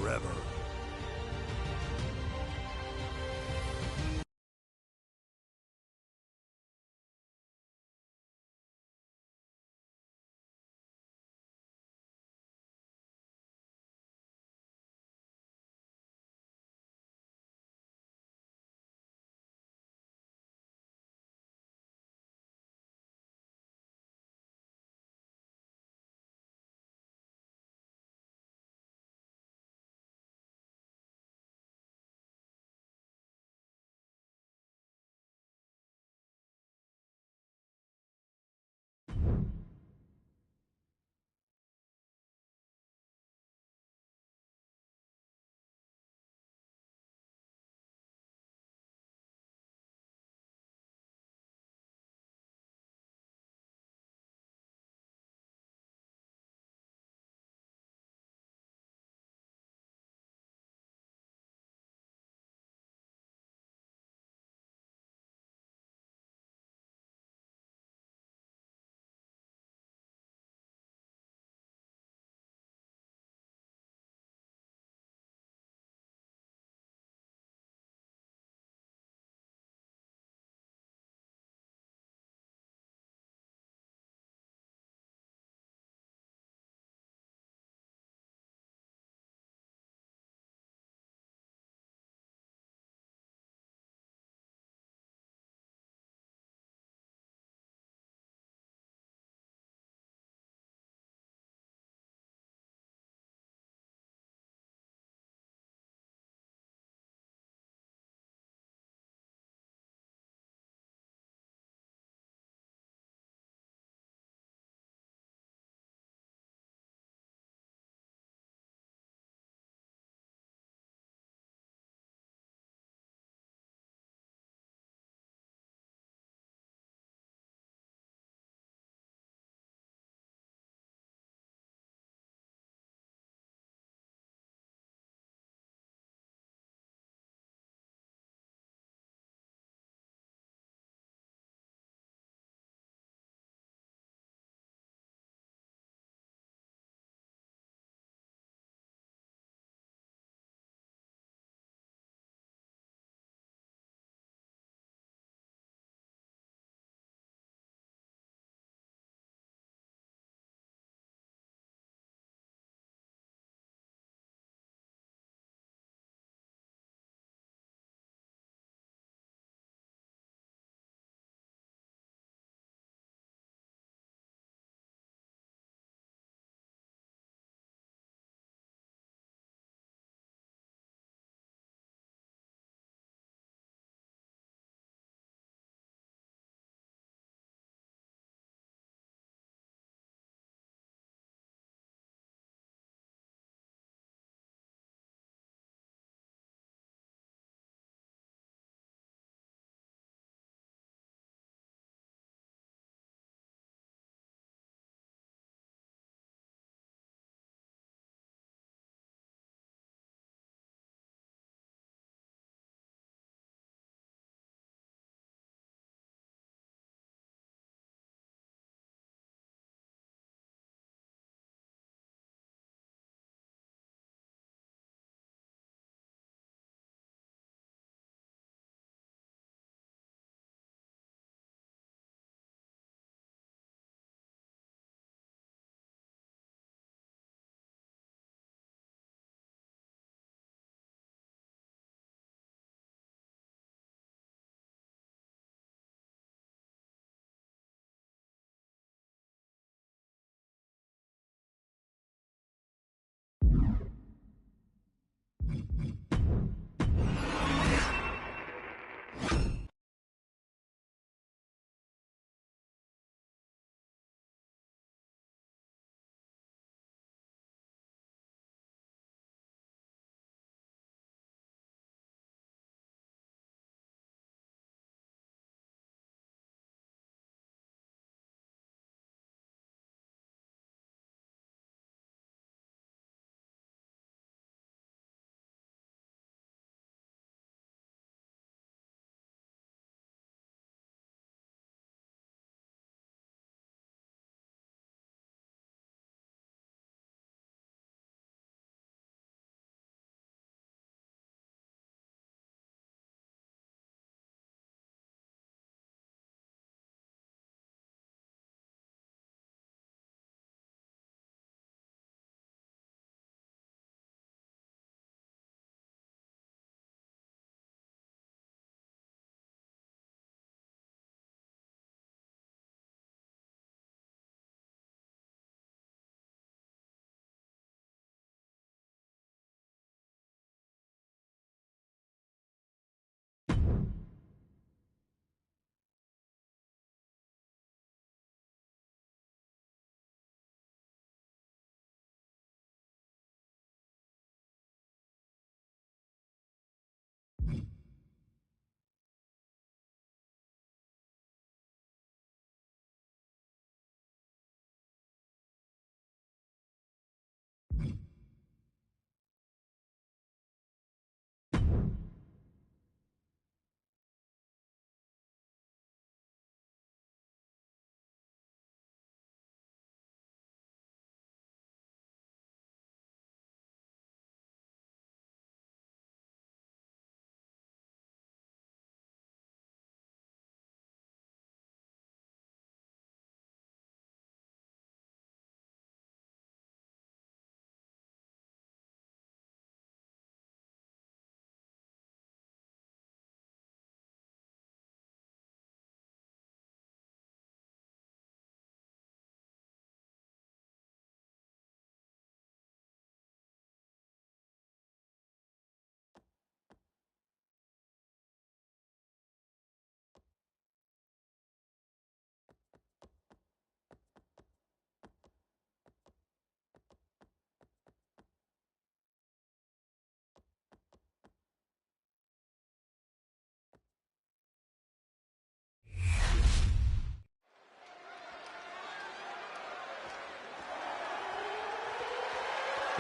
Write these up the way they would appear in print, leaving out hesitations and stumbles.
forever.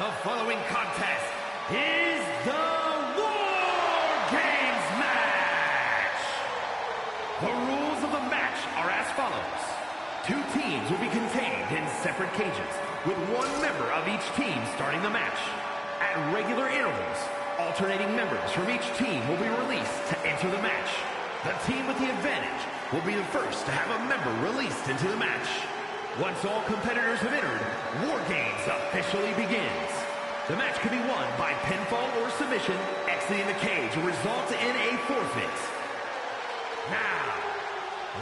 The following contest is the War Games match. The rules of the match are as follows. Two teams will be contained in separate cages, with one member of each team starting the match. At regular intervals, alternating members from each team will be released to enter the match. The team with the advantage will be the first to have a member released into the match. Once all competitors have entered, War Games officially begins. The match can be won by pinfall or submission. Exiting the cage will result in a forfeit. Now,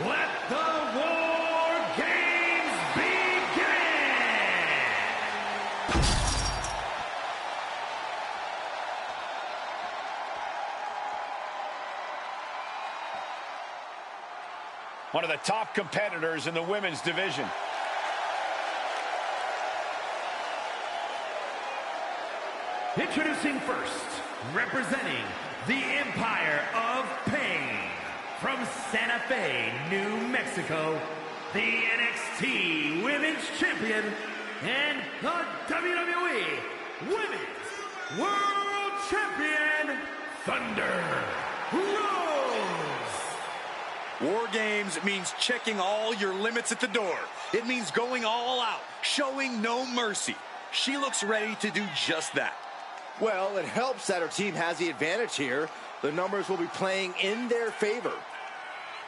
let the War Games begin! One of the top competitors in the women's division. Introducing first, representing the Empire of Pain, from Santa Fe, New Mexico, the NXT Women's Champion and the WWE Women's World Champion, Thunder Rose. War Games means checking all your limits at the door. It means going all out, showing no mercy. She looks ready to do just that. Well, it helps that her team has the advantage here. The numbers will be playing in their favor.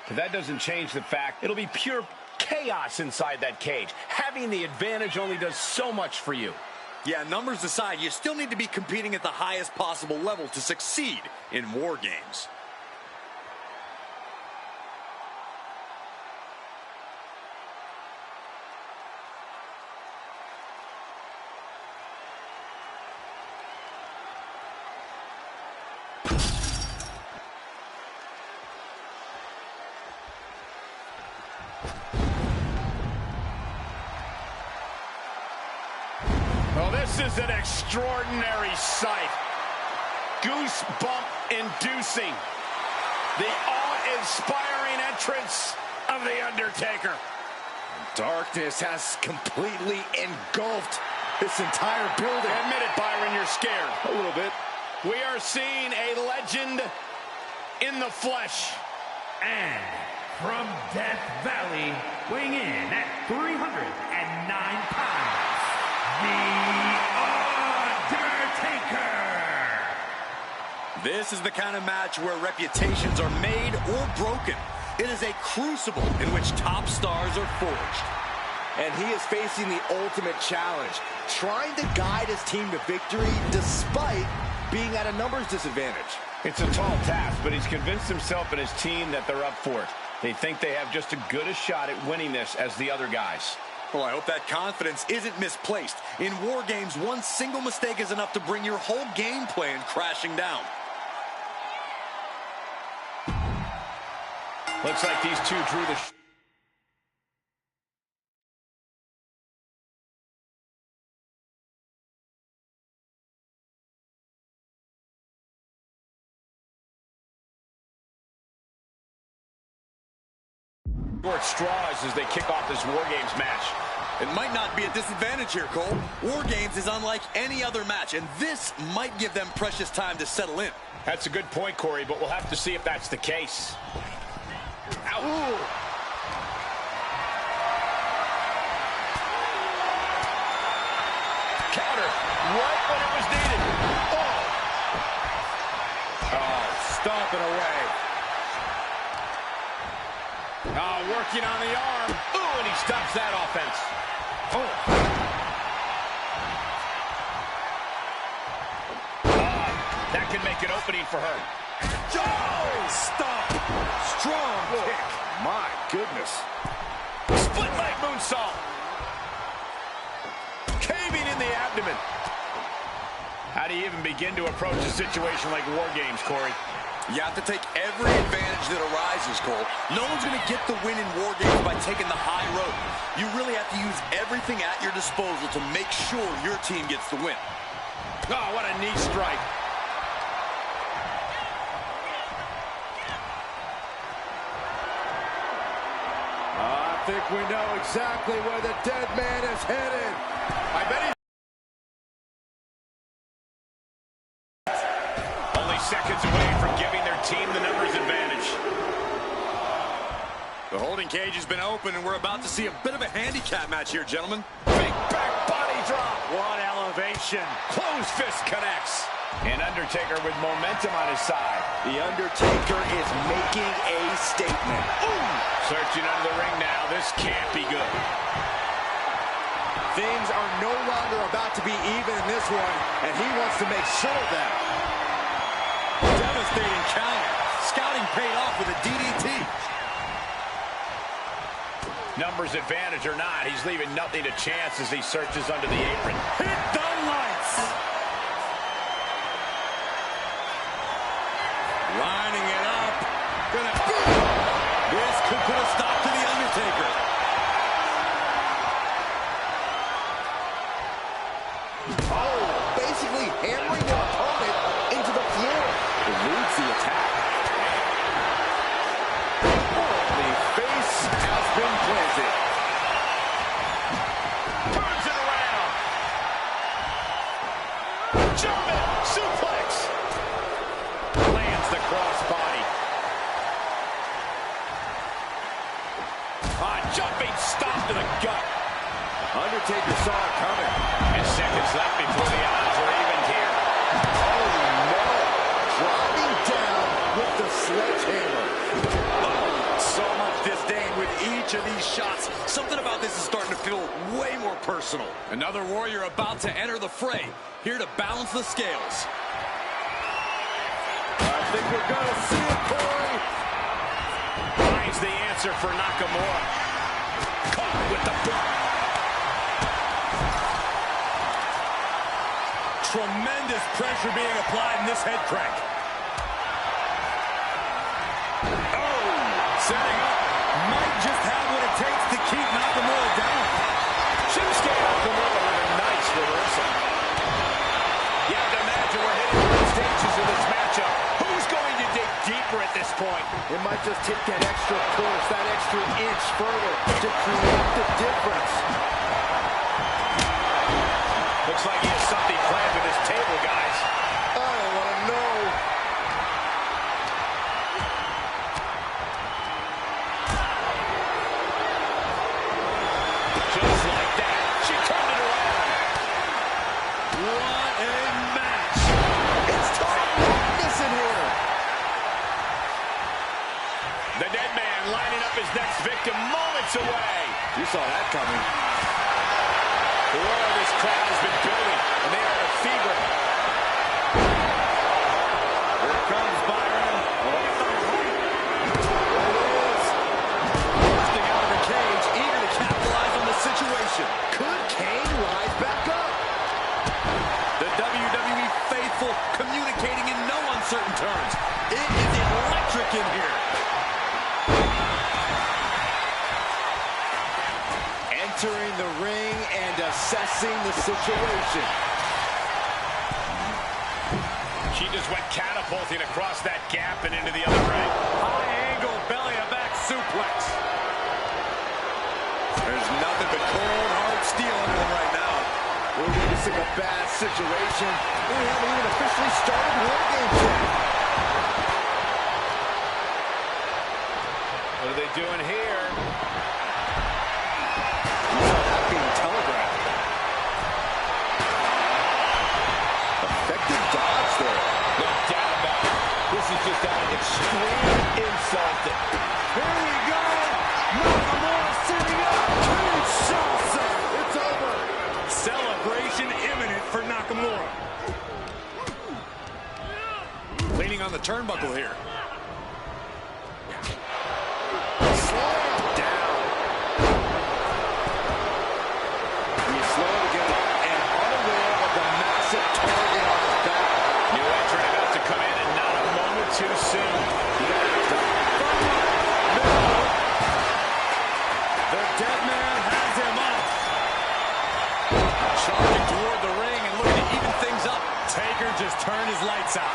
But that doesn't change the fact it'll be pure chaos inside that cage. Having the advantage only does so much for you. Yeah, numbers aside, you still need to be competing at the highest possible level to succeed in War Games. Well, this is an extraordinary sight. Goosebump-inducing. The awe-inspiring entrance of The Undertaker. Darkness has completely engulfed this entire building. Admit it, Byron, you're scared. A little bit. We are seeing a legend in the flesh. And from Death Valley, weighing in at 309 pounds, The Undertaker! This is the kind of match where reputations are made or broken. It is a crucible in which top stars are forged. And he is facing the ultimate challenge, trying to guide his team to victory despite being at a numbers disadvantage. It's a tall task, but he's convinced himself and his team that they're up for it. They think they have just as good a shot at winning this as the other guys. Well, I hope that confidence isn't misplaced. In War Games, one single mistake is enough to bring your whole game plan crashing down. Looks like these two drew the short straws as they kick off this War Games match. It might not be a disadvantage here, Cole. War Games is unlike any other match, and this might give them precious time to settle in. That's a good point, Corey, but we'll have to see if that's the case. Ow. Ooh. Counter right when it was needed. Oh, stomping away. Working on the arm. Ooh, and he stops that offense. That can make an opening for her. Stop. Strong kick. My goodness. Split leg moonsault. Caving in the abdomen. How do you even begin to approach a situation like War Games, Corey? You have to take every advantage that arises, Cole. No one's going to get the win in War Games by taking the high road. You really have to use everything at your disposal to make sure your team gets the win. Oh, what a knee strike. I think we know exactly where the dead man is headed. I bet he's seconds away from giving their team the numbers advantage. The holding cage has been open, and we're about to see a bit of a handicap match here, gentlemen. Big back body drop. What elevation. Closed fist connects. And Undertaker with momentum on his side. The Undertaker is making a statement. Ooh. Searching under the ring now. This can't be good. Things are no longer about to be even in this one, and he wants to make sure of that. Devastating counter. Scouting paid off with a DDT. Numbers advantage or not, he's leaving nothing to chance as he searches under the apron. Hit the lights. Lining it up. This could put a stop to the Undertaker. Oh, basically hammering their opponent into the floor. Eludes the attack. The face has been planted. Turns it around. German suplex. Lands the crossbody. Jumping stop to the gut. Undertaker saw it coming. And seconds left before the odds are even here. Oh, no. Driving down with the sledgehammer. Oh, so much disdain with each of these shots. Something about this is starting to feel way more personal. Another warrior about to enter the fray, here to balance the scales. I think we're going to see it, Corey. Finds the answer for Nakamura. Caught with the boot. Tremendous pressure being applied in this head crank. Oh, setting up. Might just have what it takes to keep Nakamura down. Shinsuke Nakamura with a nice reversal. You have to imagine we're hitting the stages of this matchup. Who's going to dig deeper at this point? It might just take that extra push, that extra inch further to create the difference. Looks like he has something planned with his table, guys. I don't want to know. Just like that, she turned it around. What a match. It's Tom Madness in here. The dead man lining up his next victim moments away. You saw that coming. Whoa, this crowd has been building, and they are in a fever. Here comes Byron. There it is. Bursting out of the cage, eager to capitalize on the situation. Could Kane rise back up? The WWE faithful communicating in no uncertain terms. It is electric in here. Entering the ring and assessing the situation. She just went catapulting across that gap and into the other ring. High angle belly-to-back suplex. There's nothing but cold, hard steel under them right now. We're witnessing a bad situation. We haven't even officially started War Games yet. What are they doing here? Being telegraphed. Effective dodge there. No doubt about it. This is just an extreme insult. Here we go. Nakamura sitting up. Kinshasa. It's over. Celebration imminent for Nakamura. Leaning on the turnbuckle here. Slam down. He's slow to get and unaware of the massive target on his back. New entrant about to come in and not a moment too soon. The dead man has him up. Charging toward the ring and looking to even things up. Taker just turned his lights out.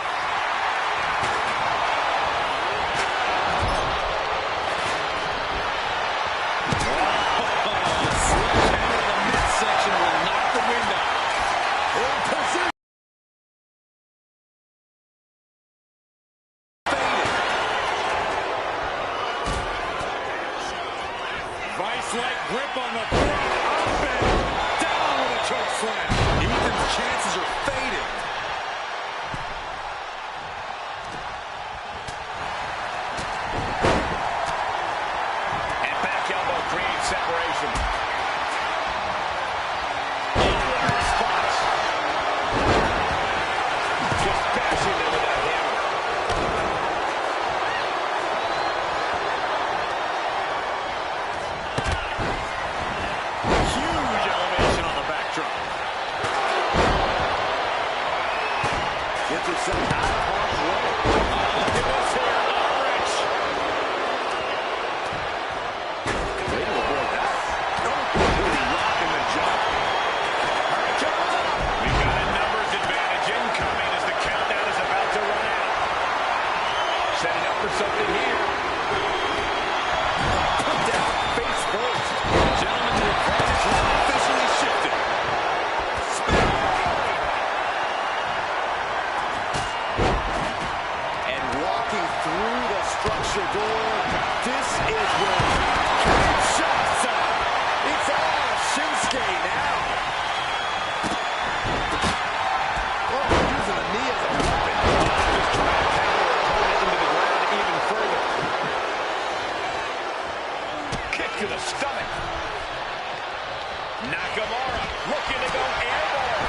Nakamura looking to go airborne.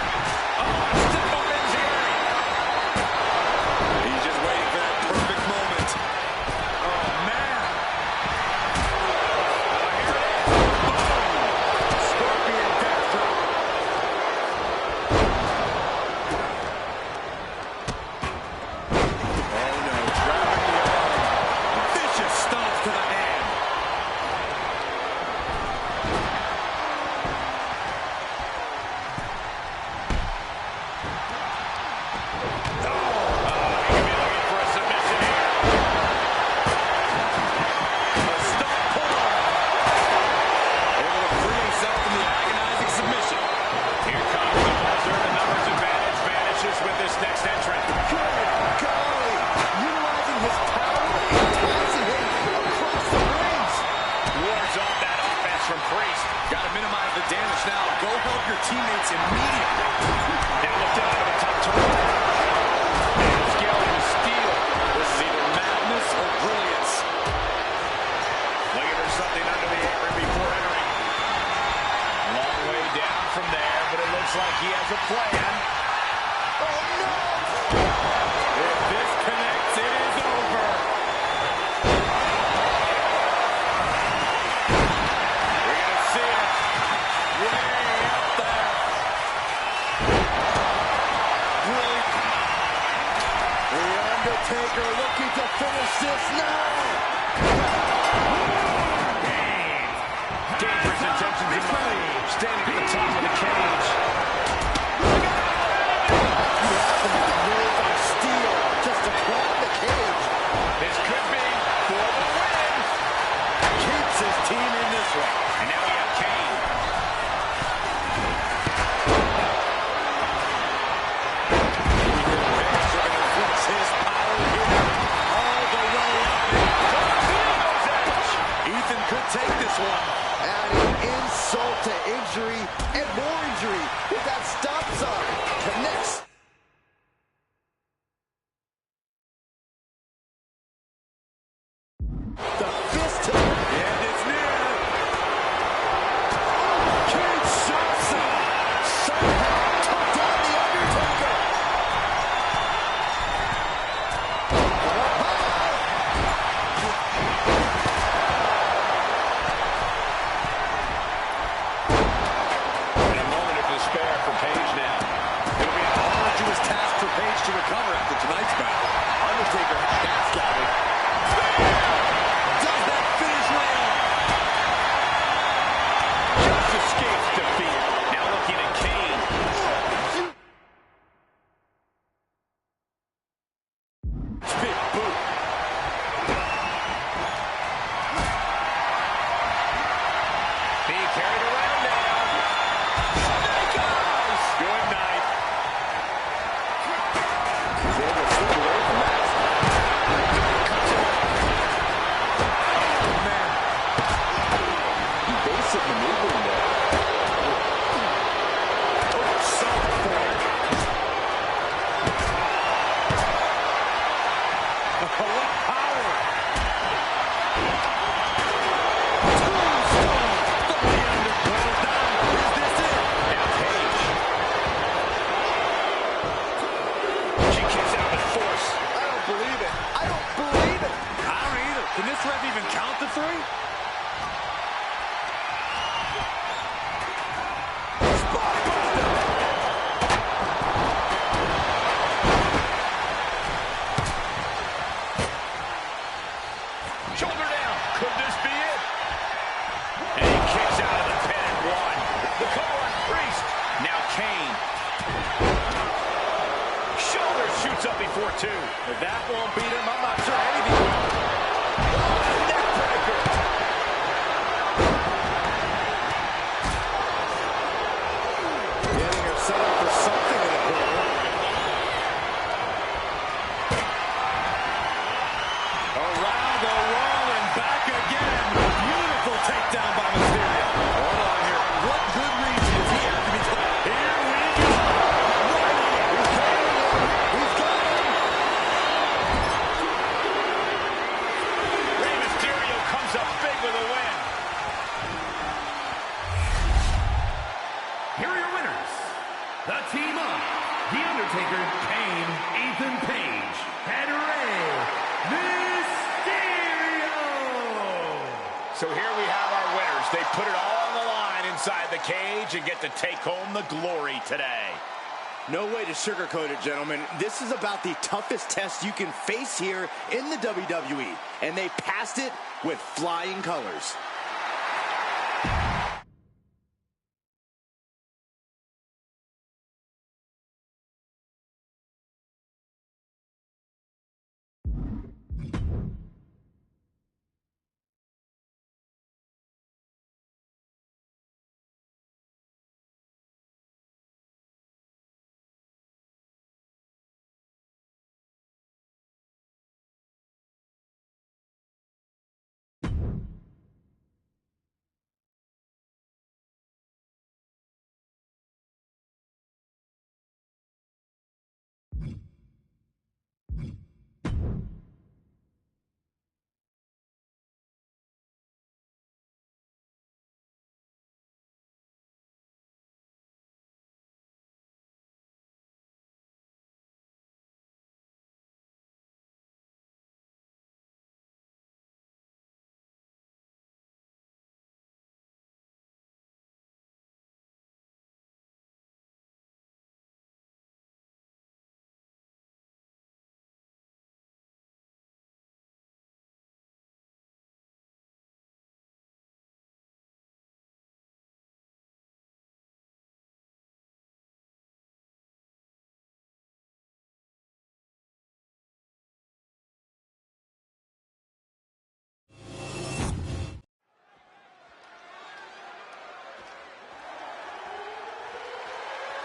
Oh, stiff up Enziguri. He's just waiting for that perfect moment. Oh, man. Oh, here it is. Boom. Scorpion death drop. Oh, no. Grabbing the arm. Vicious stomp to the hand. Teammates immediately. Now looked out of the top turn. And scaling the steel. This is either madness or brilliance. Looking for something under the apron before entering. Long way down from there, but it looks like he has a plan. Oh, no! If this connects, it is over. We're going to see it. Way up there. The Undertaker looking to finish this now. Dangerous intentions in mind. Standing at the top of the cage. You have to have nerve of steel just to climb the cage. This could be for the win. Keeps his team in this one. And now we have Kane. His power here all the way up. Ethan could take this one. Adding insult to injury and more injury with that stop sign. Connects. The fist to the end is near. Cage shots him. Somehow took down the Undertaker. In a moment of despair for Paige now. It'll be an arduous task for Paige to recover after tonight's battle. Undertaker has that scouted. Does that finish well? Just escapes defeat. Now looking at Kane. Big boot. Being carried around now. Snake eyes. Good night. He's able to slip away from that. here are your winners. The team of The Undertaker, Kane, Ethan Page, and Rey Mysterio. So here we have our winners. They put it all on the line inside the cage and get to take home the glory today. No way to sugarcoat it, gentlemen. This is about the toughest test you can face here in the WWE, and they passed it with flying colors.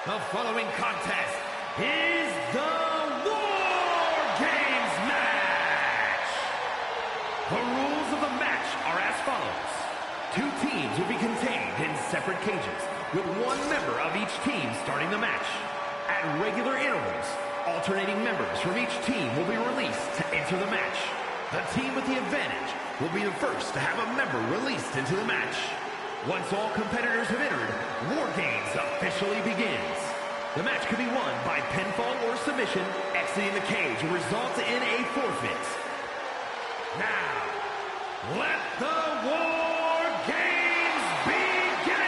The following contest is the War Games match. The rules of the match are as follows. 2 teams will be contained in separate cages, with 1 member of each team starting the match. At regular intervals, alternating members from each team will be released to enter the match. The team with the advantage will be the first to have a member released into the match. Once all competitors have entered, War Games officially begins. The match can be won by pinfall or submission. Exiting the cage will result in a forfeit. Now, let the War Games begin!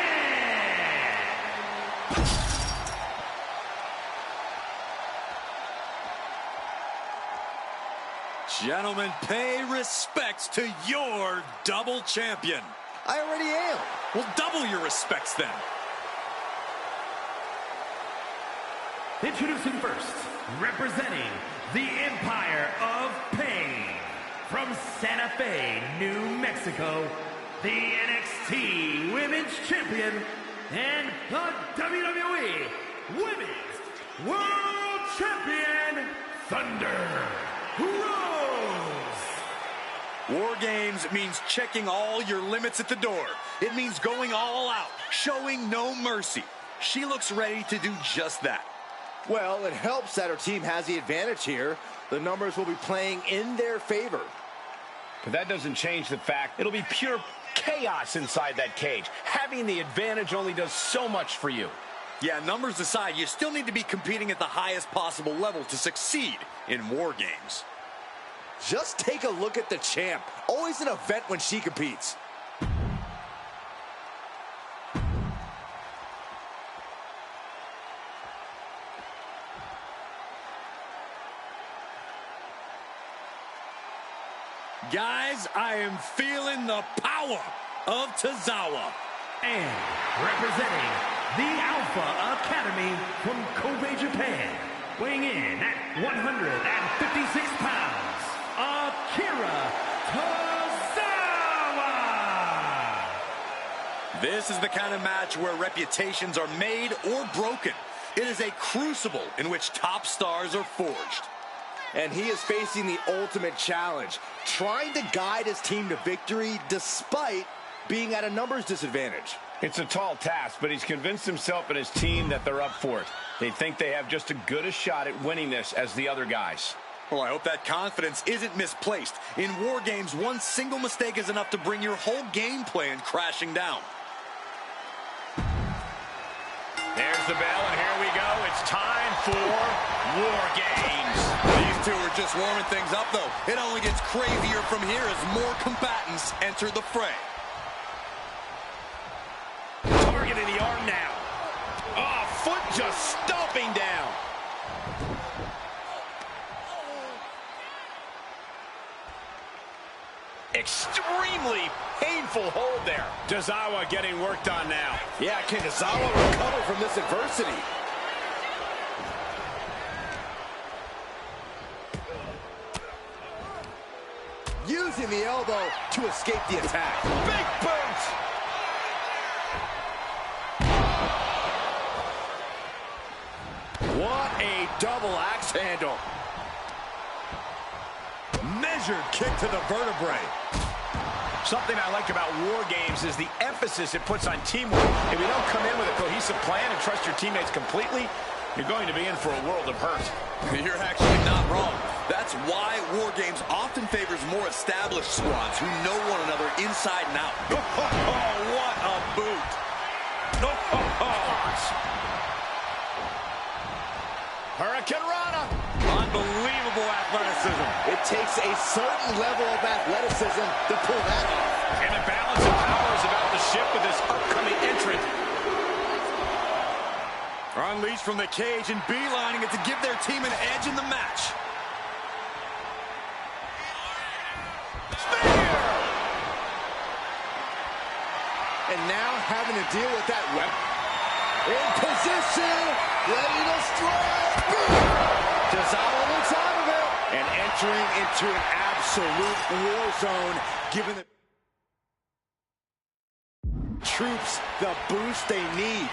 Gentlemen, pay respects to your double champion. I already am. Well, double your respects then. Introducing first, representing the Empire of Pain, from Santa Fe, New Mexico, the NXT Women's Champion and the WWE Women's World Champion, Thunder Rose. War Games means checking all your limits at the door. It means going all out, showing no mercy. She looks ready to do just that. Well, it helps that her team has the advantage here. The numbers will be playing in their favor. But that doesn't change the fact it'll be pure chaos inside that cage. Having the advantage only does so much for you. Yeah, numbers aside, you still need to be competing at the highest possible level to succeed in War Games. Just take a look at the champ. Always an event when she competes. Guys, I am feeling the power of Tozawa. And representing the Alpha Academy from Kobe, Japan, weighing in at 156 pounds, Akira Tozawa! This is the kind of match where reputations are made or broken. It is a crucible in which top stars are forged. And he is facing the ultimate challenge, trying to guide his team to victory despite being at a numbers disadvantage. It's a tall task, but he's convinced himself and his team that they're up for it. They think they have just as good a shot at winning this as the other guys. Well, I hope that confidence isn't misplaced. In War Games, one single mistake is enough to bring your whole game plan crashing down. There's the bell, and here we go. It's time for War Games. These two are just warming things up, though. It only gets crazier from here as more combatants enter the fray. Targeting the arm now. Oh, foot just stomping down. Extremely painful hold there. Tozawa getting worked on now. Yeah, can Tozawa recover from this adversity? Using the elbow to escape the attack. Big boot. What a double axe handle. Measured kick to the vertebrae. Something I like about War Games is the emphasis it puts on teamwork. If you don't come in with a cohesive plan and trust your teammates completely, you're going to be in for a world of hurt. You're actually not wrong. That's why War Games often favors more established squads who know one another inside and out. Oh, what a boot. Hurricane Rana. Unbelievable athleticism. It takes a certain level of athleticism to pull that off. And the balance of power is about to shift with this upcoming entrant. Unleashed from the cage and beelining it to give their team an edge in the match. Spear! And now having to deal with that weapon. In position, ready to strike. Tozawa looks out of it. And entering into an absolute war zone, giving the troops the boost they need.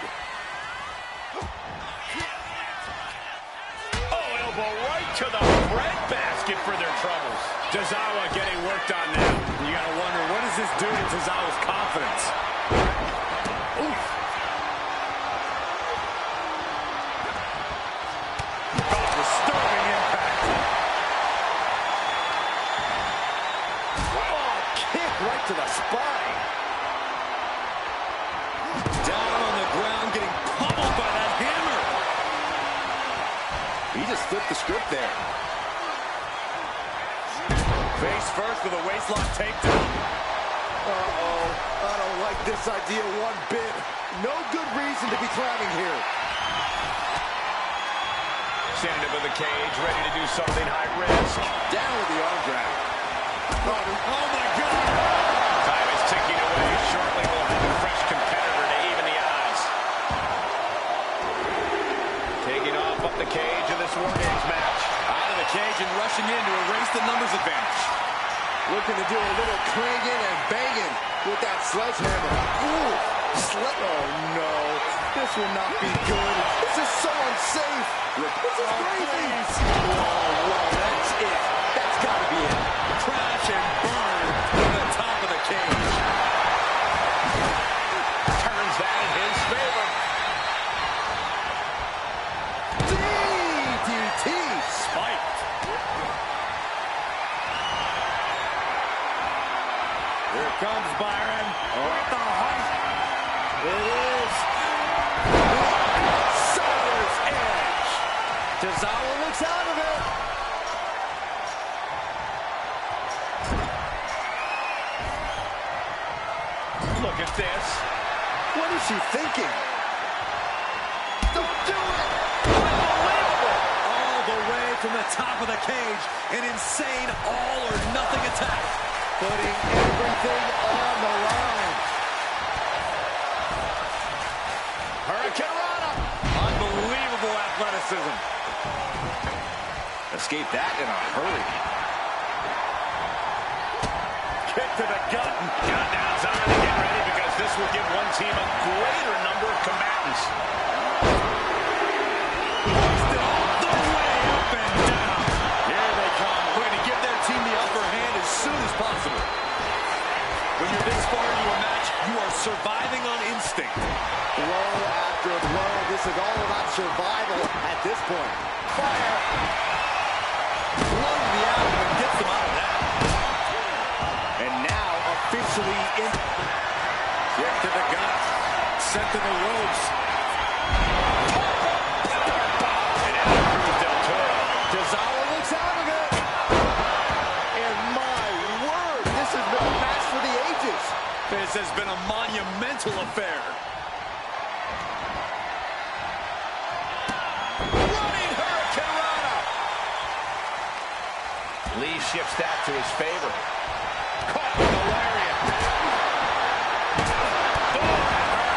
Elbow right to the breadbasket for their troubles. Tozawa getting worked on now. You gotta wonder, what does this do to Tozawa's confidence? Oof. Oh, disturbing impact. Oh, kick right to the spine. Down on the ground, getting pummeled by that hammer. He just flipped the script there. Face first with a waistlock takedown. Uh-oh. I don't like this idea one bit. No good reason to be clowning here. Standing up in the cage, ready to do something high risk. Down with the arm drag. Oh my God! Time is ticking away. Shortly we'll have a fresh competitor to even the odds. Taking off up the cage of this War Games match. Out of the cage and rushing in to erase the numbers advantage. Looking to do a little clanging and banging with that sledgehammer. Ooh, oh no, this will not be good. This is so unsafe. This is crazy. Whoa, that's it. That's got to be it. Crash and burn to the top of the cage. Turns that in his favor. DDT spiked. Here comes Byron. With the height. It is. Soldier's edge. Tozawa looks out of it. Look at this. What is she thinking? Don't do it! Unbelievable. All the way from the top of the cage. An insane all-or-nothing attack. Putting everything on the line. Hurricane Rana. Unbelievable athleticism. Escape that in a hurry. Kick to the gut. Countdown's on to get ready because this will give one team a greater number of combatants. Still all the way up and down. Here they come. Looking to give their team the upper hand as soon as possible. When you're this far into a match, you are surviving on instinct. Blow after blow. This is all about survival at this point. Fire. Blows the abdomen and gets them out of that. And now officially in. Kick to the gut. Sent to the ropes. shifts that to his favor. Caught with the lariat. Oh,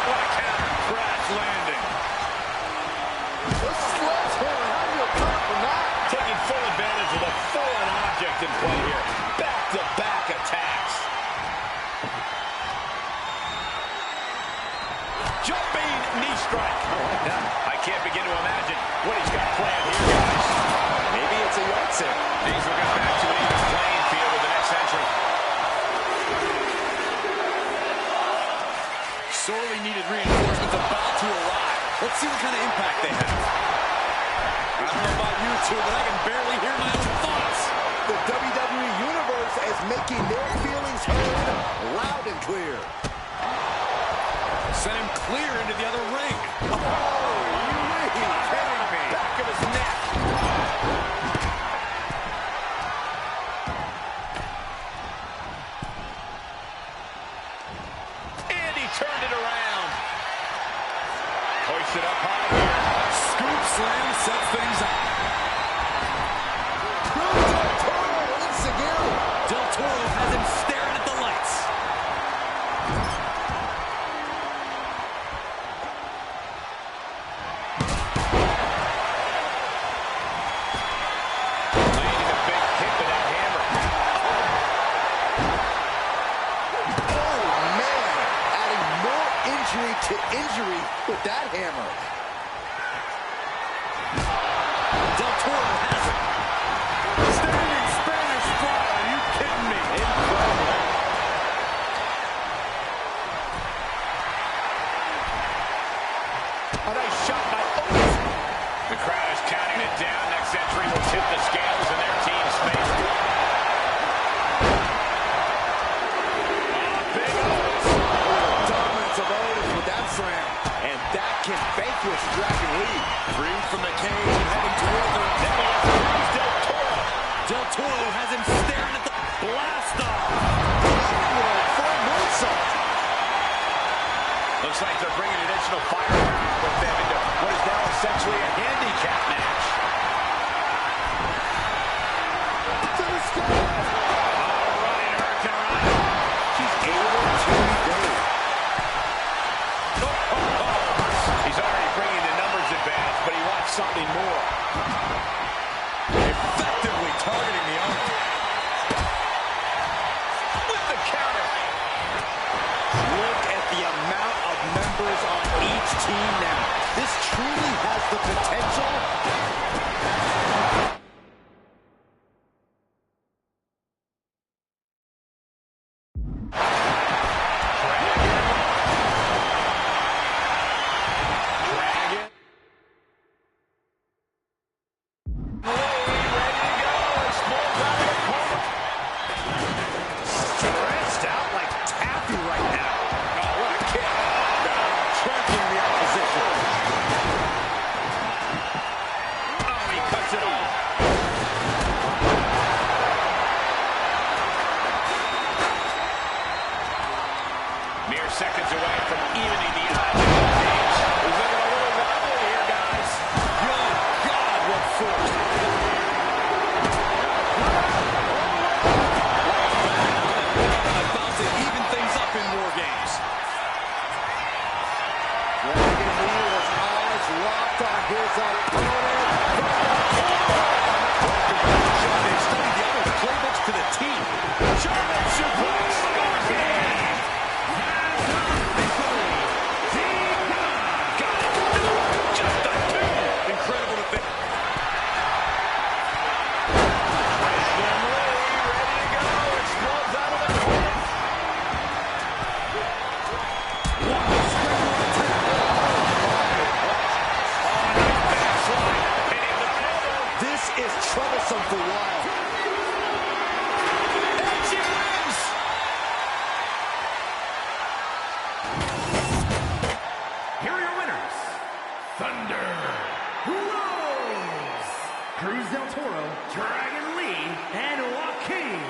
what a counter. Crash landing. The sledgehammer, how do you account for that? Taking full advantage of the foreign object in play here. Back-to-back attacks. Jumping knee strike. Now, I can't begin to imagine what he's got planned here, guys. Maybe it's a yard sale. Things will get back to an even playing field with the next entry. Sorely needed reinforcements about to arrive. Let's see what kind of impact they have. I don't know about you two, but I can barely hear my own thoughts. The WWE Universe is making their feelings heard loud and clear. Sent him clear into the other ring. Oh, you really kidding me? Back of his neck. And he turned it around. Hoisted up high here. Scoop slam sets things up. Del Toro Inseguro. Del Toro has him staring at the lights. Landing a big hit with that hammer. Oh, man. Adding more injury to injury with that hammer. Del Toro has it. Standing Spanish fly. Are you kidding me? Incredible. A nice shot by Otis. The crowd is counting it down. Next entry will tip the scales in their team's favor. Big Otis. Dominance of Otis with that slam. And that can vanquish Dragon Lee. Free from the cage and heading toward the devil. Here's Del Toro. Del Toro has him staring at the blast off. For a moonsault. Looks like they're bringing additional firepower with them into what is now essentially a handicap match. To the sky. Running Hurricane. She's able to evade. He's already bringing the numbers advantage, but he wants something more. Effectively targeting the arm. With the counter. Look at the amount of members on each team now. This truly has the potential. Dragon. Stretched out like taffy right now. Oh, what a kick. Tracking the opposition. Oh, he cuts it off. Mere seconds away from evening the odds in both games. We're looking a little wobbly here, guys. Good God, what force. About to even things up in War Games. Dragon Lee was eyes locked on his opponent. They've studied the other playbooks to the team. German suplex. Got it. Just a two. Incredible to think. Dragon Lee ready to go. Explodes out of the corner. This is troublesome for Wild. And she wins. Here are your winners. Thunder Rose, Cruz Del Toro, Dragon Lee, and Joaquin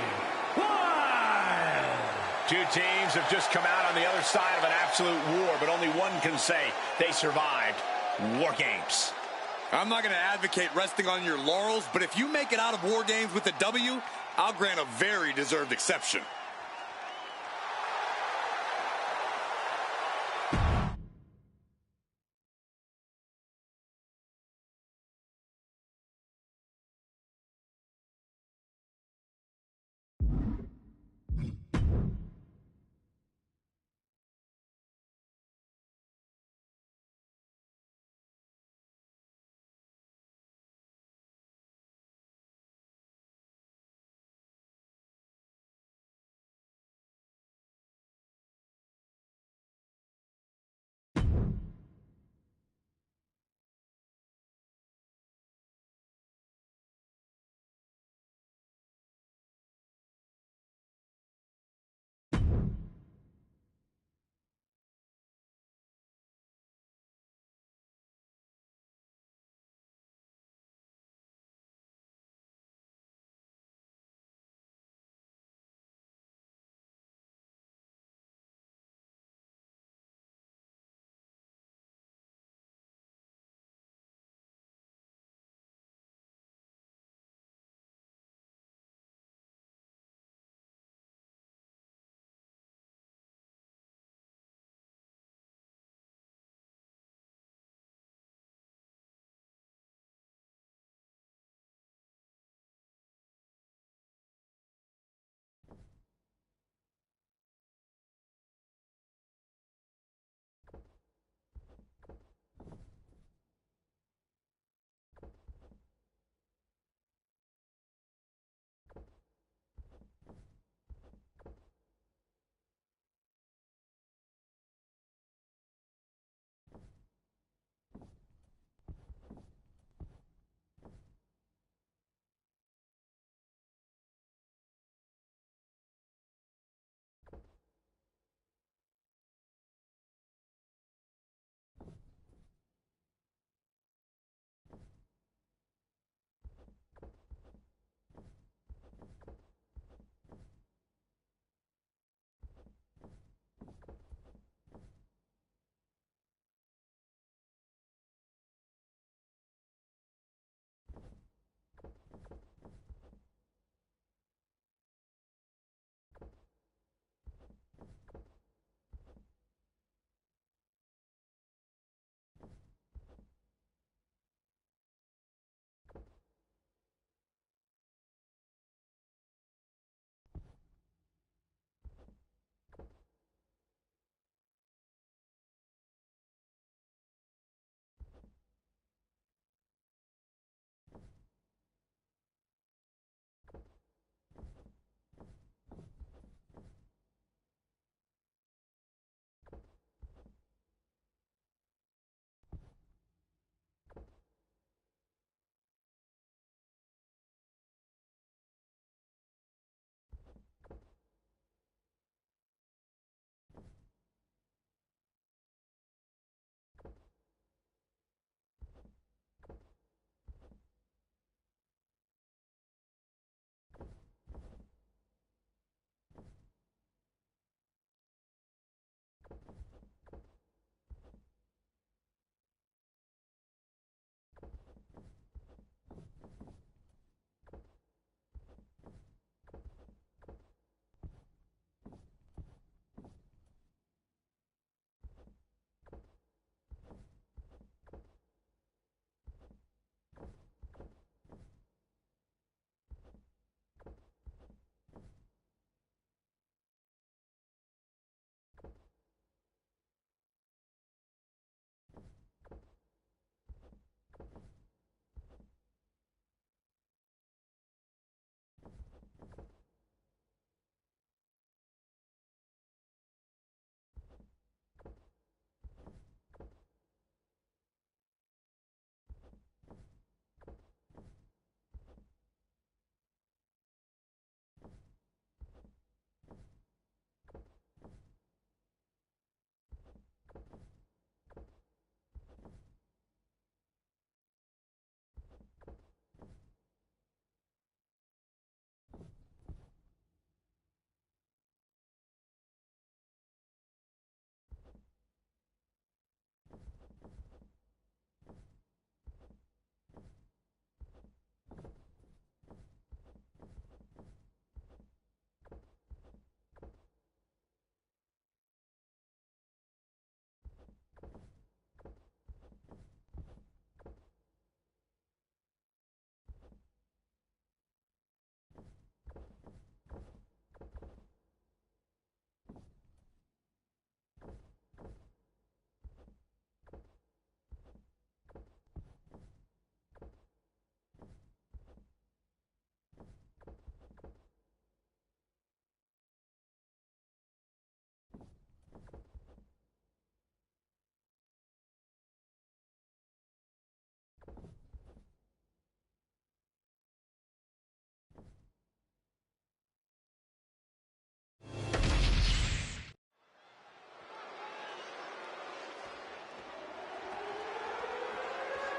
Wild. Two teams have just come out on the other side of an absolute war, but only one can say they survived War Games. I'm not going to advocate resting on your laurels, but if you make it out of War Games with a W, I'll grant a very deserved exception.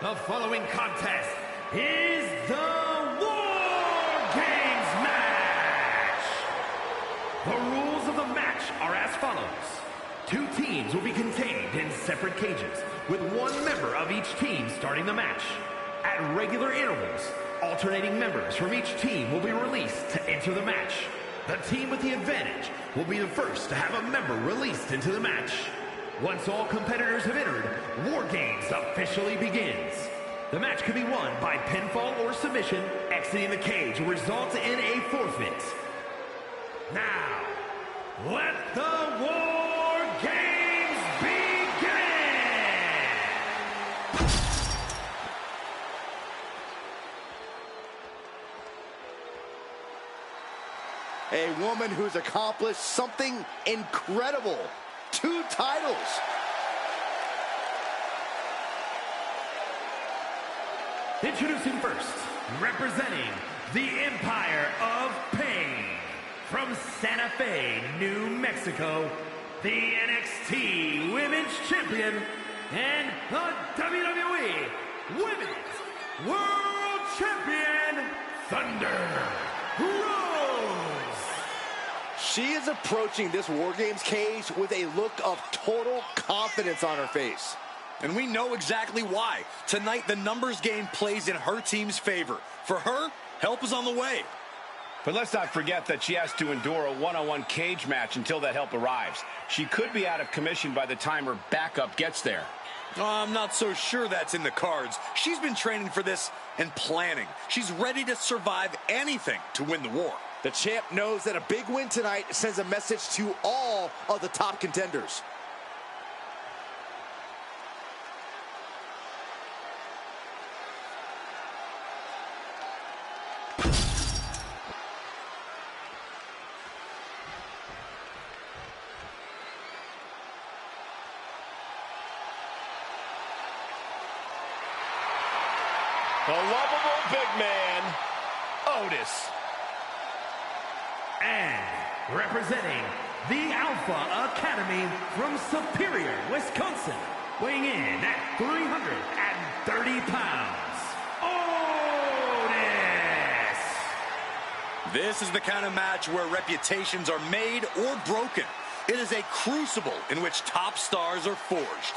The following contest is the War Games match. The rules of the match are as follows. 2 teams will be contained in separate cages, with 1 member of each team starting the match. At regular intervals, alternating members from each team will be released to enter the match. The team with the advantage will be the first to have a member released into the match. Once all competitors have entered, War Games officially begins. The match can be won by pinfall or submission. Exiting the cage will result in a forfeit. Now, let the War Games begin! A woman who's accomplished something incredible. 2 titles. Introducing first, representing the Empire of Pain, from Santa Fe, New Mexico, the NXT Women's Champion and the WWE Women's World Champion, Thunder Rose. She is approaching this War Games cage with a look of total confidence on her face. And we know exactly why. Tonight, the numbers game plays in her team's favor. For her, help is on the way. But let's not forget that she has to endure a one-on-one cage match until that help arrives. She could be out of commission by the time her backup gets there. I'm not so sure that's in the cards. She's been training for this and planning. She's ready to survive anything to win the war. The champ knows that a big win tonight sends a message to all of the top contenders. The lovable big man, Otis. And representing the Alpha Academy from Superior, Wisconsin, weighing in at 330 pounds, Otis! This is the kind of match where reputations are made or broken. It is a crucible in which top stars are forged.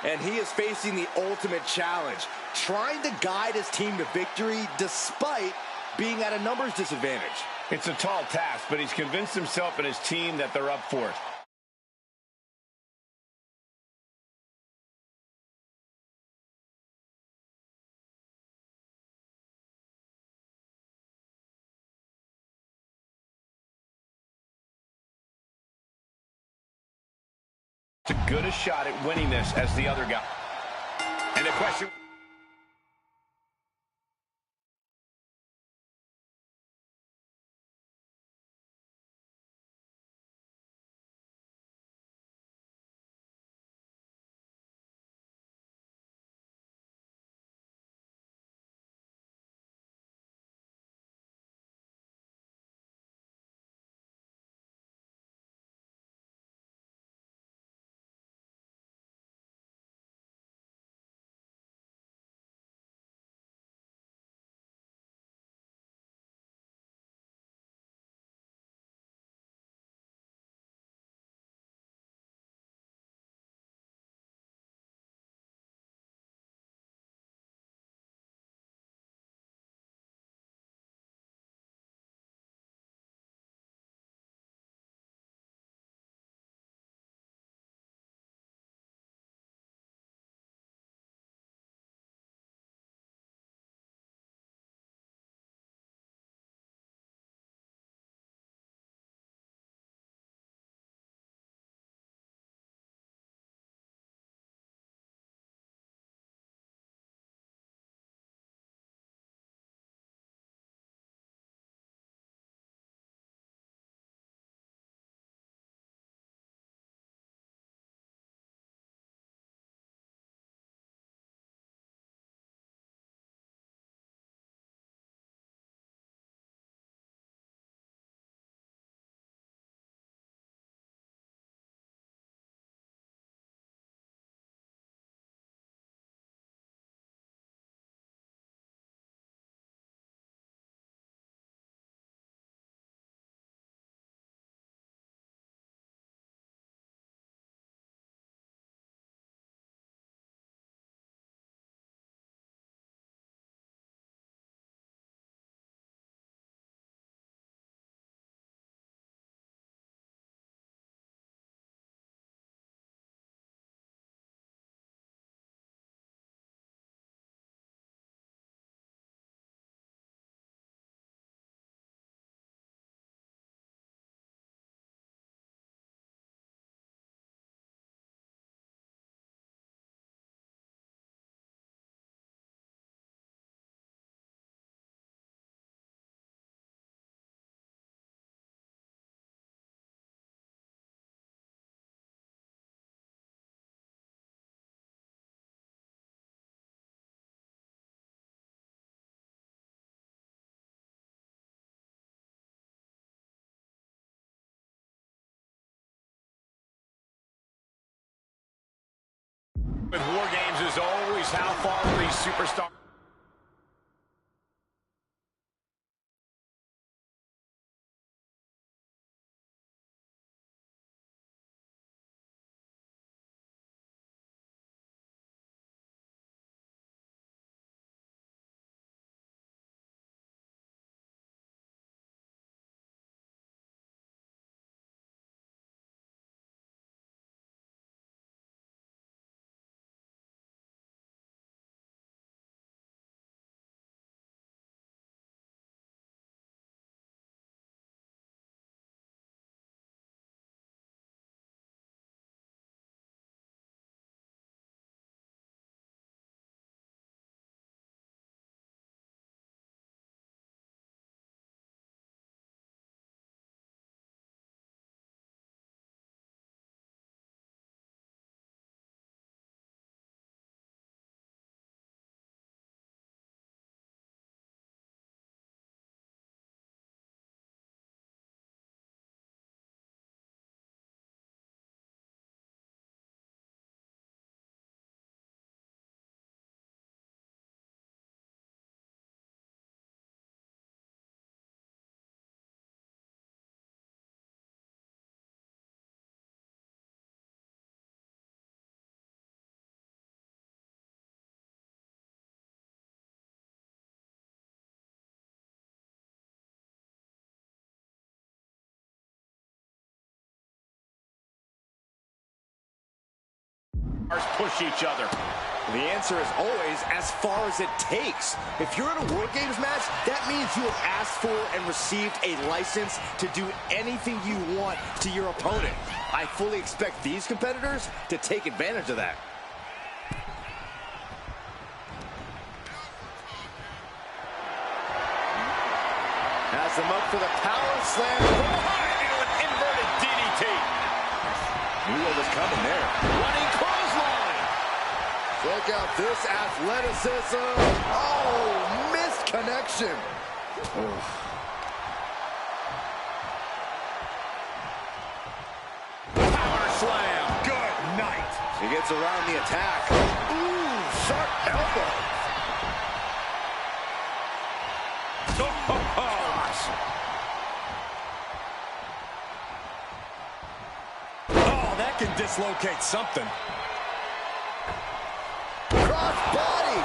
And he is facing the ultimate challenge, trying to guide his team to victory despite being at a numbers disadvantage. It's a tall task, but he's convinced himself and his team that they're up for it. It's as good a shot at winning this as the other guy. And the question... With War Games is always how far these superstars. Push each other. The answer is always as far as it takes. If you're in a War Games match, that means you have asked for and received a license to do anything you want to your opponent. I fully expect these competitors to take advantage of that. Has them up for the power slam. Into an inverted DDT. Knew what was coming there. Running clothesline. Check out this athleticism. Oh, missed connection. Power slam. Good night. He gets around the attack. Ooh, sharp elbow. Oh, gosh. Oh, that can dislocate something. Cross body.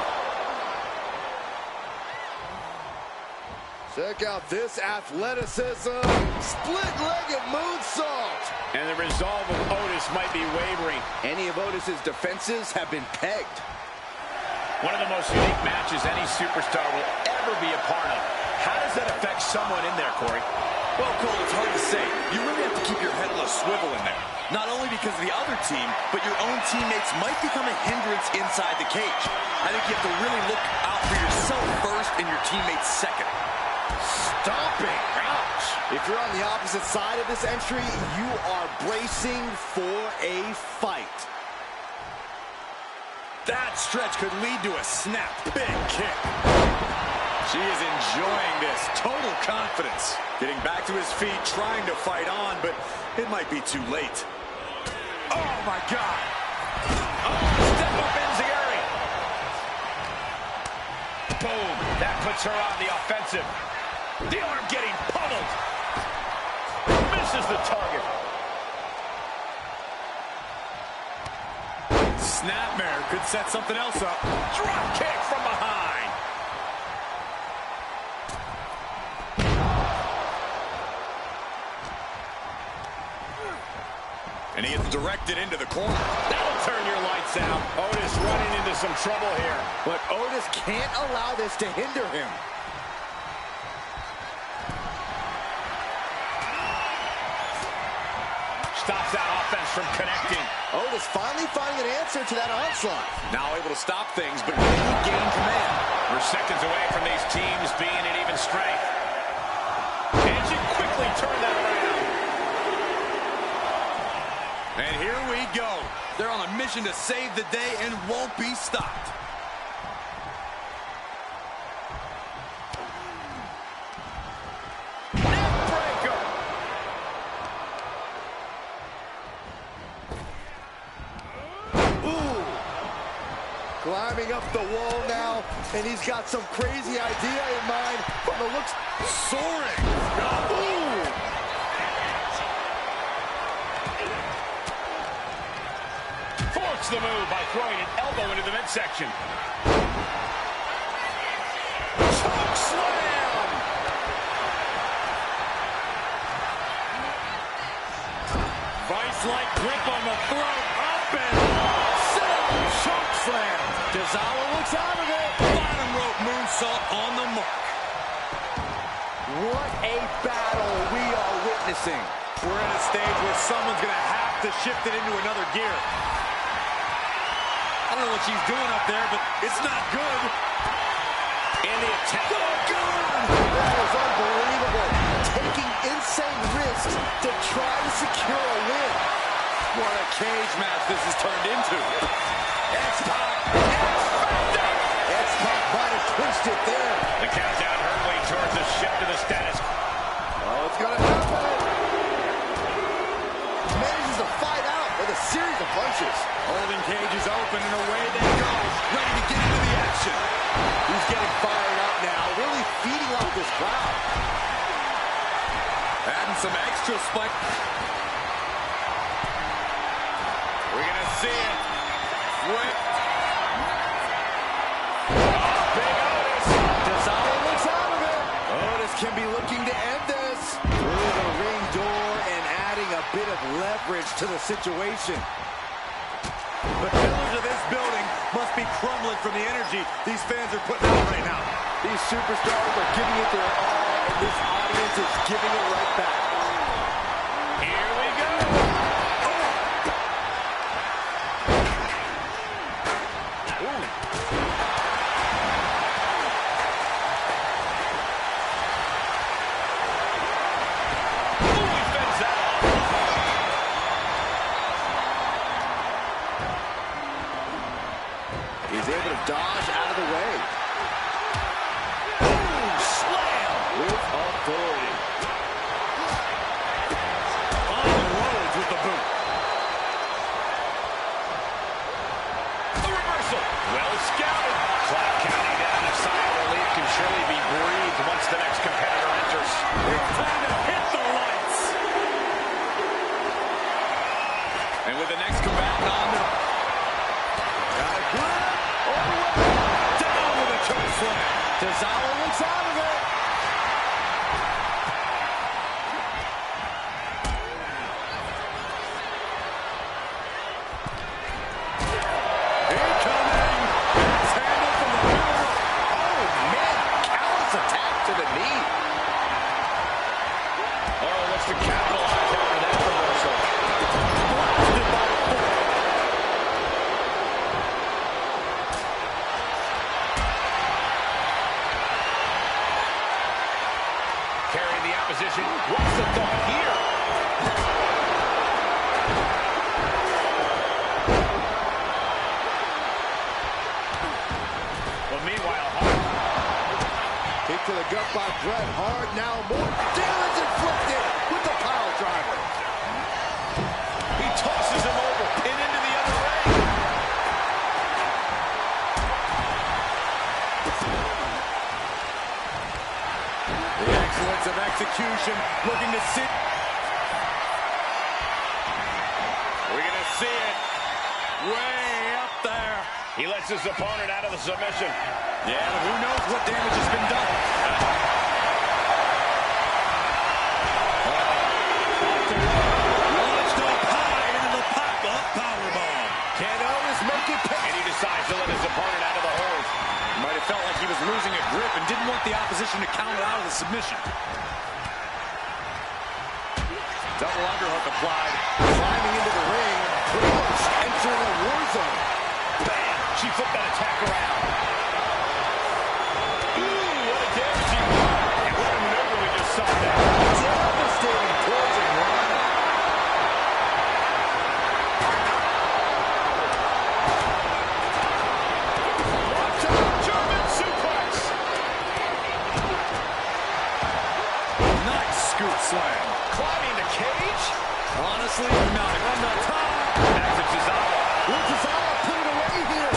Check out this athleticism. Split-legged moonsault. And the resolve of Otis might be wavering. Any of Otis's defenses have been pegged. One of the most unique matches any superstar will ever be a part of. How does that affect someone in there, Corey? Well, Cole, it's hard to say. You really have to keep your head on a swivel in there. Not only because of the other team, but your own teammates might become a hindrance inside the cage. I think you have to really look out for yourself first and your teammates second. Stomping. Ouch. If you're on the opposite side of this entry, you are bracing for a fight. That stretch could lead to a snap. Big kick. She is enjoying this. Total confidence. Getting back to his feet, trying to fight on, but it might be too late. Oh, my God. Oh, step up enziguri. Boom. That puts her on the offensive. The arm getting pummeled. Misses the target. Snapmare could set something else up. Drop kick from behind. And he is directed into the corner. That'll turn your lights out. Otis running into some trouble here. But Otis can't allow this to hinder him. Stops that offense from connecting. Otis finally finding an answer to that onslaught. Now able to stop things, but really gain command. We're seconds away from these teams being at even strength. And she quickly turned that around. And here we go. They're on a mission to save the day and won't be stopped. Neckbreaker. Ooh. climbing up the wall now, and he's got some crazy idea in mind. From the looks, soaring. Ooh. Force the move by throwing an elbow into the midsection. Choke slam. Vice-like grip on the throat. Up and Sit-up choke slam. Tozawa looks out of it. Bottom rope moonsault on the mark. What a battle we are witnessing. We're at a stage where someone's going to have to shift it into another gear. I don't know what she's doing up there, but it's not good. And the attack. Oh, God! That was unbelievable. Taking insane risks to try to secure a win. What a cage match this has turned into. X-Pac. X-Factor. X-Pac might have clinched it there. The countdown hurtling towards a shift to the status. Oh, it's going to happen. Manages to fight out with a series of punches. Holding cage is open and away they go. Ready to get into the action. He's getting fired up now, really feeding off this crowd. Adding some extra spike. We're going to see it. Whip. Big Otis. Tozawa looks out of it. Otis can be looking to end this. Through the ring door and adding a bit of leverage to the situation. The pillars of this building must be crumbling from the energy these fans are putting out right now. These superstars are giving it their all, and this audience is giving it right back. Here we go. He's able to dodge out of the way. Slam. With authority. On the roads with the boot. The reversal. Well scouted. Clock counting down. A sigh of relief can surely be breathed once the next competitor enters. It's time to hit the lights. And with the next combatant on the... Got a grip. Down with a choke slam. Tozawa looks out of it. Incoming. It's handled from the middle. Oh, man. Callous attack to the knee. Oh, looks to capitalize after that reversal. Blasted by the foot. Carrying the opposition. What's the thought here? Well, meanwhile, Hart. Kick to the gut by Bret Hart. Now more damage inflicted with the power driver. He tosses him over, pin into the other ring. The excellence of execution, looking to sit. We're going to see it way up there. He lets his opponent out of the submission. Yeah, but who knows what damage has been done. Launched up high into the pop-up powerbomb. Can Otis make it pay? And he decides to let his opponent out of the hold. Might have felt like he was losing a grip and didn't want the opposition to count it out of the submission. Double underhook applied. Climbing into the ring. Pretty much entering a war zone. Bam! She flipped that attack around. Ooh, what a damaging blow. And what a maneuver we just saw there. Devastating closing line. Watch out, German suplex. Nice scoop slam. Climbing the cage. Honestly, not On the top. Back to Tozawa. Will Tozawa put it away here?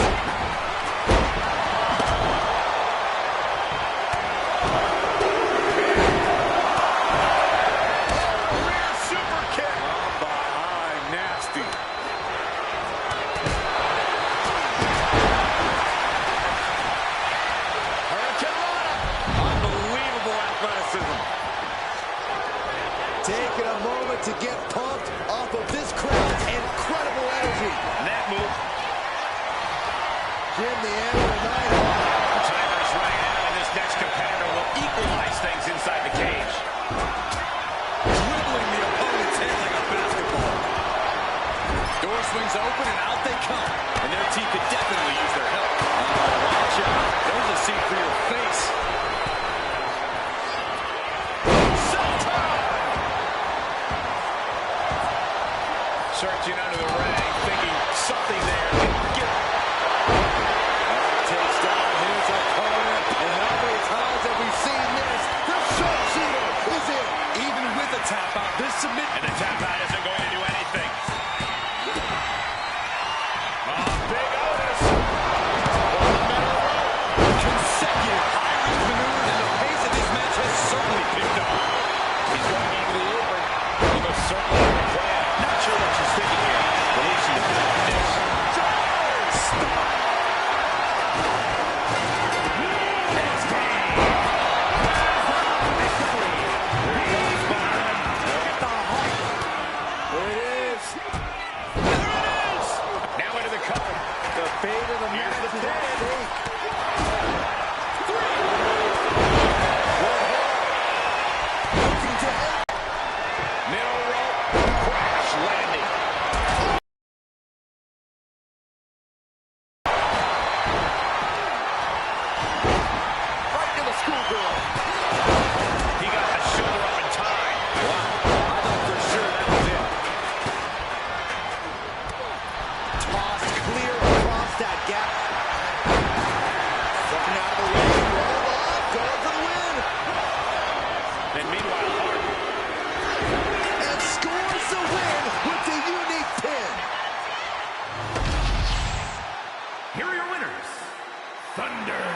Thunder,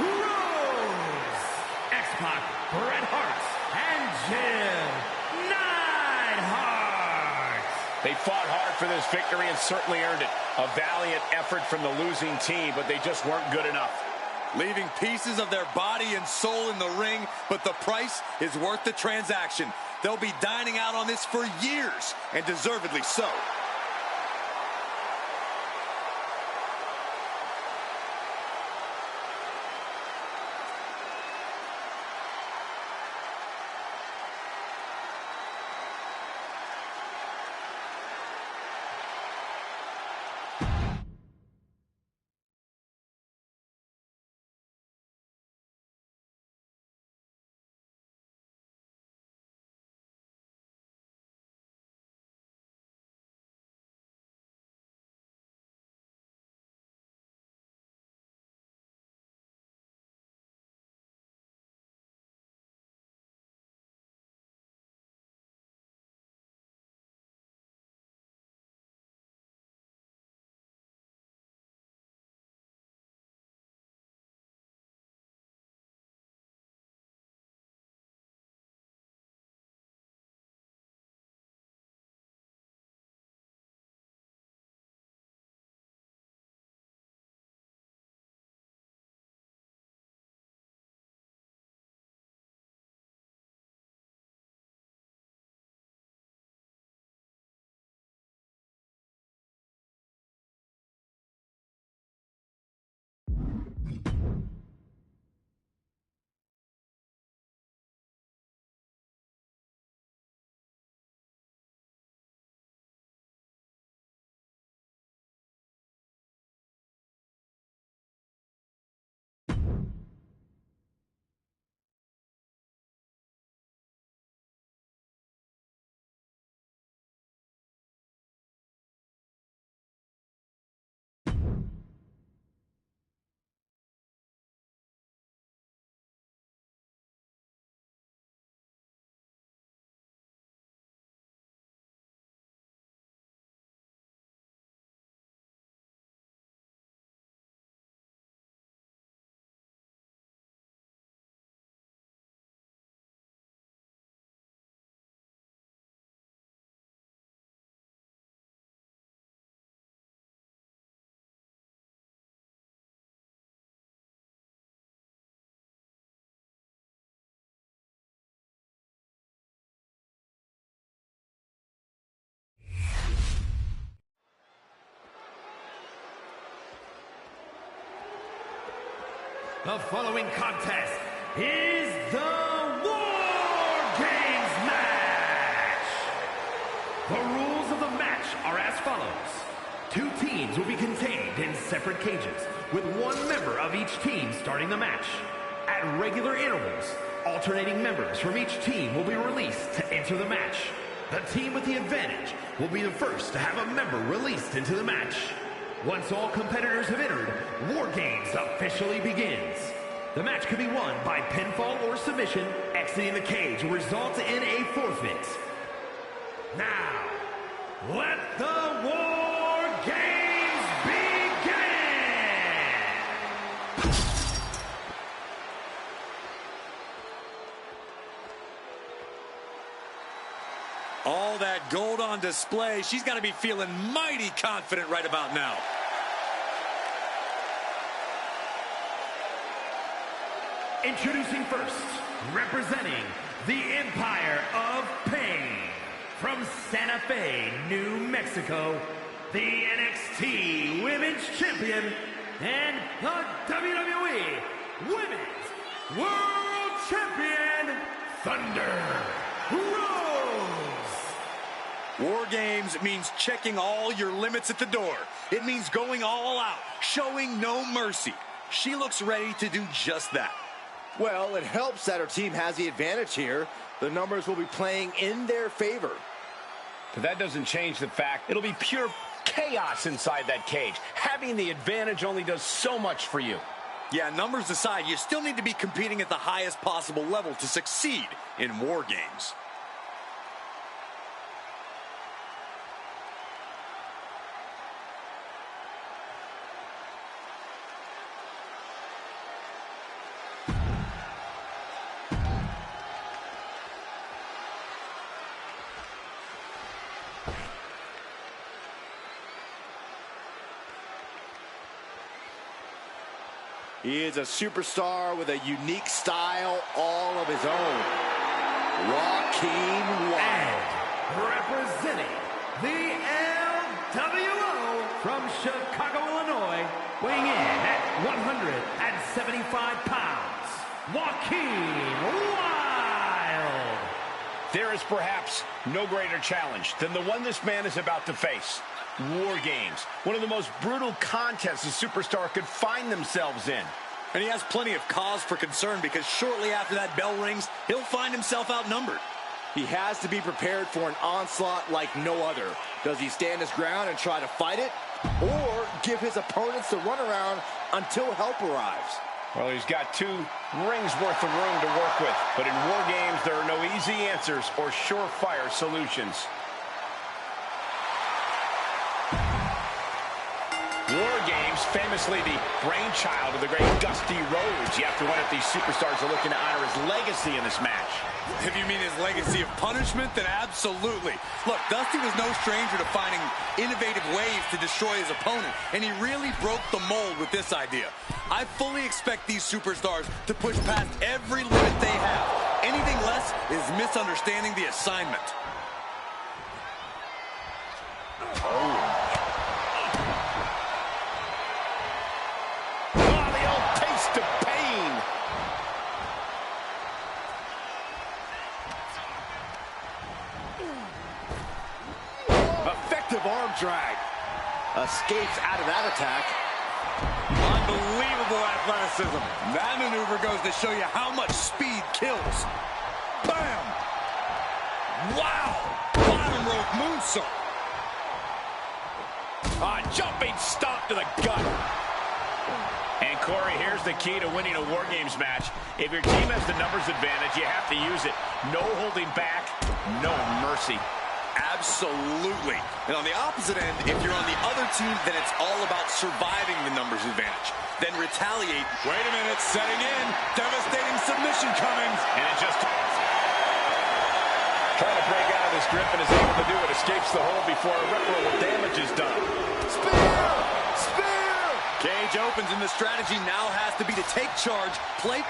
Rose, X-Pac, Bret Hart, and Jim Neidhart. They fought hard for this victory and certainly earned it. A valiant effort from the losing team, but they just weren't good enough. Leaving pieces of their body and soul in the ring, but the price is worth the transaction. They'll be dining out on this for years, and deservedly so. The following contest is the War Games match. The rules of the match are as follows. 2 teams will be contained in separate cages, with 1 member of each team starting the match. At regular intervals, alternating members from each team will be released to enter the match. The team with the advantage will be the first to have a member released into the match. Once all competitors have entered, War Games officially begins. The match can be won by pinfall or submission. Exiting the cage will result in a forfeit. Now, let the War Games begin! All that gold on display. She's got to be feeling mighty confident right about now. Introducing first, representing the Empire of Pain, from Santa Fe, New Mexico, the NXT Women's Champion and the WWE Women's World Champion, Thunder Rose. War Games means checking all your limits at the door. It means going all out, showing no mercy. She looks ready to do just that. Well, it helps that her team has the advantage here. The numbers will be playing in their favor. But that doesn't change the fact it'll be pure chaos inside that cage. Having the advantage only does so much for you. Yeah, numbers aside, you still need to be competing at the highest possible level to succeed in War Games. He is a superstar with a unique style all of his own. Joaquin Wild. And representing the LWO from Chicago, Illinois, weighing in at 175 pounds, Joaquin Wild. There is perhaps no greater challenge than the one this man is about to face. War Games, one of the most brutal contests a superstar could find themselves in. And he has plenty of cause for concern because shortly after that bell rings, he'll find himself outnumbered. He has to be prepared for an onslaught like no other. Does he stand his ground and try to fight it? Or give his opponents the runaround until help arrives? Well, he's got 2 rings worth of room to work with. But in War Games, there are no easy answers or surefire solutions. War Games, famously the brainchild of the great Dusty Rhodes. You have to wonder if these superstars are looking to honor his legacy in this match. If you mean his legacy of punishment, then absolutely. Look, Dusty was no stranger to finding innovative ways to destroy his opponent, and he really broke the mold with this idea. I fully expect these superstars to push past every limit they have. Anything less is misunderstanding the assignment. Arm drag. Escapes out of that attack. Unbelievable athleticism. That maneuver goes to show you how much speed kills. Bam! Wow! Bottom rope moonsault. Jumping stomp to the gut. And Corey, here's the key to winning a War Games match. If your team has the numbers advantage, you have to use it. No holding back, no mercy. Absolutely. And on the opposite end, if you're on the other team, then it's all about surviving the numbers advantage. Then retaliate. Wait a minute, setting in. Devastating submission coming. And it just trying to break out of this grip and is able to do it. Escapes the hold before irreparable damage is done. Spear! Spear! Cage opens and the strategy now has to be to take charge. Plate.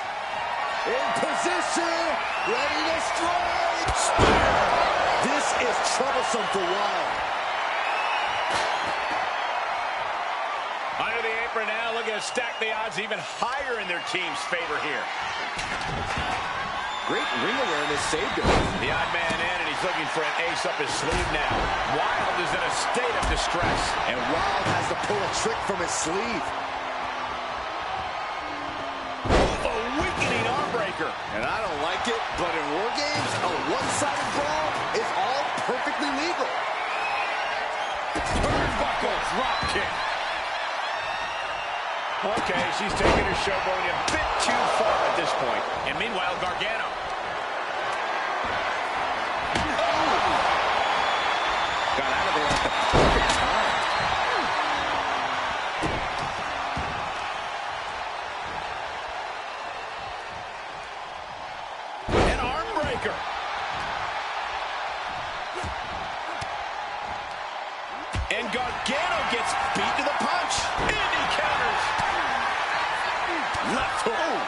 In position. Ready to strike. Spear! This is troublesome for Wild. Under the apron now, looking to stack the odds even higher in their team's favor here. Great ring awareness saved him. The odd man in, and he's looking for an ace up his sleeve now. Wild is in a state of distress. And Wild has to pull a trick from his sleeve. Oh, a weakening arm breaker. And I don't like it, but in War Games, a one-sided brawl is all perfectly legal. Turnbuckle drop kick. Okay, she's taking her showboating a bit too far at this point. And meanwhile, Gargano. Got out of there at the perfect time. An arm breaker. And Gargano gets beat to the punch. And he counters. Left hook.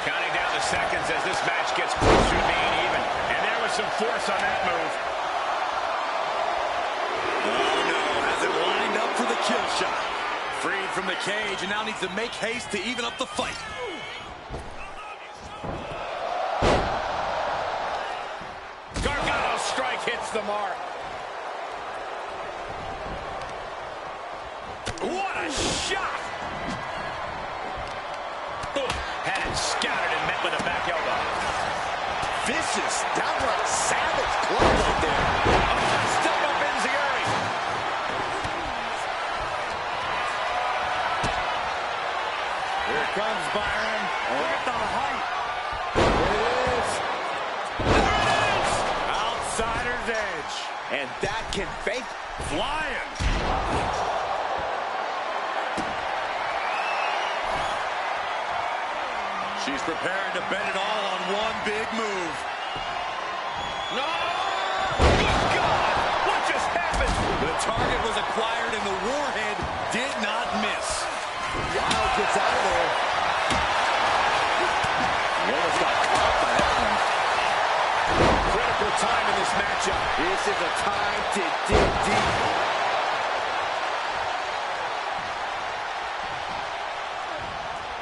Counting down the seconds as this match gets closer to being even. And there was some force on that move. Oh no, has it lined up for the kill shot. Freed from the cage and now needs to make haste to even up the fight. Gargano's strike hits the mark. What a shot! Had it scouted and met with a back elbow. Vicious, downright savage club right there. Step up Enziguri. Here comes Byron. Look at the height. There it is. Outsider's edge. And that can fake. Flying. She's preparing to bet it all on one big move. No! Good God! What just happened? The target was acquired and the warhead did not miss. Wild gets out of there. matchup. This is a time to dig deep.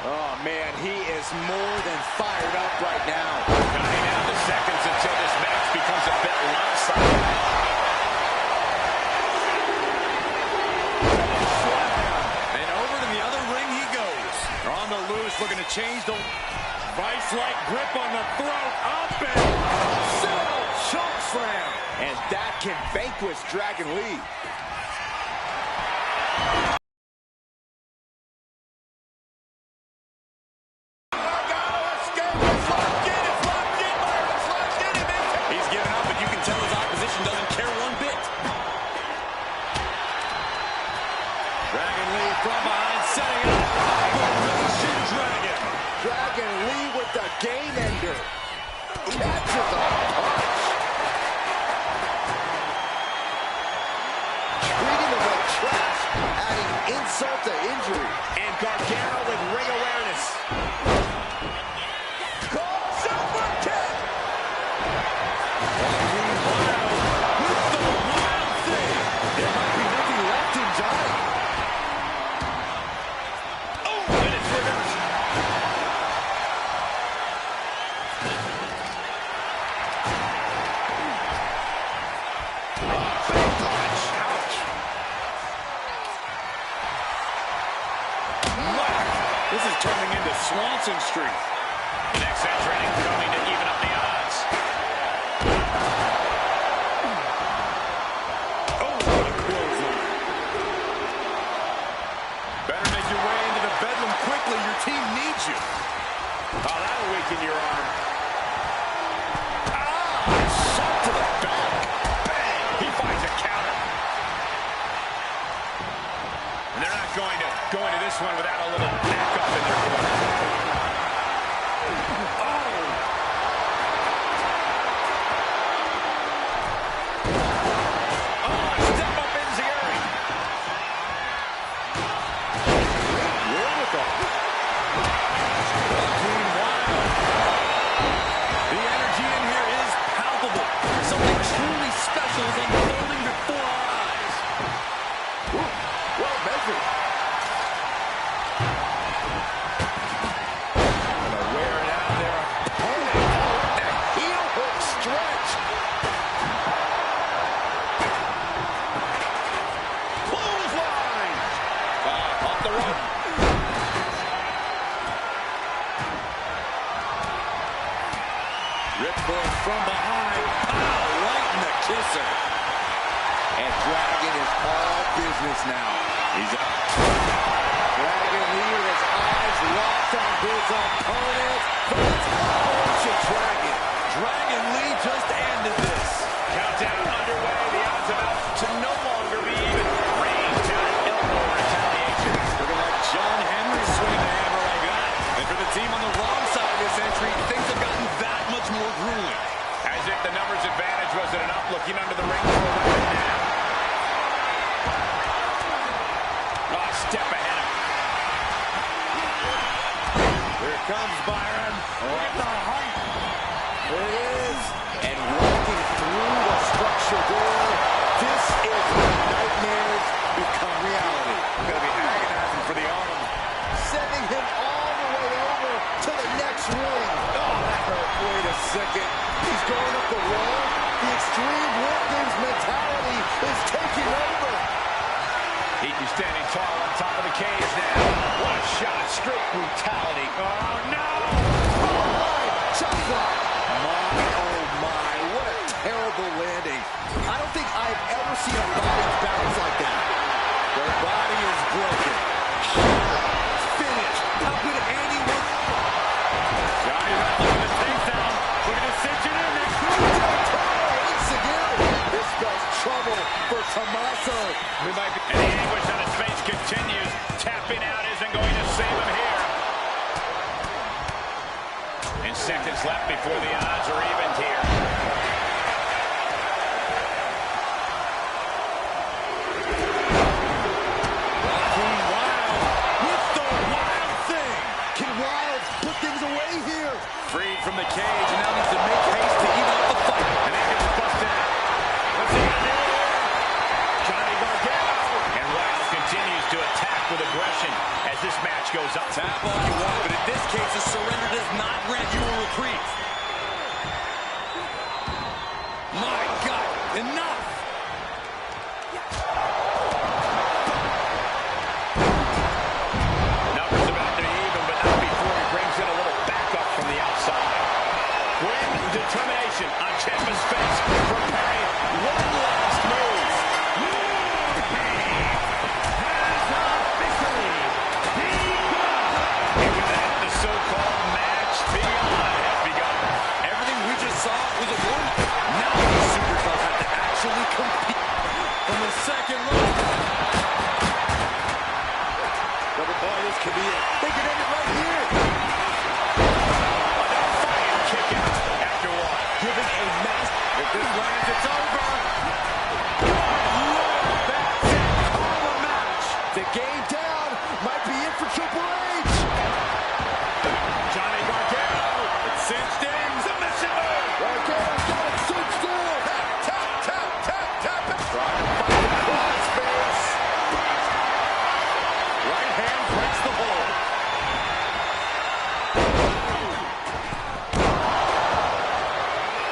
Oh, man, he is more than fired up right now. Counting down the seconds until this match becomes a bit lopsided. And over to the other ring he goes. They're on the loose, looking to change the vice-like grip on the throat. Up and choke slam. And that can vanquish Dragon Lee. He's giving up, but you can tell his opposition doesn't care one bit. Dragon Lee from behind, setting up Operation Dragon. Dragon Lee with the game ender. Catches a punch. Treating him like trash, adding insult to injury. And Gargano with ring awareness. Super kick. With the wild thing. There might be nothing left in Johnny. Oh, and it's reversed. Big punch. Ouch. This is turning into Swanson Street. The next entrant coming to even up the odds. Oh, what a clothesline. Better make your way into the bedroom quickly. Your team needs you. Oh, that'll weaken your arm. Shot to the back. Bang! He finds a counter. And they're not going to go into this one without a little backup in their corner. Step up Enziguri. The energy in here is palpable. Something truly special is unfolding before our eyes. Well measured. Gonna wear it out there. A heel hook stretch. Clothesline. Off the rope. Ripcord from behind. Right in the kisser. And Dragon is all business now. He's up. Dragon Lee with his eyes locked on his opponent. Operation Dragon. Dragon Lee just ended this. Countdown underway. The odds about to no longer be even. Range down elbow retaliation. Looking like John Henry swinging the hammer like that. And for the team on the wrong side of this entry, things have gotten that much more grueling. As if the numbers advantage wasn't enough, looking under the ring for a weapon now. Oh, step ahead of him. Here comes Byron. Look at the height. There it is. And walking through the structure door. This is when nightmares become reality. Gonna be agonizing for the arm. Sending him all the way over to the next ring. Oh, that hurt. Wait a second. He's going up the wall. The extreme War Games mentality is taking over. He can standing tall on top of the cage now. What a shot. Straight brutality. Oh, no! Shot block. My, oh my, what a terrible landing. I don't think I've ever seen a body bounce like that. Their body is broken. Finish. How could anyone... Johnny Rattle with his takedown. Look at his cinch it in. Once again, this spells trouble for Tommaso. We might be... And the anguish on his face continues. Tapping out isn't going to save him here. And seconds left before the odds are evened here. King Wild with the wild thing. Can Wild put things away here? Freed from the cage and now needs to make haste to even up the fight. And that gets busted out. goes up. Tap all you want, but in this case, a surrender does not grant you a reprieve. My God, enough! Numbers about to even, but not before he brings in a little backup from the outside. Grim determination on Ciampa's face, preparing one last move. So-called match beyond has begun. Everything we just saw was a warning. Now these superstars have to actually compete from the second row. This could be it. They could end it right here. Another fire kicking after one. Giving a mass. If this lands, it's over. Lord, that's it. Call the match. The game down. Might be it for Triple H. Johnny Gargano, it's cinched in, submission move. Gargano's got it cinched in. Tap, tap, tap, tap, tap. Trying to find the cross face. Right hand breaks the hold.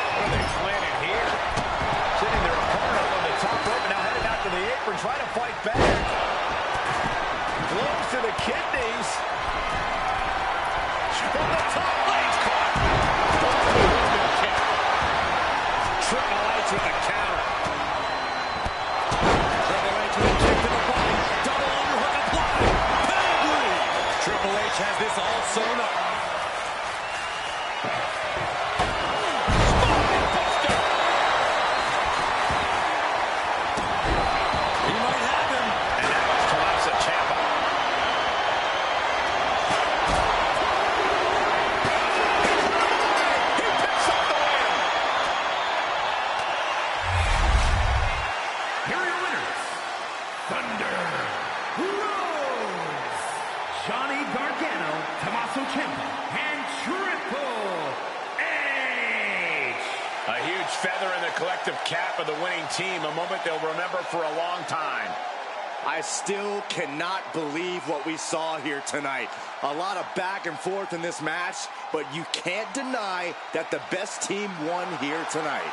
What are they planning here? Sitting their opponent on the top rope, now headed out to the apron, trying to fight back. Close to the kidneys. From the top, legs caught. Kick. Triple H with a counter. Triple H with a kick to the body. Double underhook applied. Pedigree. Triple H has this all sewn up. Spine buster. He might have him. And that was Tommaso Ciampa. Here are your winners. Thunder Rose, Johnny Gargano, Tommaso Ciampa, and Triple H. A huge feather in the collective cap of the winning team, a moment they'll remember for a long time. I still cannot believe what we saw here tonight. A lot of back and forth in this match, but you can't deny that the best team won here tonight.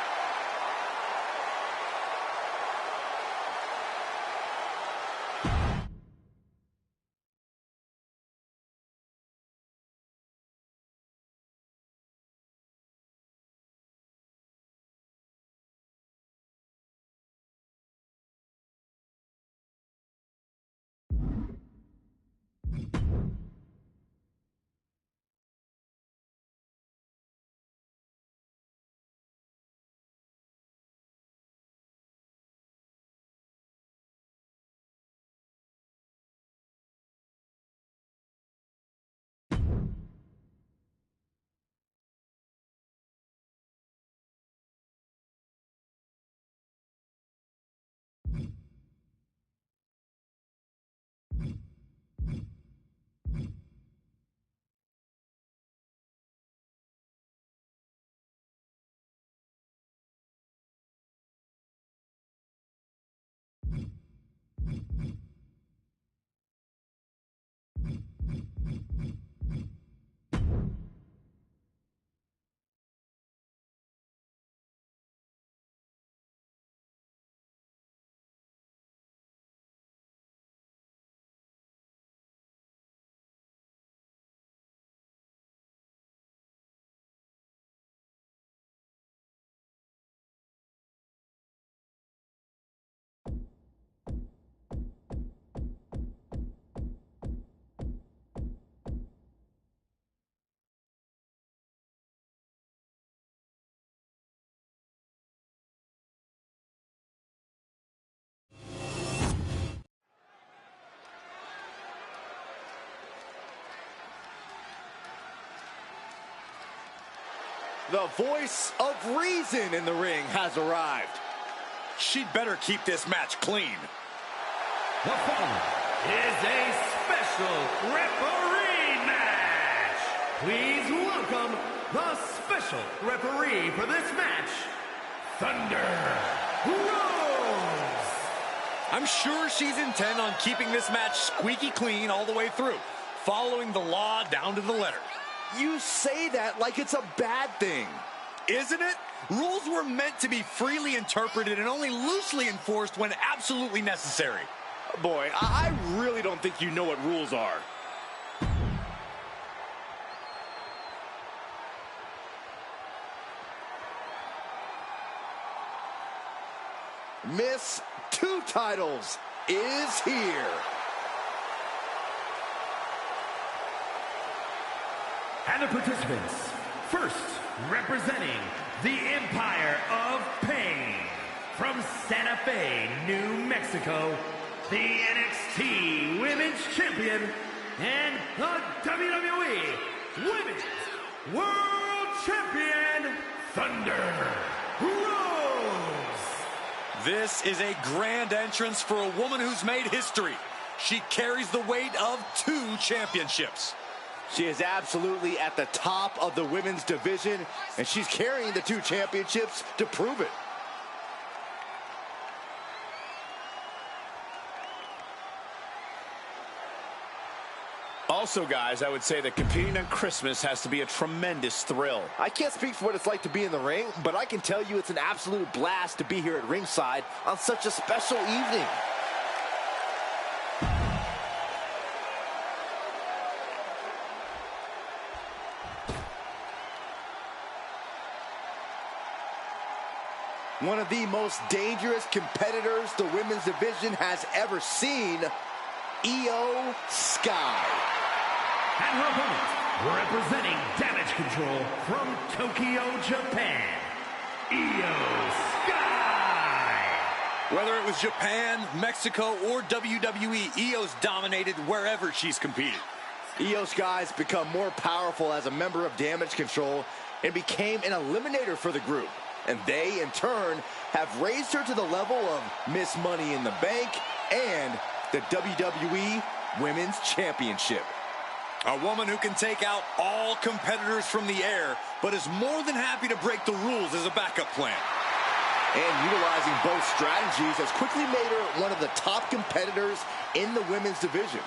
The voice of reason in the ring has arrived. She'd better keep this match clean. The following is a special referee match. Please welcome the special referee for this match, Thunder Rose. I'm sure she's intent on keeping this match squeaky clean all the way through. following the law down to the letter. You say that like it's a bad thing. Isn't it? Rules were meant to be freely interpreted and only loosely enforced when absolutely necessary. Boy, I really don't think you know what rules are. Miss Two Titles is here. And the participants, first representing the Empire of Pain, from Santa Fe, New Mexico, the NXT Women's Champion and the WWE Women's World Champion, Thunder Rose. This is a grand entrance for a woman who's made history. She carries the weight of 2 championships. She is absolutely at the top of the women's division, and she's carrying the 2 championships to prove it. Also, guys, I would say that competing on Christmas has to be a tremendous thrill. I can't speak for what it's like to be in the ring, but I can tell you it's an absolute blast to be here at ringside on such a special evening. One of the most dangerous competitors the women's division has ever seen, Io Sky. And her opponent, representing Damage Control from Tokyo, Japan, Io Sky. Whether it was Japan, Mexico, or WWE, Io's dominated wherever she's competed. Io Sky's become more powerful as a member of Damage Control and became an eliminator for the group. And they, in turn, have raised her to the level of Miss Money in the Bank and the WWE Women's Championship. A woman who can take out all competitors from the air, but is more than happy to break the rules as a backup plan. And utilizing both strategies has quickly made her one of the top competitors in the women's division.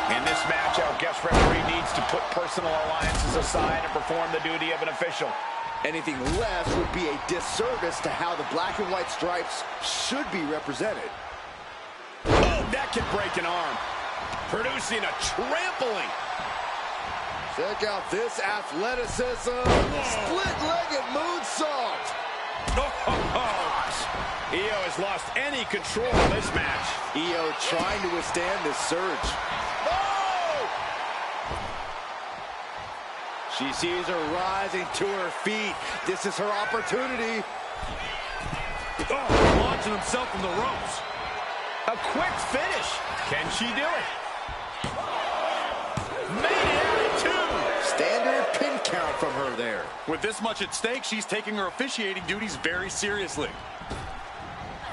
In this match, our guest referee needs to put personal alliances aside and perform the duty of an official. Anything less would be a disservice to how the black and white stripes should be represented. Oh, that can break an arm. Producing a trampling. Check out this athleticism. Split-legged moonsault. Io has lost any control in this match. Io trying to withstand this surge. She sees her rising to her feet. This is her opportunity. Oh, launching himself from the ropes. A quick finish. Can she do it? Made it out at 2. Standard pin count from her there. With this much at stake, she's taking her officiating duties very seriously.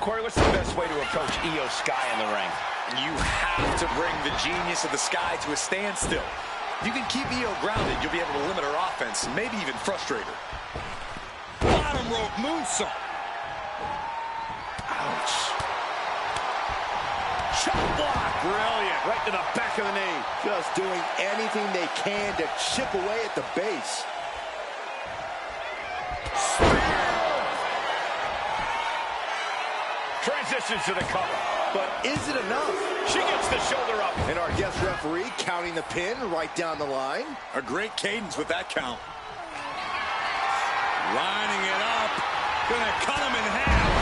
Corey, what's the best way to approach Io Sky in the ring? You have to bring the genius of the Sky to a standstill. If you can keep Io grounded, you'll be able to limit her offense and maybe even frustrate her. Bottom rope moonsault. Ouch. Chop block. Brilliant. Right to the back of the knee. Just doing anything they can to chip away at the base. Transitions to the cover. But is it enough? She gets the shoulder up. And our guest referee counting the pin right down the line. A great cadence with that count. Lining it up. Gonna cut him in half.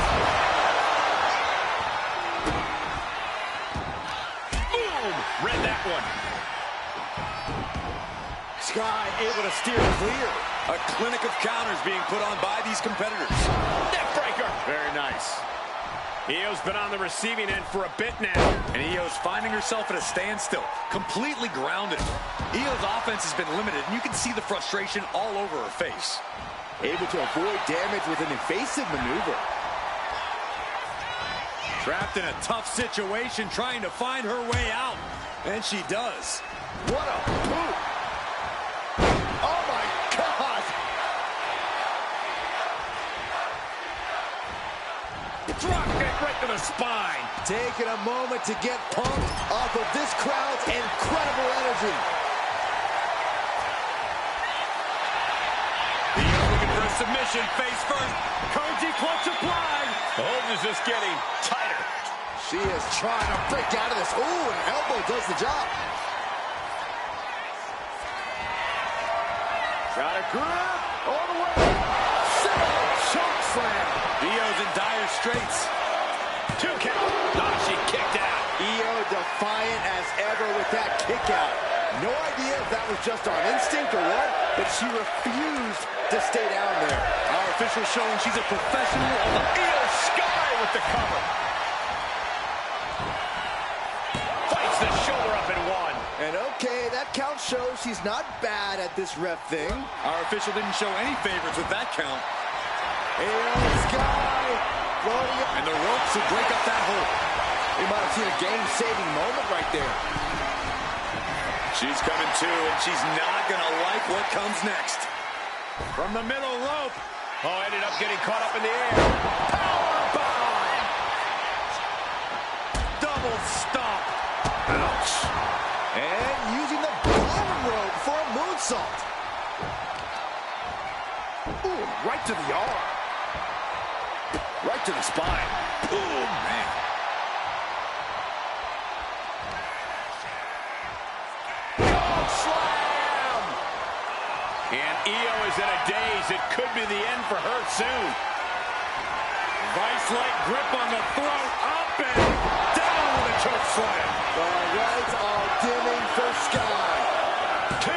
Boom! Read that one. Sky able to steer clear. A clinic of counters being put on by these competitors. Neck breaker. Very nice. Io's been on the receiving end for a bit now. And Io's finding herself at a standstill, completely grounded. Io's offense has been limited, and you can see the frustration all over her face. Able to avoid damage with an evasive maneuver. Trapped in a tough situation, trying to find her way out. And she does. What a boot! Oh my God! Drop kick right to the spine. Taking a moment to get pumped off of this crowd's incredible energy. Looking for a submission, face first. Koji clutch applied. The hold is just getting tighter. She is trying to break out of this. Ooh, an elbow does the job. Got a grip all the way. Choke slam. Io's in dire straits. 2 count. Oh, she kicked out. Io defiant as ever with that kick out. No idea if that was just on instinct or what, but she refused to stay down there. Our official showing she's a professional on the Io Sky with the cover. Fights the shoulder up in 1. And okay, that count shows she's not bad at this ref thing. Our official didn't show any favorites with that count. Io Sky floating up. And the ropes will break up that hold. We might have seen a game-saving moment right there. She's coming to, and she's not going to like what comes next. From the middle rope. Oh, ended up getting caught up in the air. Powerbomb. Double stomp. Ouch. And using the bottom rope for a moonsault. Ooh, right to the arm. Right to the spine. Oh, man. Slam! And Io is in a daze. It could be the end for her soon. Vice-like grip on the throat. Up and down with a choke slam. The lights are dimming for Sky. 2.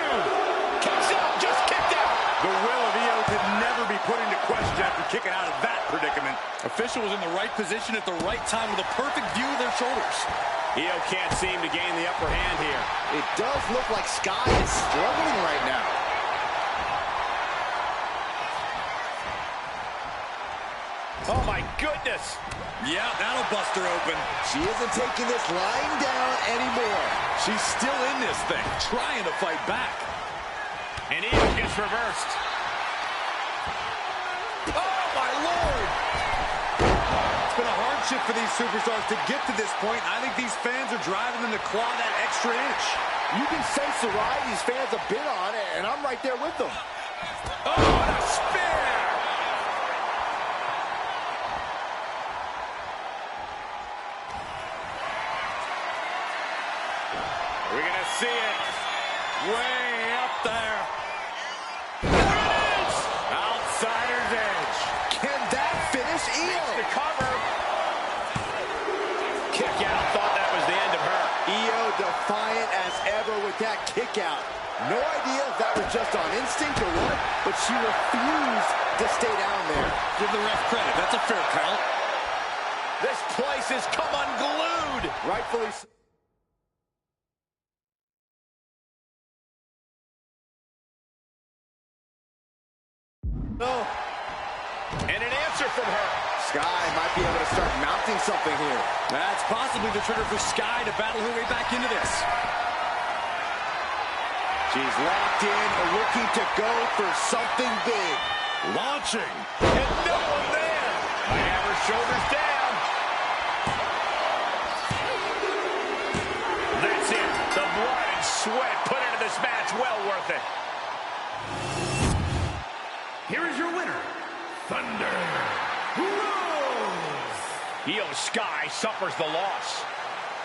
Kicks out. Just kicked out. The will of Io could never be put into question after kicking out of that predicament. Official was in the right position at the right time with a perfect view of their shoulders. Io can't seem to gain the upper hand here. It does look like Sky is struggling right now. Oh, my goodness. Yeah, that'll bust her open. She isn't taking this lying down anymore. She's still in this thing, trying to fight back. And Io gets reversed. Oh, my Lord! It's been a hardship for these superstars to get to this point. I think these fans are driving them to claw that extra inch. You can sense the ride these fans have been on, and I'm right there with them. Oh, and a spear! We're going to see it way up there. There it is! Outsider's edge. Can that finish Io? The cover. Kick out. Thought that was the end of her. Io defiant as ever with that kick out. No idea if that was just on instinct or what, but she refused to stay down there. Give the ref credit. That's a fair count. This place has come unglued. Rightfully so. And an answer from her. Sky might be able to start mounting something here. That's possibly the trigger for Sky to battle her way back into this. She's locked in, looking to go for something big. Launching. And no one there. I have her shoulders down. That's it. The blood and sweat put into this match. Well worth it. Here is your winner, Thunder Rose. Io Sky suffers the loss.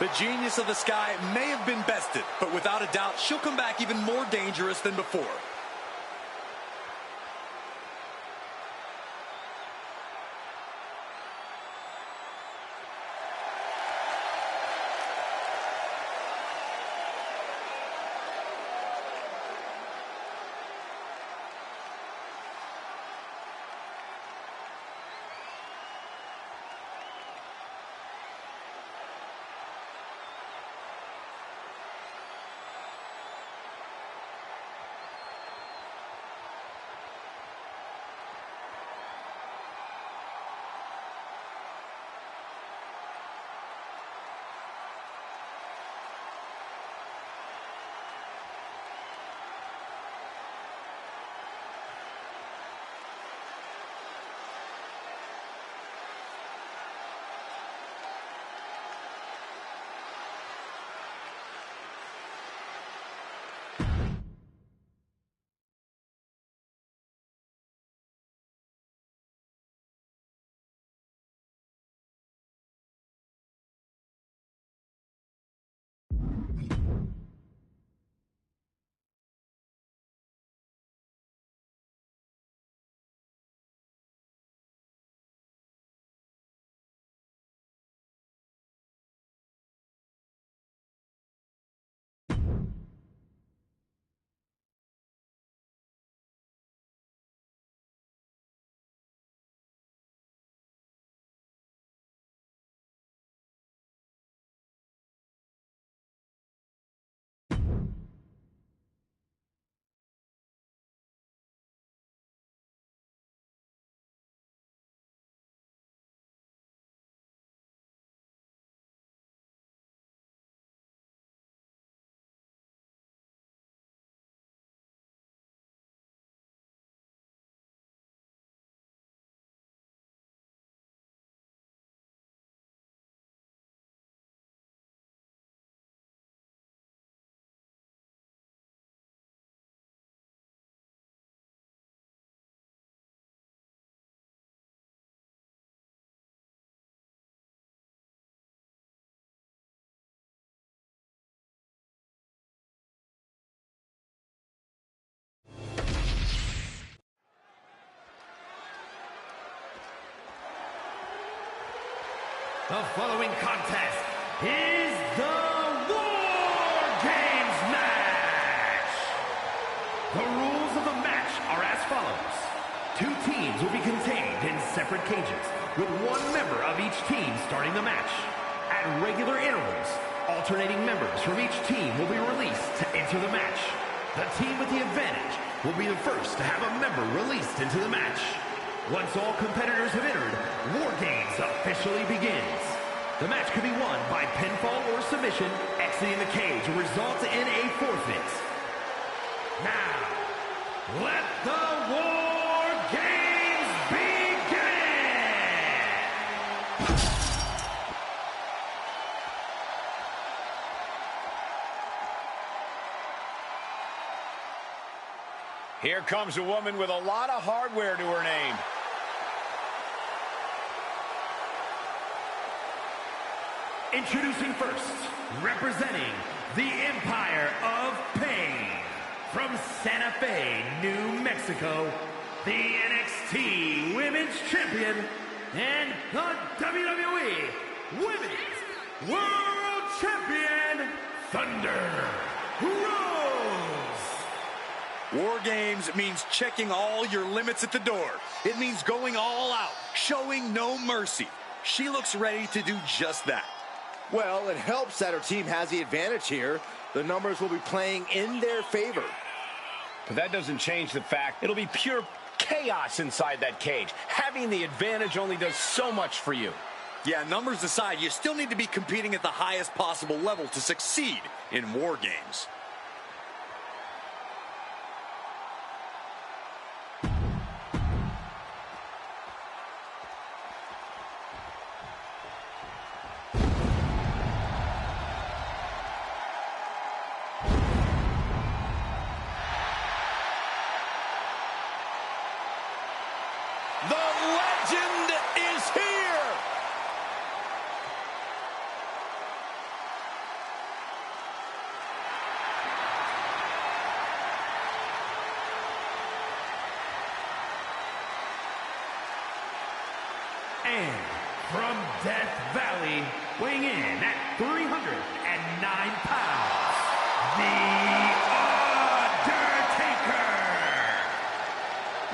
The genius of the Sky may have been bested, but without a doubt, she'll come back even more dangerous than before. The following contest is the War Games match. The rules of the match are as follows. 2 teams will be contained in separate cages, with 1 member of each team starting the match. At regular intervals, alternating members from each team will be released to enter the match. The team with the advantage will be the first to have a member released into the match. Once all competitors have entered, War Games officially begins. The match can be won by pinfall or submission. Exiting the cage will result in a forfeit. Now, let the War Games begin! Here comes a woman with a lot of hardware to her name. Introducing first, representing the Empire of Pain, from Santa Fe, New Mexico, the NXT Women's Champion and the WWE Women's World Champion, Thunder Rose. War Games means checking all your limits at the door. It means going all out, showing no mercy. She looks ready to do just that. Well, it helps that her team has the advantage here. The numbers will be playing in their favor. But that doesn't change the fact it'll be pure chaos inside that cage. Having the advantage only does so much for you. Yeah, numbers aside, you still need to be competing at the highest possible level to succeed in War Games. The legend is here! And from Death Valley, weighing in at 309 pounds, The Undertaker!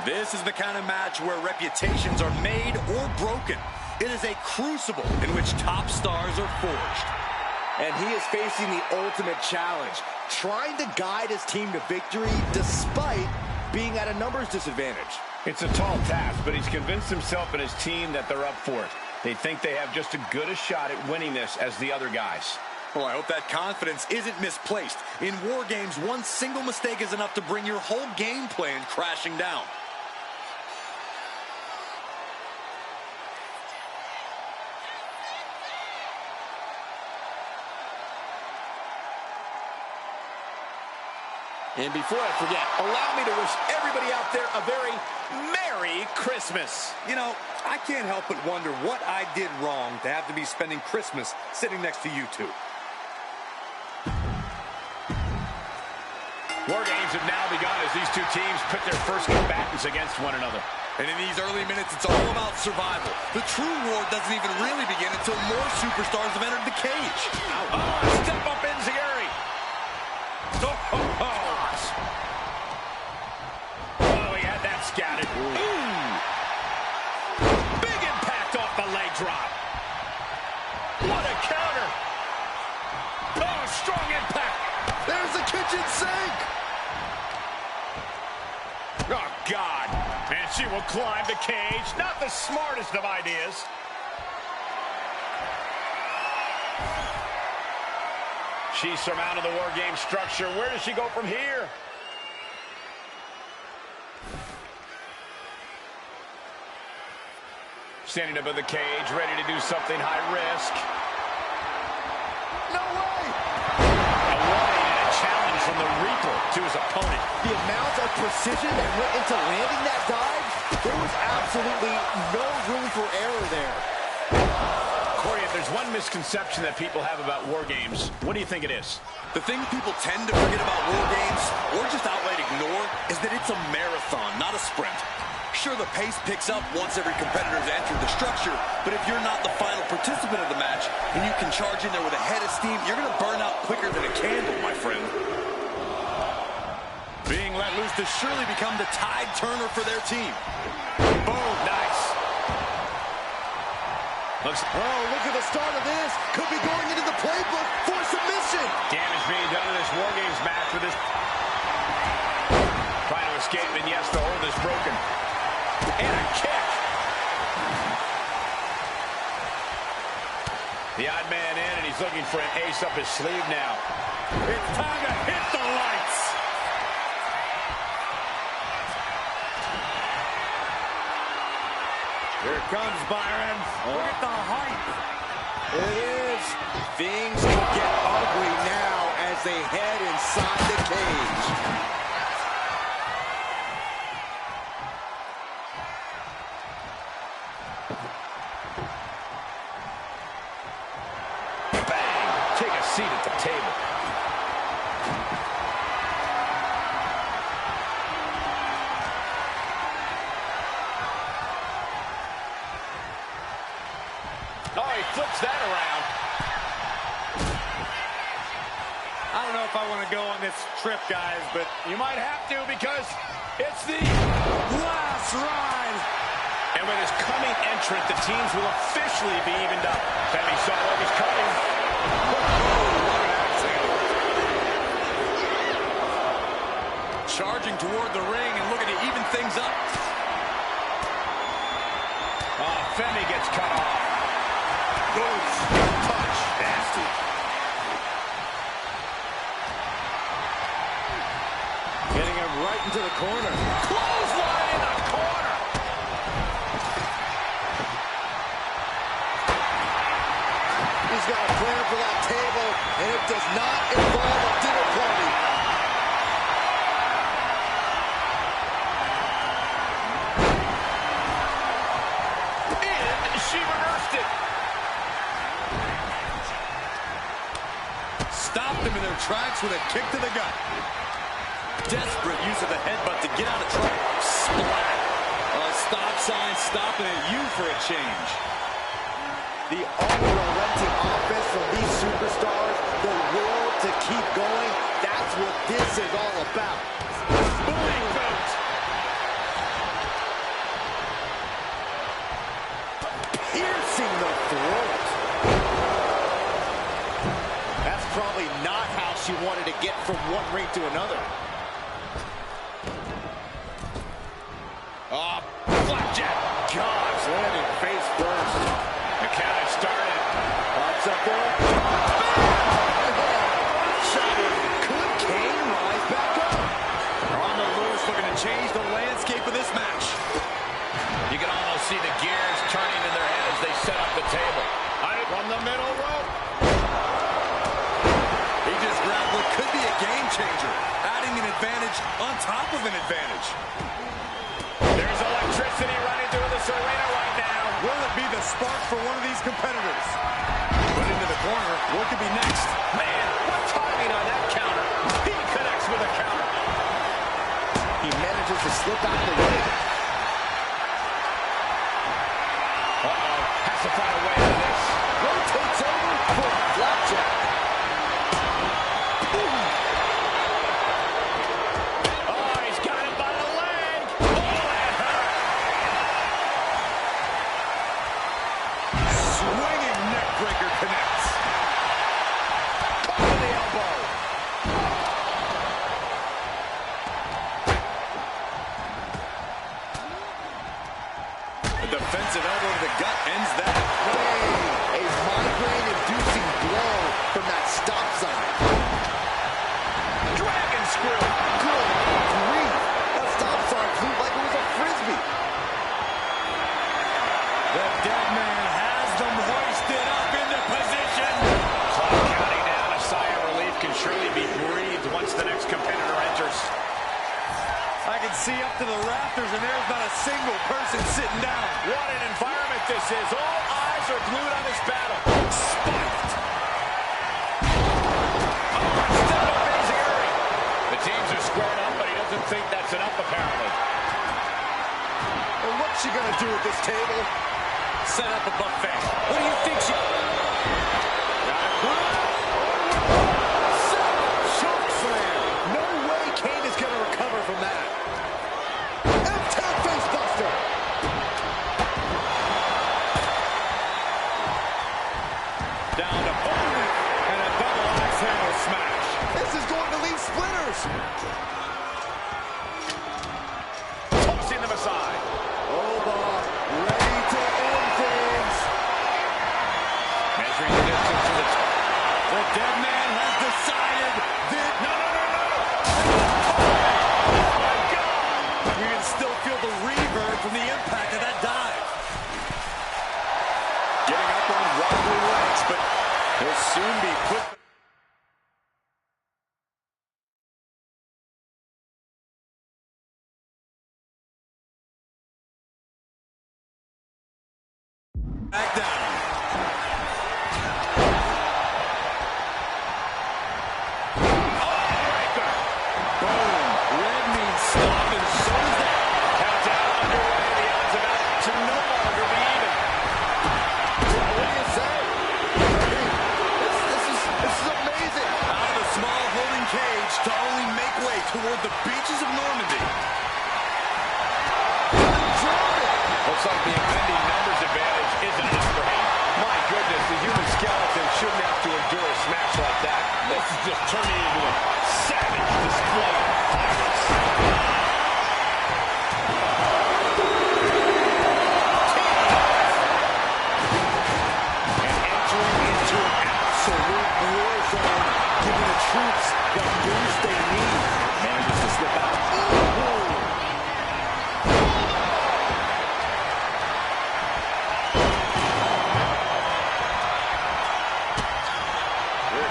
This is the kind of match where reputations are made or broken. It is a crucible in which top stars are forged. And he is facing the ultimate challenge, trying to guide his team to victory despite being at a numbers disadvantage. It's a tall task, but he's convinced himself and his team that they're up for it. They think they have just as good a shot at winning this as the other guys. Well, I hope that confidence isn't misplaced. In War Games, one single mistake is enough to bring your whole game plan crashing down. And before I forget, allow me to wish everybody out there a very Merry Christmas. You know, I can't help but wonder what I did wrong to have to be spending Christmas sitting next to you two. War Games have now begun as these two teams pit their first combatants against one another. And in these early minutes, it's all about survival. The true war doesn't even really begin until more superstars have entered the cage. Oh, step up Enziguri. Oh, he had that scouted. Ooh. Big impact off the leg drop. What a counter. Oh, strong impact. There's the kitchen sink! Oh, God. And she will climb the cage. Not the smartest of ideas. She's surmounted the War Game structure. Where does she go from here? Standing above the cage, ready to do something high risk. No way! A warning and a challenge from the Reaper to his opponent. The amount of precision that went into landing that dive, there was absolutely no room for error there. Corey, if there's one misconception that people have about War Games, what do you think it is? The thing people tend to forget about War Games, or just outright ignore, is that it's a marathon, not a sprint. Sure, the pace picks up once every competitor's entered the structure, but if you're not the final participant of the match and you can charge in there with a head of steam, you're going to burn out quicker than a candle, my friend. Being let loose to surely become the tide turner for their team. Boom, nice. Oh, look at the start of this. Could be going into the playbook for submission. Damage being done in this War Games match with this. Trying to escape, and yes, the hold is broken. And a kick. The odd man in, and he's looking for an ace up his sleeve now. It's time to hit the lights. Here comes Byron. Look at the height. It is. Things could get ugly now as they head inside the cage. Bang! Take a seat at the table. Oh, he flips that around. I don't know if I want to go on this trip, guys, but You might have to because it's the last ride. And with his coming entrant, the teams will officially be evened up. Sammy saw what was coming. What an accident. Charging toward the ring and looking to even things up. Femi gets cut off. Goes. Touch. Nasty. Getting him right into the corner. Clothesline in the corner. He's got a plan for that table, and it does not involve a dinner party. And she reversed it. Stopped them in their tracks with a kick to the gut. Desperate use of the headbutt to get out of trouble. Splat. A stop sign stopping at you for a change. The unrelenting offense from these superstars, the will to keep going, that's what this is all about. Big boot. Piercing the throat. That's probably not how she wanted to get from one ring to another. Flapjack. Gosh, landing face first. The count has started. Pops up there. Could Kane rise back up? On the loose, looking to change the landscape of this match. You can almost see the gears turning in their head as they set up the table. From the middle rope. He just grabbed what could be a game changer, adding an advantage on top of an advantage. There's electricity running through this arena right now. Will it be the spark for one of these competitors? Put into the corner. What could be next? Man, what timing on that counter. He connects with a counter. He manages to slip out the way. Uh-oh, has to find a way out of this. Rotates over for a flapjack. Oh, he's got him by the leg. Oh, that hurt. Swinging neckbreaker connects. Caught with the elbow. A defensive elbow to the gut ends that. A migraine-inducing blow from that stop sign. Dragon screw. Good grief. That stop sign flew like it was a frisbee. The dead man has them hoisted up into position. Clock counting down. A sigh of relief can surely be breathed once the next competitor enters. I can see up to the rafters, and there's not a single person sitting down. What an environment this is. All eyes are glued on this battle. Spiked. Oh, instead of amazing earring. The teams are squared up, but he doesn't think that's enough, apparently. And what's she gonna do at this table? Set up a buffet. What do you think she... Choke slam. No way Kane is gonna recover from that. F10 face buster. Down to boom. And a double axe handle smash. This is going to leave splinters. Tossing them aside. Oba, ready to end things. Measuring the distance to the top. The dead man has decided that... No, no, no, no. Oh, my God. You can still feel the reverb from the impact of that dive. Getting up on wobbly legs, but he'll soon be put... back down. Boom. Red means stop, and so does that. Countdown underway. The odds of out to no longer be even. What do you say? This is amazing. Out of the small holding cage to only make way toward the beaches of Normandy. Looks like the impending numbers advantage isn't enough for him. My goodness, the human skeleton shouldn't have to endure a smash like that. This is just turning into a savage display of violence. And entering into an absolute war zone, giving the troops the boost they need. Manages to slip out. Ooh.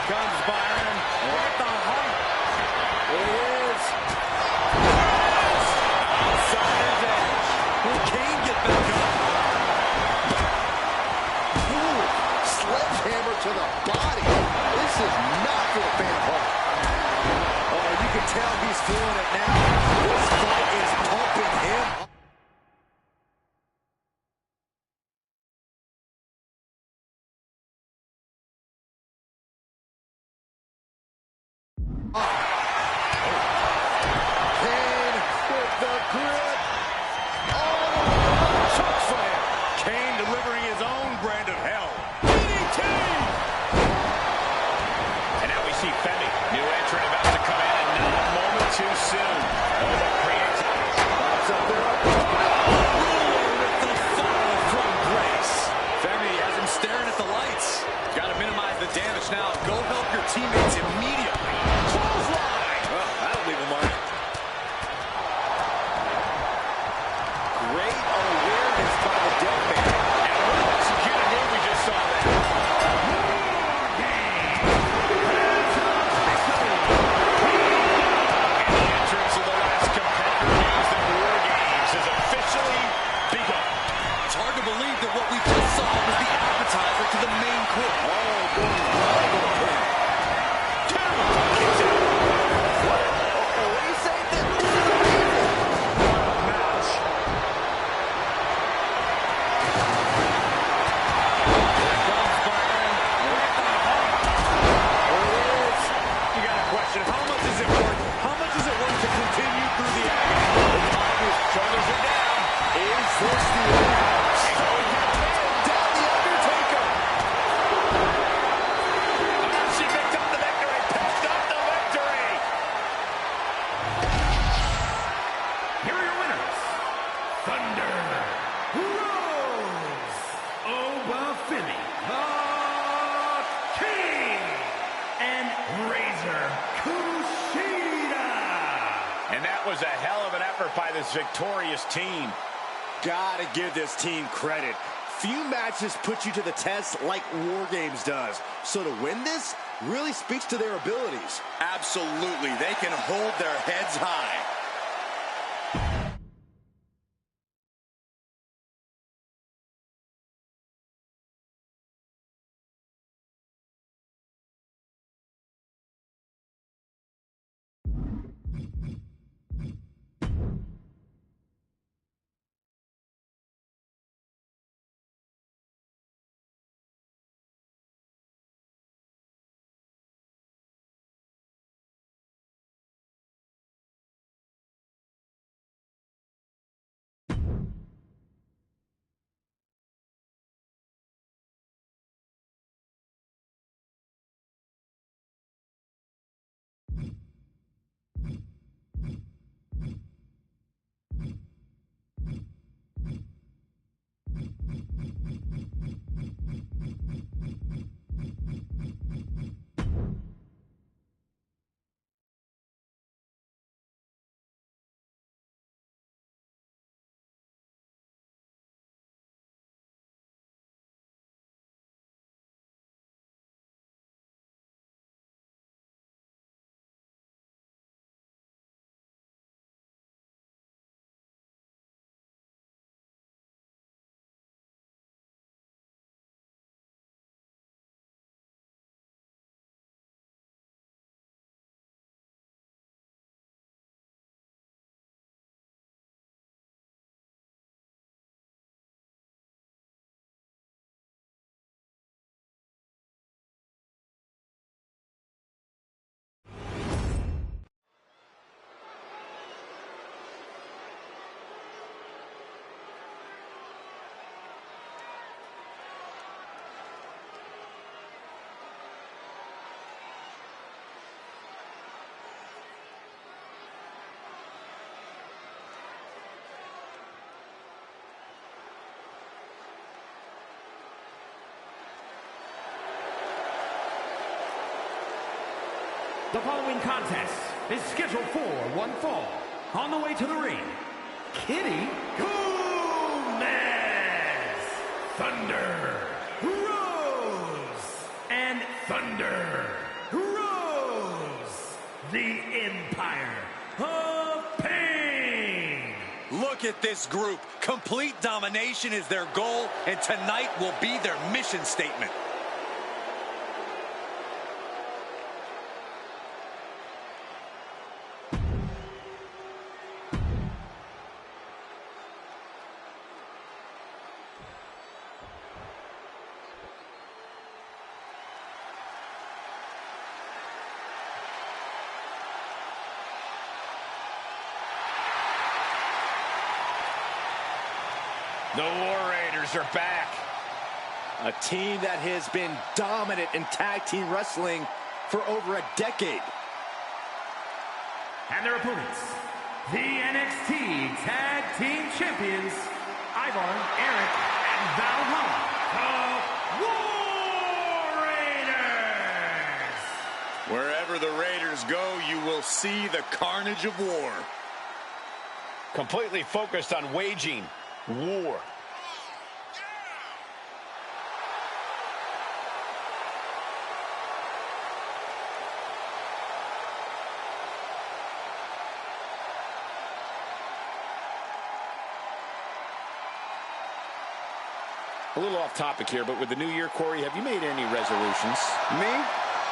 Comes Byron at the heart. It is. Outside his edge. Will Kane get back up? Ooh, sledgehammer to the body. This is not for the fan of heart. Oh, you can tell he's feeling it now. This fight is pumping him up. Kane with the grip. Oh, Choke slam. Kane delivering his own brand of hell. DDT! And now we see Femi, new entrant about to come in, and not a moment too soon. Oba creates... Pops up there. With the fall from grace. Femi has him staring at the lights. Got to minimize the damage now. Go help your teammates immediately. Clothesline! Oh, that'll leave a mark. Great awareness by the dead man. And what an executed move we just saw there. And the entrance of the last competitor means that War Games has officially begun. It's hard to believe that what we just saw was the appetizer to the main course. Oh, going right to the pin. Kicks out. What do you say? This is amazing. What a match. Comes Byron with the heart. There it is. You got a question. How much is it worth? How much is it worth to continue through the agony? Shoulders are down. Is this the end? Down the Undertaker. She picked up the victory. Picked up the victory. Here are your winners. Thunder Rose Obafemi, the King, and Razor Kushida. And that was a hell of an effort by this victorious team. Gotta give this team credit. Few matches put you to the test like War Games does. So to win this really speaks to their abilities. Absolutely. They can hold their heads high. The following contest is scheduled for one fall. On the way to the ring, Kitty Gomez, Thunder Rose, and Thunder Rose, the Empire of Pain. Look at this group. Complete domination is their goal, and tonight will be their mission statement. The War Raiders are back. A team that has been dominant in tag team wrestling for over a decade. And their opponents, the NXT Tag Team Champions, Ivar, Eric, and Valhalla, the War Raiders. Wherever the Raiders go, you will see the carnage of war. Completely focused on waging war. A little off topic here, but with the new year, Corey, have you made any resolutions? Me?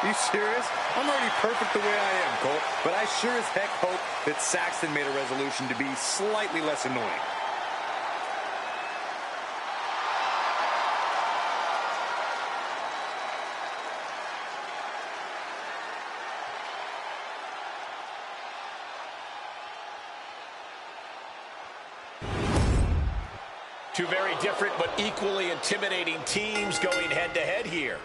You serious? I'm already perfect the way I am, Cole. But I sure as heck hope that Saxton made a resolution to be slightly less annoying. Two very different but equally intimidating teams going head-to-head here.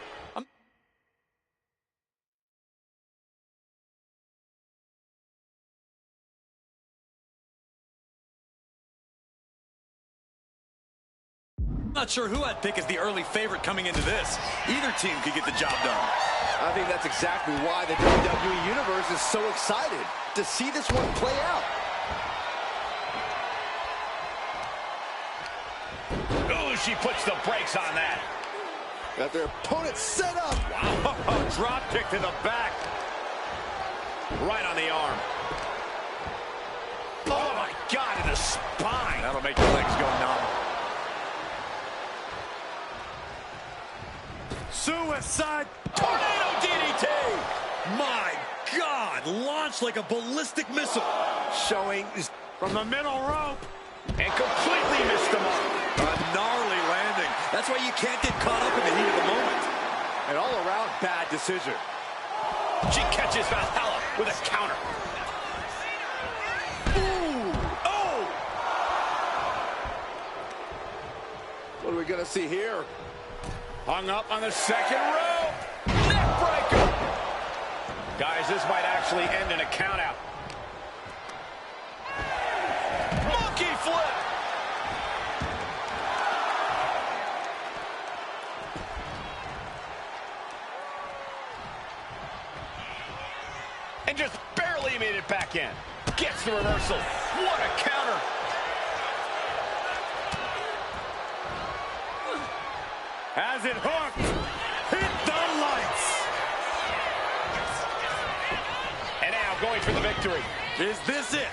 Not sure who I'd pick as the early favorite coming into this. Either team could get the job done. I think that's exactly why the WWE Universe is so excited to see this one play out. Oh, she puts the brakes on that. Got their opponent set up. Wow, drop kick to the back. Right on the arm. Oh, my God, in the spine. That'll make your legs go numb. Suicide Tornado DDT. My God, launched like a ballistic missile. Showing From the middle rope. And completely missed them up. A gnarly landing. That's why you can't get caught up in the heat of the moment. an all-around bad decision. She catches Valhalla with a counter. Ooh. Oh! What are we going to see here? Hung up on the second rope. Neckbreaker. Guys, this might actually end in a countout. Monkey flip. And just barely made it back in. Gets the reversal. What a counter. Has it hooked. Hit the lights. And now going for the victory. Is this it?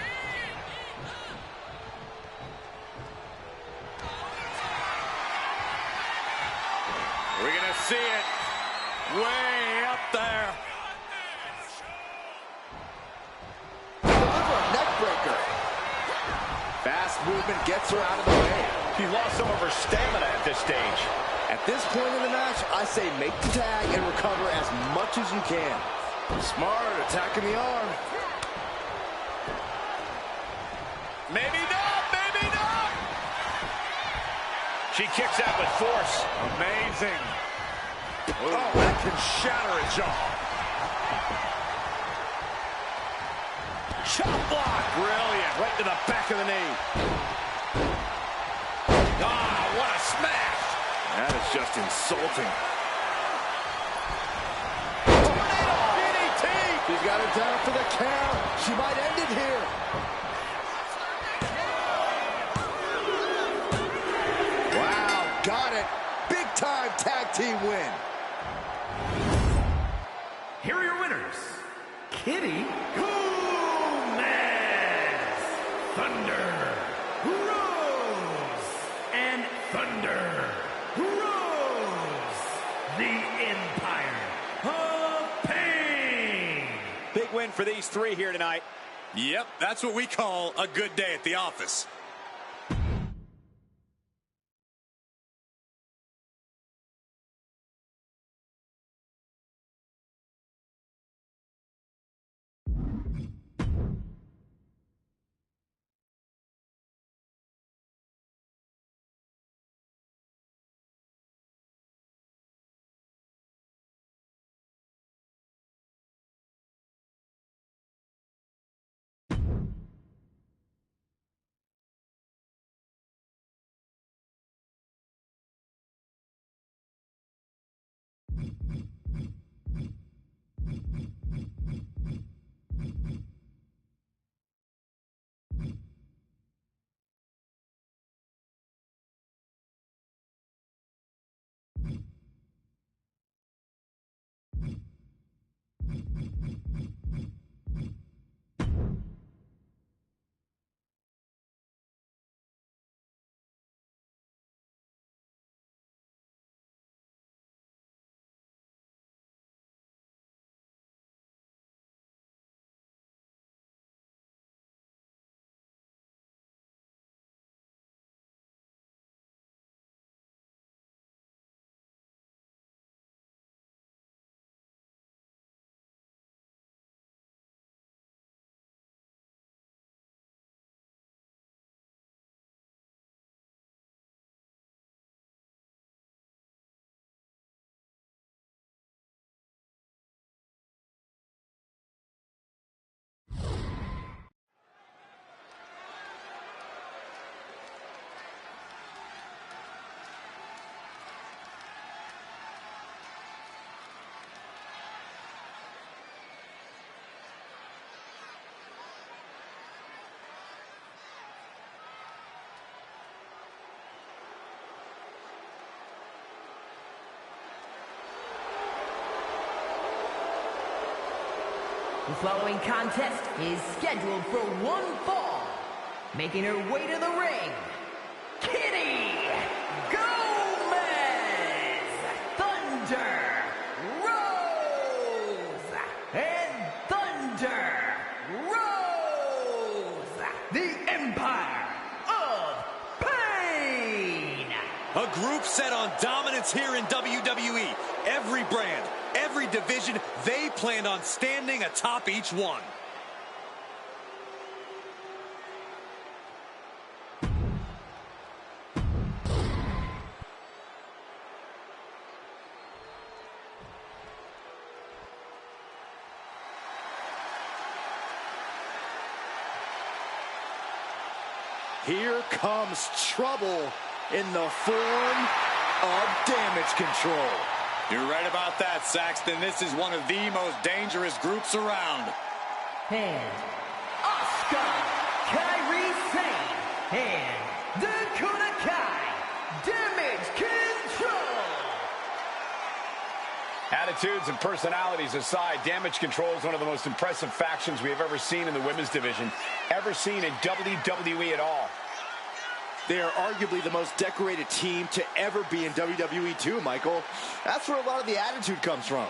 We're going to see it way up there. Deliver a neck breaker. Fast movement gets her out of the way. She lost some of her stamina at this stage. At this point in the match, I say make the tag and recover as much as you can. Smart, attacking the arm. Maybe not, maybe not. She kicks out with force. Amazing. Oh, that can shatter a jaw. Chop block. Brilliant. Right to the back of the knee. Ah, what a smash. That is just insulting. Tornado DDT. She's got down for the count. She might end it here. Wow, got it. Big time tag team win. Here are your winners, Kitty Gomez, Thunder Rose, and Thunder Rose, the Empire of Pain. Big win for these three here tonight. Yep, that's what we call a good day at the office. The following contest is scheduled for one fall. Making her way to the ring, Kitty Gomez, Thunder Rose, and Thunder Rose, the Empire of Pain. A group set on dominance here in WWE. Every brand, every division, they planned on standing atop each one. Here comes trouble in the form of Damage Control. You're right about that, Saxton. This is one of the most dangerous groups around. And Asuka, Kairi Sane, and Dakota Kai, Damage Control. Attitudes and personalities aside, Damage Control is one of the most impressive factions we have ever seen in the women's division, ever seen in WWE at all. They are arguably the most decorated team to ever be in WWE too, Michael. That's where a lot of the attitude comes from.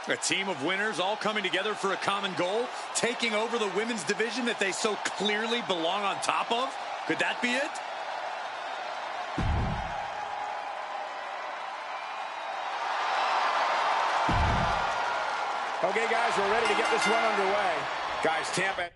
A team of winners all coming together for a common goal, taking over the women's division that they so clearly belong on top of. Could that be it? Okay, guys, we're ready to get this one underway. Guys, Tampa...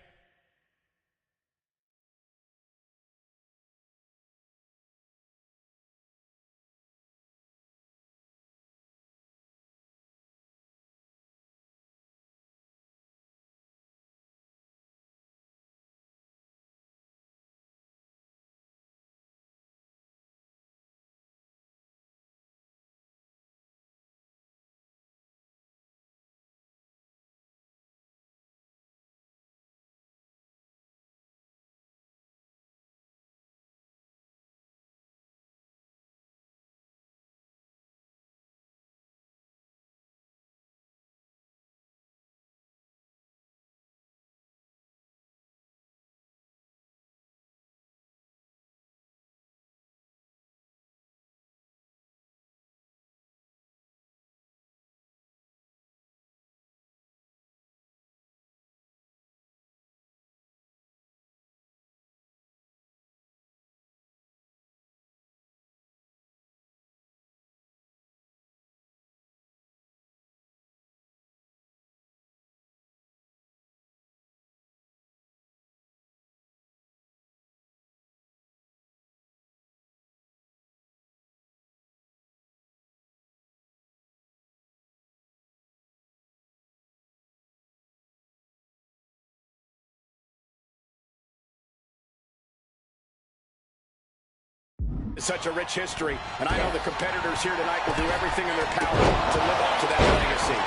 Such a rich history, and I know the competitors here tonight will do everything in their power to live up to that legacy.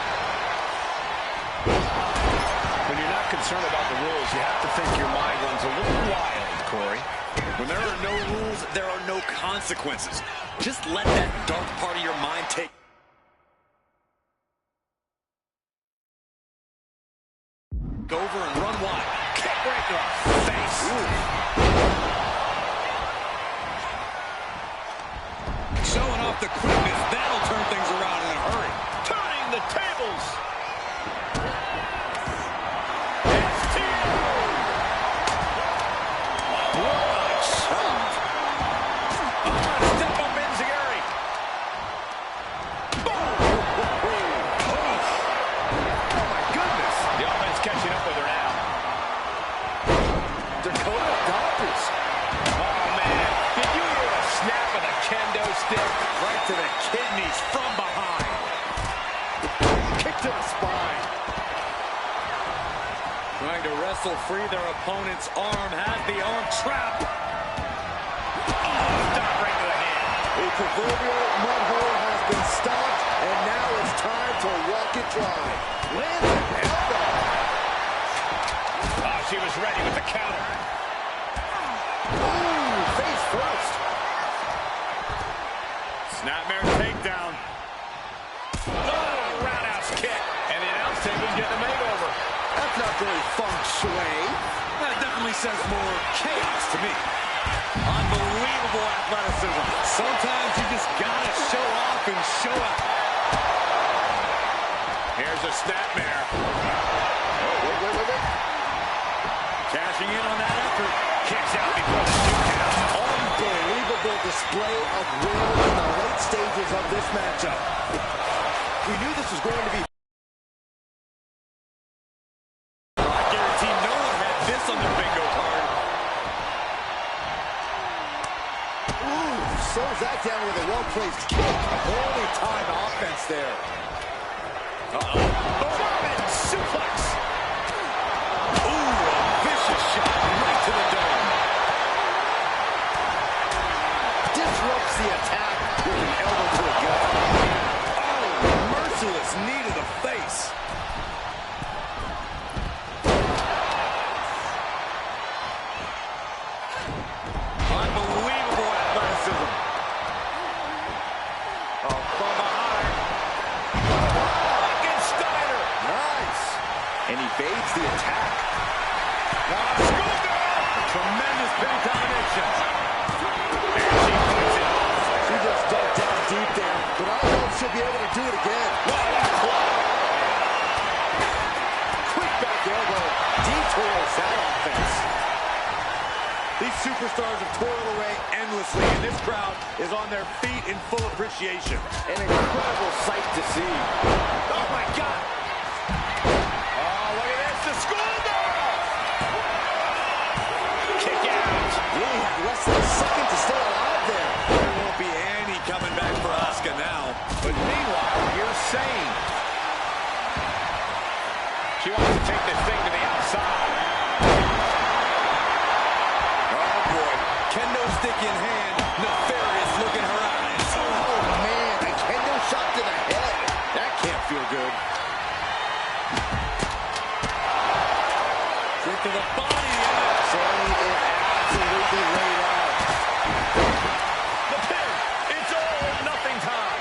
When you're not concerned about the rules, you have to think your mind runs a little wild, Corey. When there are no rules, there are no consequences. Just let that dark part of your mind take over and run wide. Kick right to the face. Showing off the quickness, that'll turn things around in a hurry. Turning the tables. Right to the kidneys from behind. Kick to the spine. Trying to wrestle free their opponent's arm. Has the arm trapped. Oh, stop right to the hand. The proverbial mud hole has been stopped, and now it's time to walk it dry. Lands an elbow. Oh, she was ready with the counter. Ooh, face first. Snapmare takedown. Oh, roundhouse kick. And the announce table's getting a makeover. That's not very feng shui. That definitely says more chaos to me. Unbelievable athleticism. Sometimes you just gotta show off and show out. Here's a snapmare. Wait. Cashing in on that effort. Kicks out before the 2 count. Unbelievable display of will in the late stages of this matchup. We knew this was going to be. I guarantee no one had this on their bingo card. Ooh, slows that down with a well-placed kick. Only time offense there. German suplex. Ooh, a vicious shot right to the dome. Disrupts the attack with an elbow to the gut. Oh, merciless knee to the face. Unbelievable athleticism. Oh, from behind. Steiner. Nice. And evades the attack. Tremendous pin combination. She just dug down deep there, but I don't know if she'll be able to do it again. Quick back elbow detours that offense. These superstars have toiled away endlessly, and this crowd is on their feet in full appreciation. An incredible sight to see. Oh, my God. Oh, look at this. The schoolgirl. Kick out. Really had less than a second to stay alive there. There won't be any coming back for Asuka now. But meanwhile, you're sane. She wants to take this thing to the outside. Oh, boy. Kendo stick in hand. Nefarious look in her eyes. Oh, man, a kendo shot to the head. That can't feel good. Kick to the body. Saying it absolutely laid out. The pin. It's all or nothing time.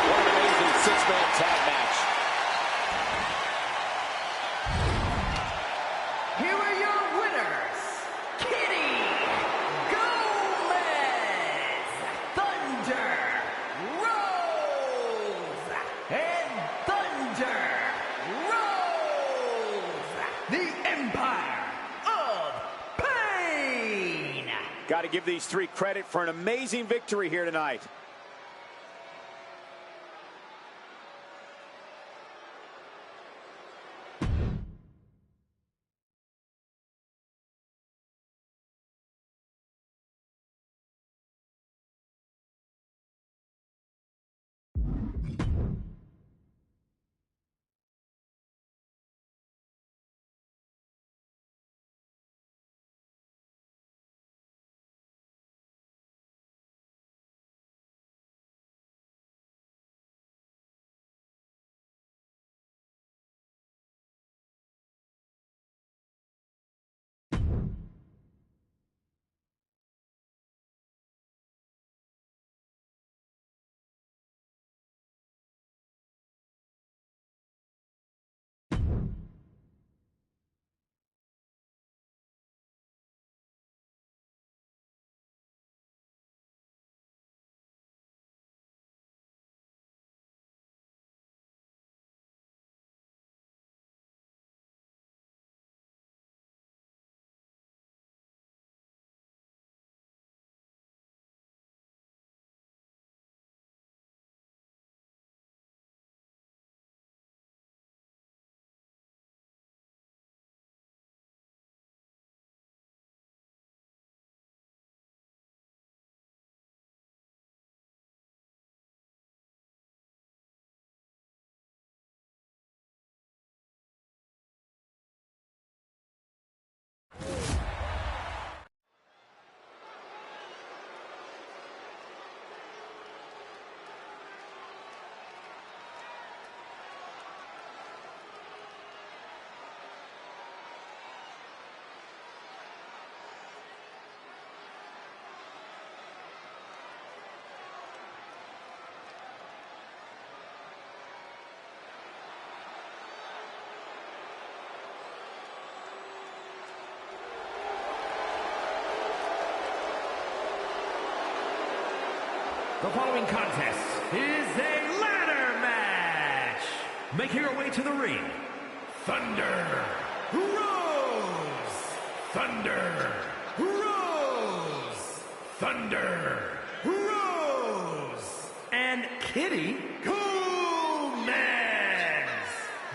What an amazing six-man tag match. Here are your winners, Kitty Gomez, Thunder Rose, and Thunder Rose, the Empire of Pain. Got to give these three credit for an amazing victory here tonight. The following contest is a ladder match. Making her way to the ring, Thunder Rose. Thunder Rose. Thunder Rose. And Kitty Gomez.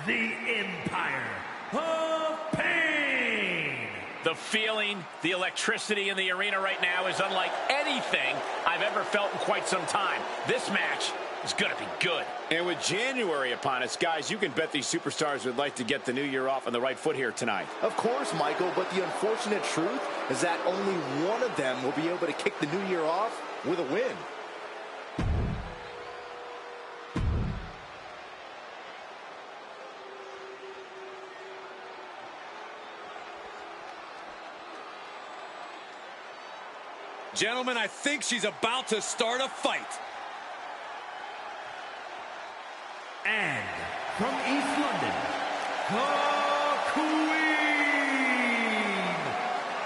The Empire of Pain. The feeling, the electricity in the arena right now is unlike anything I've ever felt in quite some time. This match is going to be good. And with January upon us, guys, you can bet these superstars would like to get the new year off on the right foot here tonight. Of course, Michael, but the unfortunate truth is that only one of them will be able to kick the new year off with a win. Gentlemen, I think she's about to start a fight. And from East London, the Queen.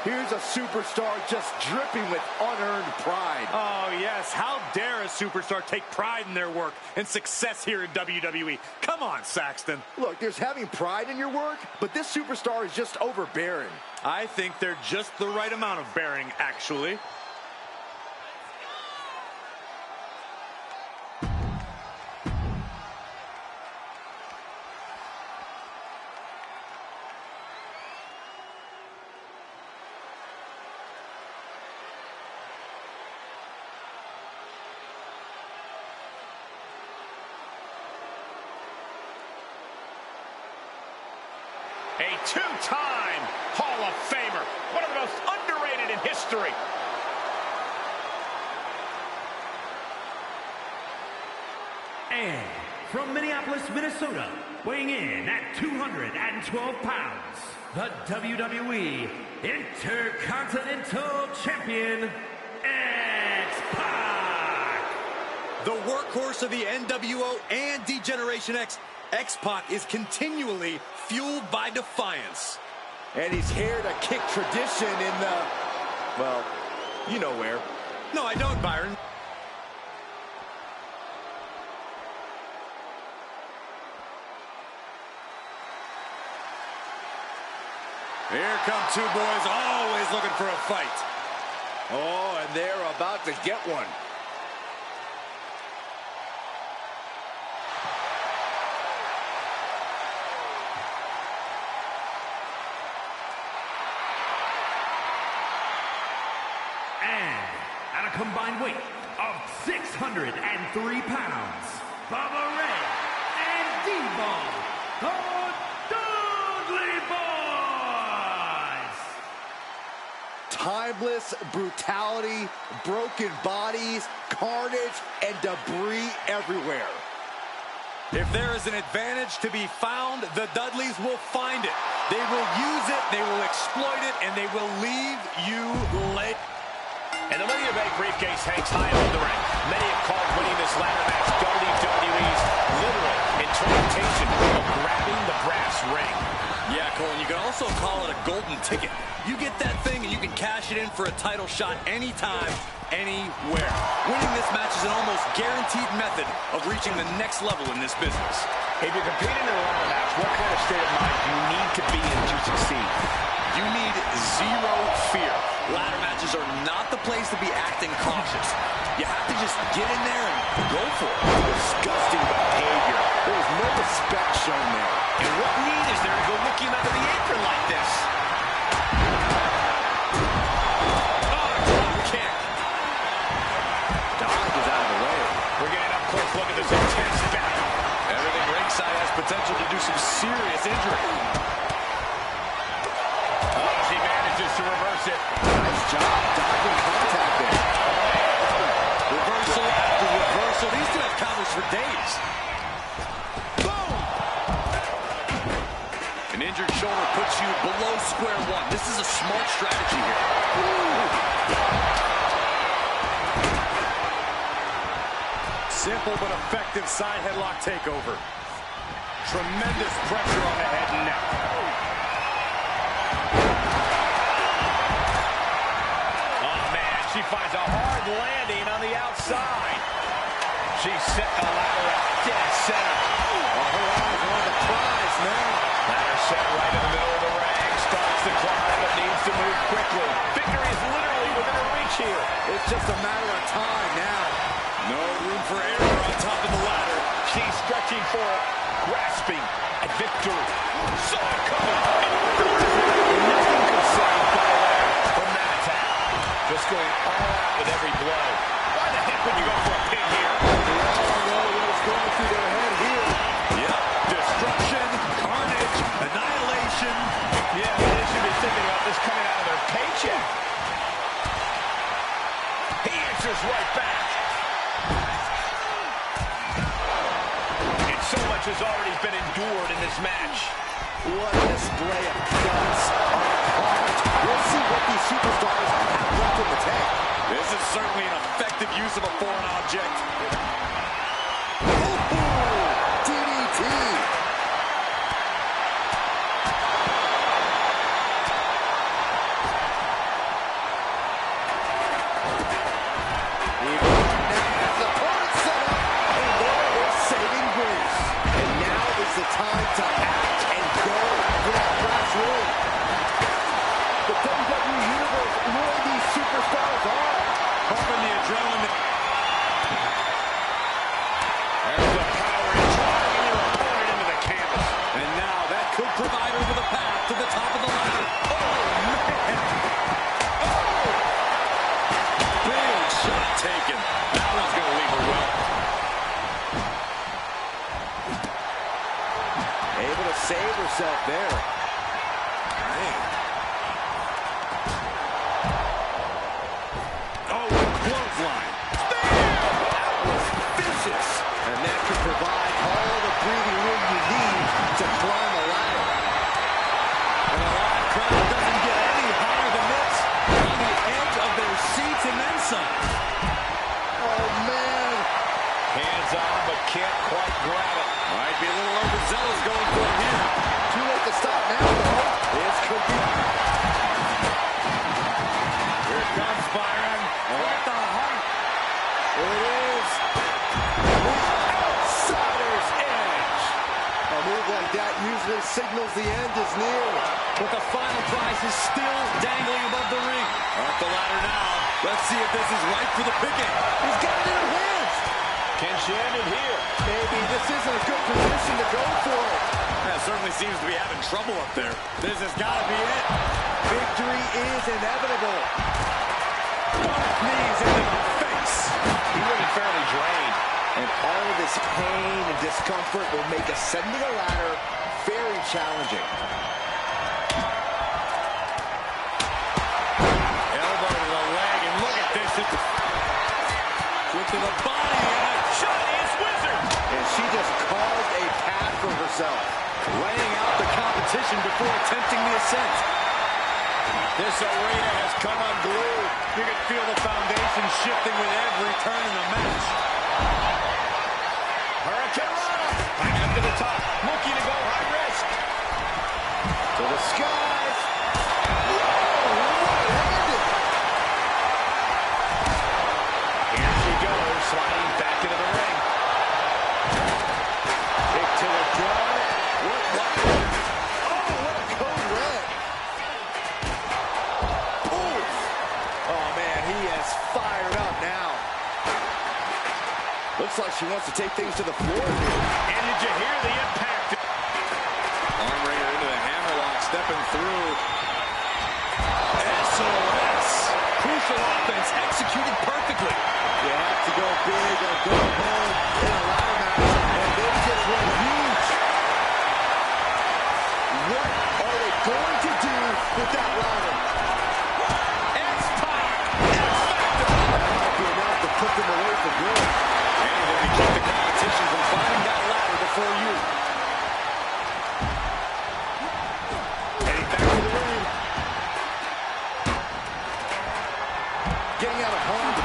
Here's a superstar just dripping with unearned pride. Oh, yes. How dare a superstar take pride in their work and success here in WWE? Come on, Saxton. Look, there's having pride in your work, but this superstar is just overbearing. I think they're just the right amount of bearing, actually. A two-time Hall of Famer. One of the most underrated in history. And from Minneapolis, Minnesota, weighing in at 212 pounds, the WWE Intercontinental Champion, X-Pac. The workhorse of the NWO and D-Generation X, X-Pac is continually fueled by defiance. And he's here to kick tradition in the, well, you know where. No, I don't, Byron. Here come two boys always looking for a fight. Oh, and they're about to get one. And at a combined weight of 603 pounds, Bubba Ray and D-Ball, the Dudley Boys. Timeless brutality, broken bodies, carnage, and debris everywhere. If there is an advantage to be found, the Dudleys will find it. They will use it, they will exploit it, and they will leave you late. And the Money in the Bank briefcase hangs high above the ring. Many have called winning this ladder match WWE's literal interpretation of grabbing the brass ring. Yeah, Cole, and you can also call it a golden ticket. You get that thing and you can cash it in for a title shot anytime, anywhere. Winning this match is an almost guaranteed method of reaching the next level in this business. If you're competing in a ladder match, what kind of state of mind do you need to be in to succeed? You need zero fear. Ladder matches are not the place to be acting cautious. You have to just get in there and go for it. Disgusting behavior. There was no respect shown there. And what need is there to go looking under the apron like this? Oh, drop kick. Dodge is out of the way. We're getting up close look at this intense battle. Everything ringside has potential to do some serious injury. Oh, she manages to reverse it. Nice job dodging contact there. Reversal after reversal. These two have counters for days. Boom! An injured shoulder puts you below square one. This is a smart strategy here. Simple but effective side headlock takeover. Tremendous pressure on the head and neck. Oh, man, she finds a hard landing on the outside. set right in the middle of the ring. Starts the climb, but needs to move quickly. Victory is literally within her reach here. It's just a matter of time now. No room for error on top of the ladder. She's stretching for it, grasping at victory. Saw it coming. Nothing could save Belair from that attack. Just going all out with every blow. Why the heck would you go for a pin here? We all know what's going through their head here. Yep, destruction, carnage, annihilation. Yeah, they should be thinking about this coming out of their paycheck. He answers right back. And so much has already been endured in this match. What a display of guts on the cards. We'll see what these superstars have left in the tank. This is certainly an effective use of a foreign object. Ooh, DDT. The time to act and go for that last ring. The WWE Universe, where these superstars are. Pumping the adrenaline. There's the power in driving your opponent into the canvas. And now that could provide her with a path to the top of the ladder. Oh, man. Oh! Big shot taken. That one's going to leave her well. Able to save herself there. Man. Oh, clothesline. That was vicious. And that could provide all the breathing room you need to climb a ladder. And a live crowd doesn't get any higher than this. On the edge of their seats and then some. Oh, man. Hands on, but can't quite grab it. Might be a little overzealous going for it here. Too late to stop now, though. This could be. Here it comes, Byron. Right the heart. It is. The outsider's edge. A move like that usually signals the end is near. But the final prize is still dangling above the ring. Up the ladder now. Let's see if this is right for the picking. He's got it in her hands. Can she end it here? Maybe this isn't a good position to go for it. That certainly seems to be having trouble up there. This has got to be it. Victory is inevitable. Both knees into the face. He looking fairly drained. And all of this pain and discomfort will make ascending a ladder very challenging. Elbow to the leg, and look at this. Quick to the body, and a Chinese wizard. And she just carved a path for herself. Laying out the competition before attempting the ascent. This arena has come unglued. You can feel the foundation shifting with every turn in the match. Hurricane Rana. Back up to the top. Looking to go high risk. To the skies. Whoa, landed. Here she goes, sliding back into the ring. Kick to the jaw. Oh, what a code red. Oof. Oh, man, he is fired up now. Looks like she wants to take things to the floor here. And did you hear the impact? Arm wringer into the hammerlock, stepping through. SOS. Crucial offense executed perfectly. You have to go big or go home in a ladder match, and they just went huge. What are they going to do with that ladder? It's time. That might be enough to put them away for good. Anything to keep the competition from finding that ladder before you. Heading back to the ring. Getting out of harm.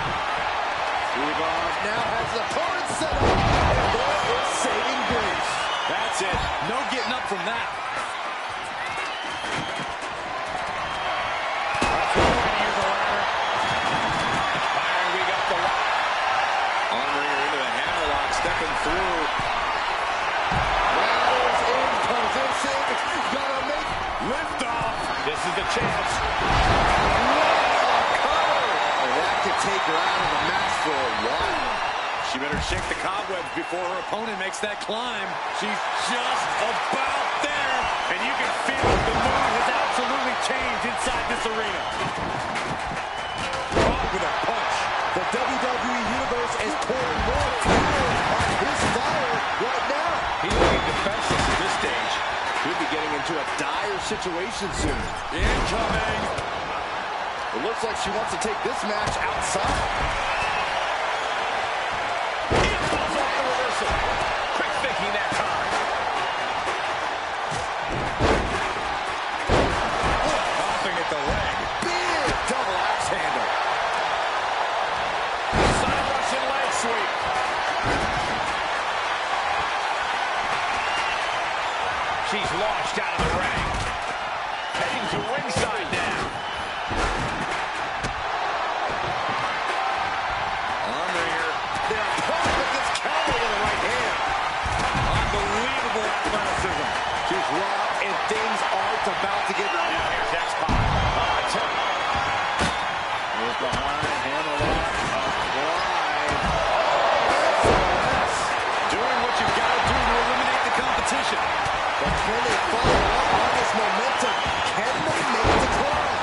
Rebound now has his opponent set up, and there is saving grace. That's it. No getting up from that. We got the lock. Arm wringer into the hammerlock, stepping through. Ladders in position. Gonna Lift off. This is the chance. And that could take her out of the match for a while. She better shake the cobwebs before her opponent makes that climb. She's just about there. And you can feel it. The mood has absolutely changed inside this arena. Caught with a punch. The WWE Universe is pouring more fuel on his fire right now. He's looking defenseless at this stage. He'll be getting into a dire situation soon. Incoming. It looks like she wants to take this match outside. Quick thinking that time. Popping at the leg. Big double axe handle. Side Russian leg sweep. She's launched out of the ring. Heading to ringside now. Arm here. Their opponent gets countered with a right hand. Unbelievable athleticism. She's raw, and things aren't about to get Now here's X-Pac. Move behind, handle off, applied. Doing what you've got to do to eliminate the competition. But can they follow up on this momentum? Can they make the climb?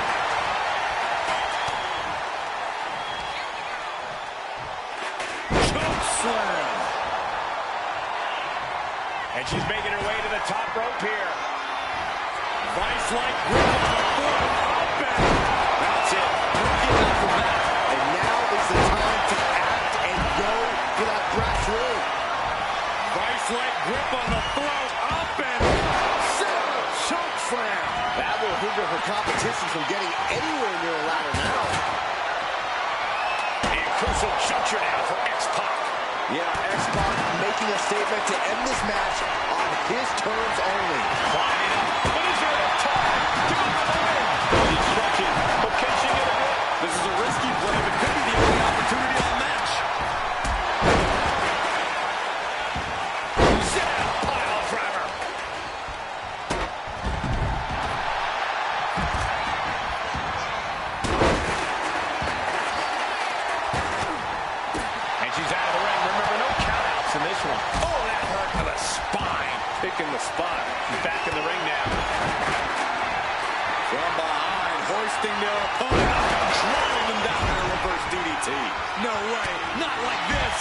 Choke slam. And she's making her way to the top rope here. Vice-like grip on the foot. Up and that's it. No getting up from that. And now is the time to act and go for that brass ring. Vice-like grip on the throat. Up and choke slam. That will hinder her competition from getting anywhere near a ladder now. And crucial juncture now for X-Pac. Yeah, X-Pac making a statement to end this match on his terms only. Climbing up. But is there enough time to go for the win? She's stretching, but can she get a grip? This is a risky play, but could be the only opportunity on the match. Sit down, pile driver. And she's out of the ring. Remember, no countouts in this one. Oh, that hurt to the spine. Picking the spot. She's back in the ring now. From behind, hoisting their opponent up and driving them down in a reverse DDT. No way, not like this.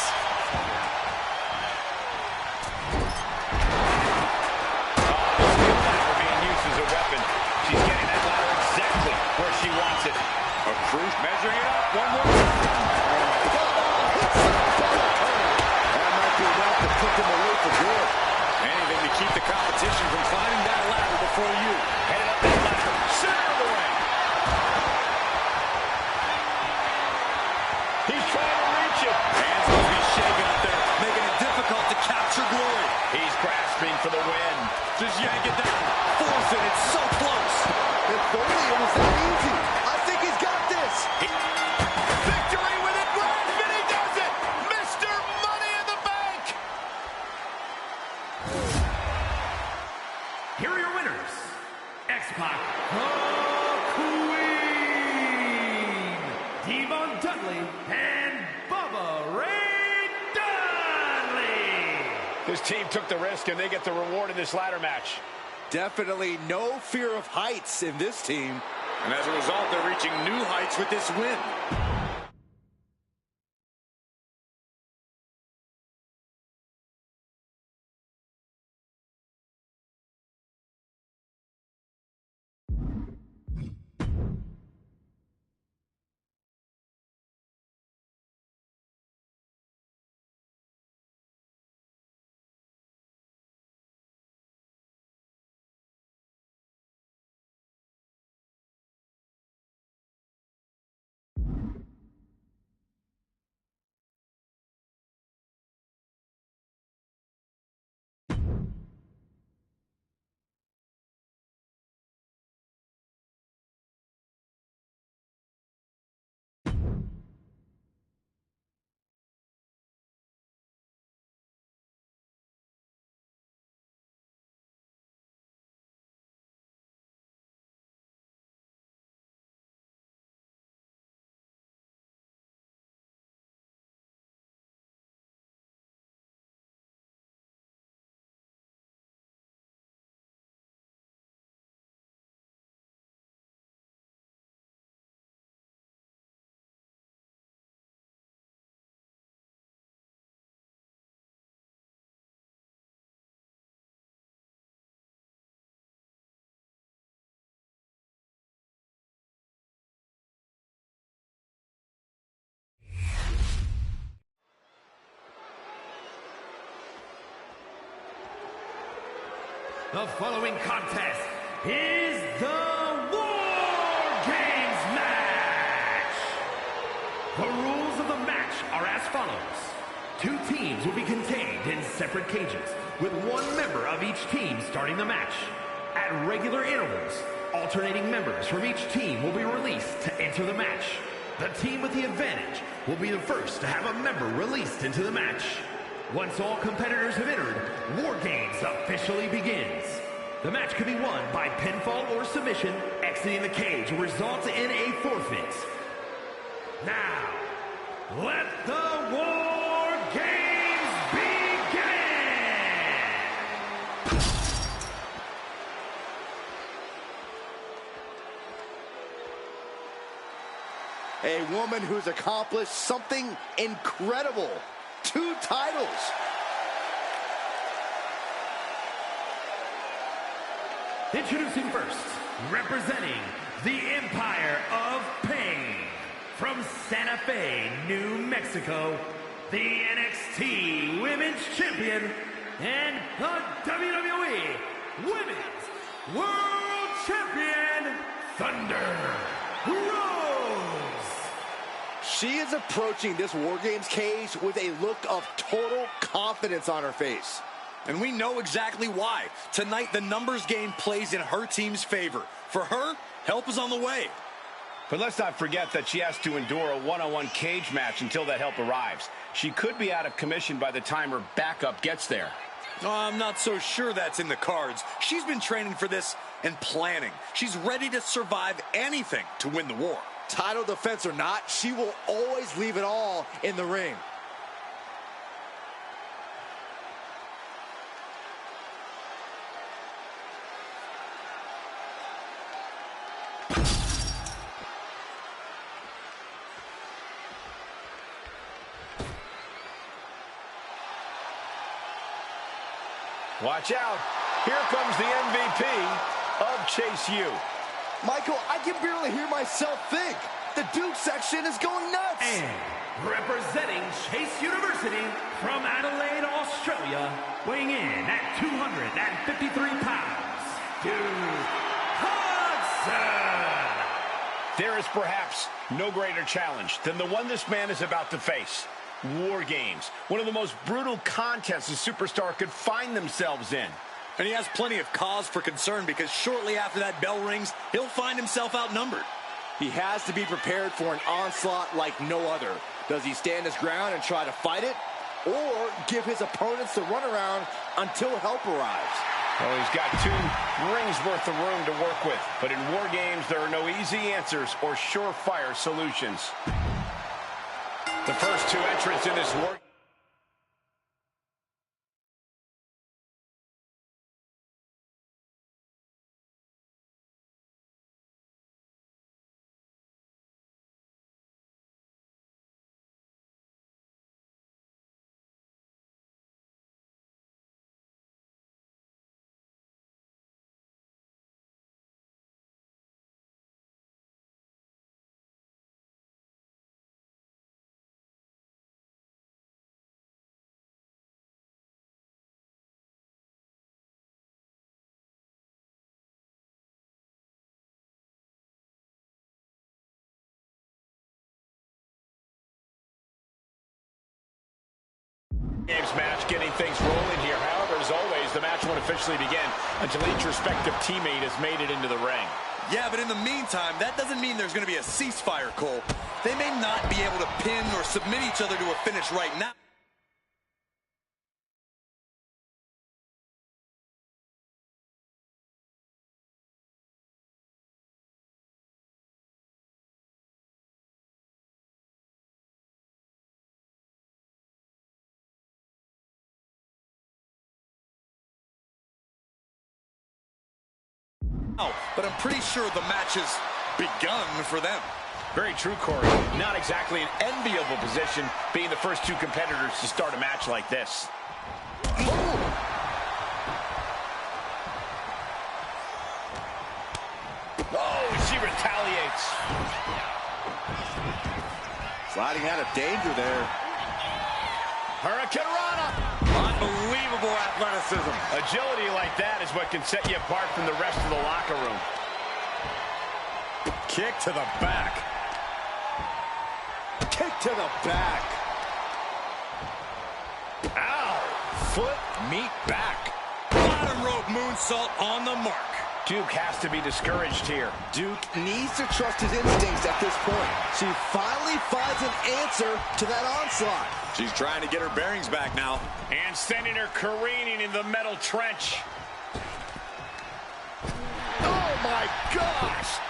Steel ladder being used as a weapon. She's getting that ladder exactly where she wants it. A cruise measuring it up one more time. That might be enough to put them away for good. Anything to keep the competition from climbing that ladder before you. Headed up that ladder. Center of the ring. He's trying to reach it. Hands must be shaking up there, making it difficult to capture glory. He's grasping for the win. Just yank it down. Force it, it's so close. If only it was that easy. I think he's got this. Victory with it, Brad, and he does it. Mr. Money in the Bank. Here are your winners. X-Pac, the Queen, Devon Dudley, and Bubba Ray Dudley. This team took the risk, and they get the reward in this ladder match. Definitely no fear of heights in this team. And as a result, they're reaching new heights with this win. The following contest is the War Games match. The rules of the match are as follows. 2 teams will be contained in separate cages, with 1 member of each team starting the match. At regular intervals, alternating members from each team will be released to enter the match. The team with the advantage will be the first to have a member released into the match. Once all competitors have entered, War Games officially begins. The match can be won by pinfall or submission. Exiting the cage will result in a forfeit. Now, let the War Games begin! A woman who's accomplished something incredible. 2 titles. Introducing first, representing the Empire of Pain, from Santa Fe, New Mexico, the NXT Women's Champion and the WWE Women's World Champion, Thunder Rose. She is approaching this War Games cage with a look of total confidence on her face. And we know exactly why. Tonight, the numbers game plays in her team's favor. For her, help is on the way. But let's not forget that she has to endure a one-on-one cage match until that help arrives. She could be out of commission by the time her backup gets there. I'm not so sure that's in the cards. She's been training for this and planning. She's ready to survive anything to win the war. Title defense or not, she will always leave it all in the ring. Watch out. Here comes the MVP of Chase U. Michael, I can barely hear myself think. The Duke section is going nuts. And representing Chase University from Adelaide, Australia, weighing in at 253 pounds, Duke Hudson. There is perhaps no greater challenge than the one this man is about to face. War Games, one of the most brutal contests a superstar could find themselves in. And he has plenty of cause for concern because shortly after that bell rings, he'll find himself outnumbered. He has to be prepared for an onslaught like no other. Does he stand his ground and try to fight it? Or give his opponents the runaround until help arrives? Well, he's got 2 rings worth of room to work with. But in War Games, there are no easy answers or surefire solutions. The first 2 entrants in this war. Games match, getting things rolling here. However, as always, the match won't officially begin until each respective teammate has made it into the ring. Yeah, but in the meantime, that doesn't mean there's going to be a ceasefire, Cole. They may not be able to pin or submit each other to a finish right now. But I'm pretty sure the match has begun for them. Very true, Corey. Not exactly an enviable position, being the first 2 competitors to start a match like this. Oh, she retaliates. Sliding out of danger there. Hurricane Rana. Unbelievable. Unbelievable athleticism. Agility like that is what can set you apart from the rest of the locker room. Kick to the back. Kick to the back. Ow! Foot meet back. Bottom rope moonsault on the mark. Duke has to be discouraged here. Duke needs to trust his instincts at this point. She finally finds an answer to that onslaught. She's trying to get her bearings back now. And sending her careening in the metal trench. Oh my gosh!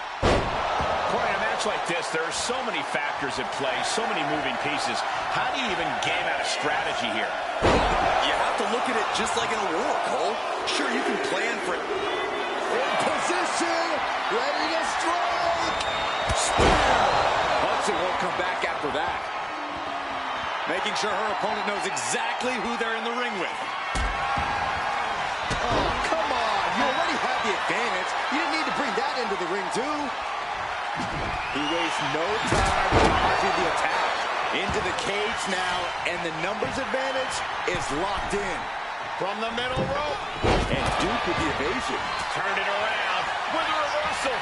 Corey, in a match like this, there are so many factors at play, so many moving pieces. How do you even game out a strategy here? You have to look at it just like in a war, Cole. Sure, you can plan for it. In position, ready to strike. Spear. Hudson won't come back after that. Making sure her opponent knows exactly who they're in the ring with. Oh, come on. You already had the advantage. You didn't need to bring that into the ring, too. He wastes no time dodging the attack. Into the cage now, and the numbers advantage is locked in. From the middle rope. And Duke with the evasion. Turned it around with a reversal.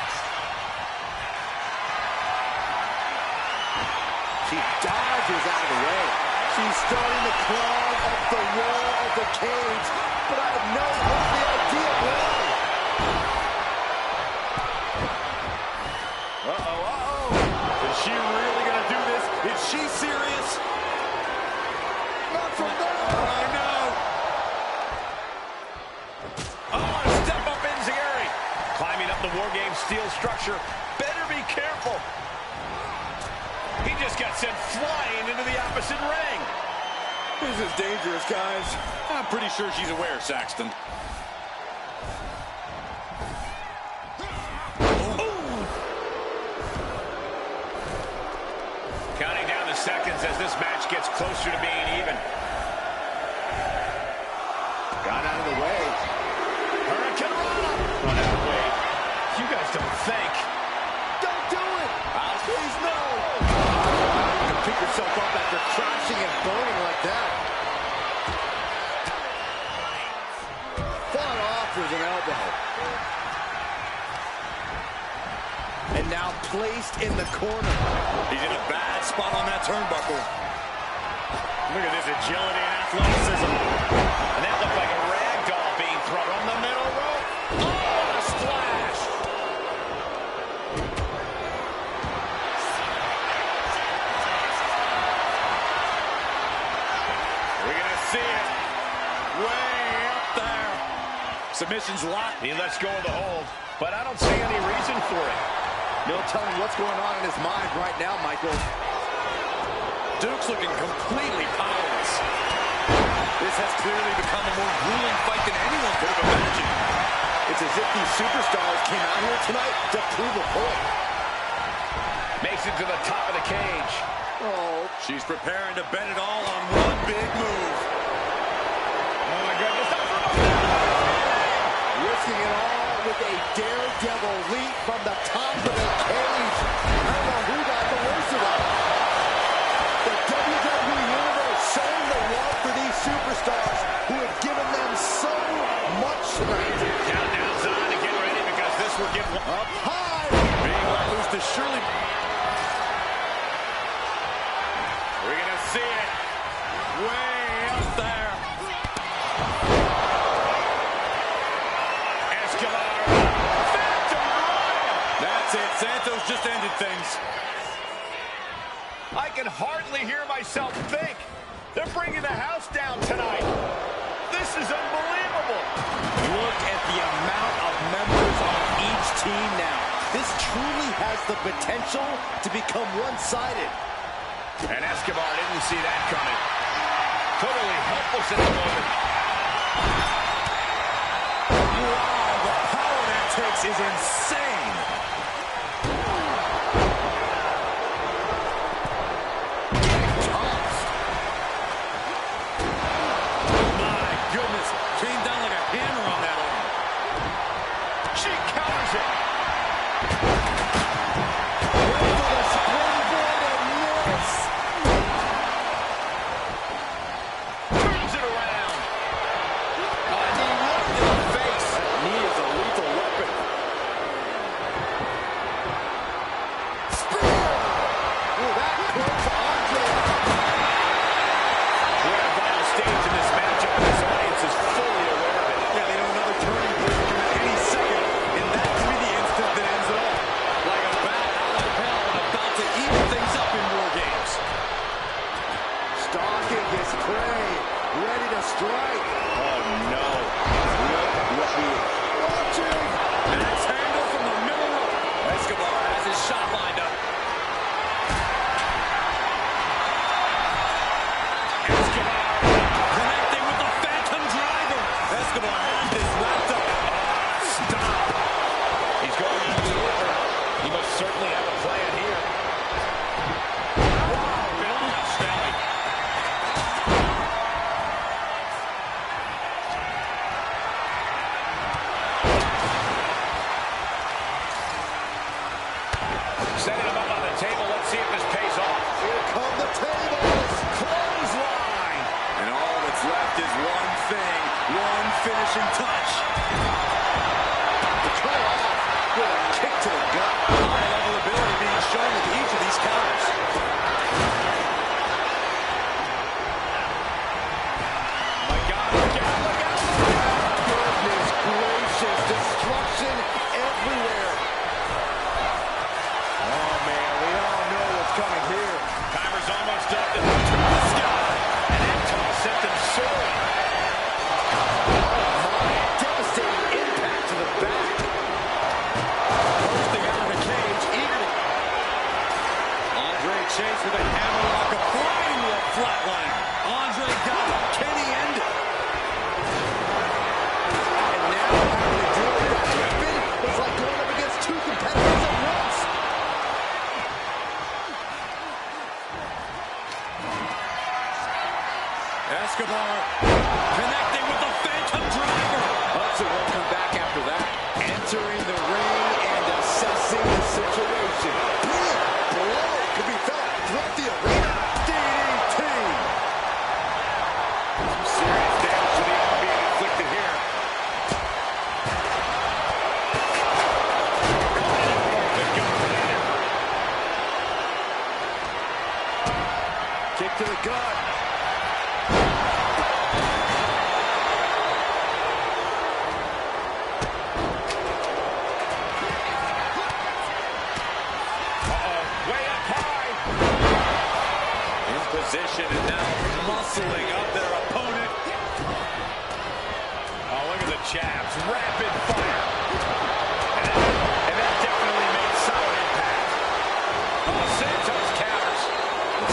She dodges out of the way. She's starting to climb up the wall of the cage, but I have no idea why. Is she really going to do this? Is she serious? Not from there. I know. Oh, a step up enziguri. Climbing up the War Games steel structure. Better be careful. He just got sent flying into the opposite ring. This is dangerous, guys. I'm pretty sure she's aware, Saxton. Counting down the seconds as this match gets closer to being even. Got out of the way. Hurricane Rana. Run out of the way. You guys don't think. Don't do it. Please, no. You can pick yourself up after crashing and burning like that. Fought off with an elbow. And now placed in the corner. He's in a bad spot on that turnbuckle. Look at this agility and athleticism. And that looked like a rag doll being thrown from the middle rope. Oh, a splash. We're going to see it. Way up there. Submission's locked. He lets go of the hold, but I don't see any reason for it. No telling what's going on in his mind right now, Michael. Duke's looking completely powerless. This has clearly become a more grueling fight than anyone could have imagined. It's as if these superstars came out here tonight to prove a point. Makes it to the top of the cage. Oh, She's preparing to bet it all on one big move. Oh, my goodness. risking it all with a daredevil leap from the top of the cage. I don't know who got the worst of that. The WWE Universe showing the love for these superstars who have given them so much tonight. Countdown's on to get ready because this will give one Up high. Being let loose to surely... We're going to see it way up there. Escobar. Phantom Drive. That's it. Santos just ended things. I can hardly hear myself think. They're bringing the house down tonight. This is unbelievable. Look at the amount of members on each team now. This truly has the potential to become one-sided. And Escobar didn't see that coming. Totally helpless at the moment. Wow, the power that takes is insane. Tossed. My goodness, came down like a hammer on that arm. She counters it. Turns it around. Setting him up on the table. Let's see if this pays off. Here come the tables. Clothesline. And all that's left is one thing, one finishing touch. Cut it off with a kick to the gut. High-level ability being shown with each of these counters. My God, look out, look out, look out. Goodness gracious, destruction everywhere. Oh man, we all know what's coming here. Timer's almost up. To the sky. And that toss sent them soaring. Devastating impact to the back. Bursting out of the cage, eager to... Andre Chase with a hammerlock applying to a flatliner. Andre got it. Can he end it? And now having to deal with that weapon was like going up against two competitors at once. Escobar connecting with the Phantom Driver. Hudson won't come back after that. Entering the ring and assessing the situation. Big blow could be felt throughout the arena. DDT. Some serious damage to the arm being inflicted here. Good going there. Kick to the gut. Way up high. In position and now muscling up their opponent. Oh, look at the jabs. Rapid fire. And that definitely made solid impact. Oh, Santos counters.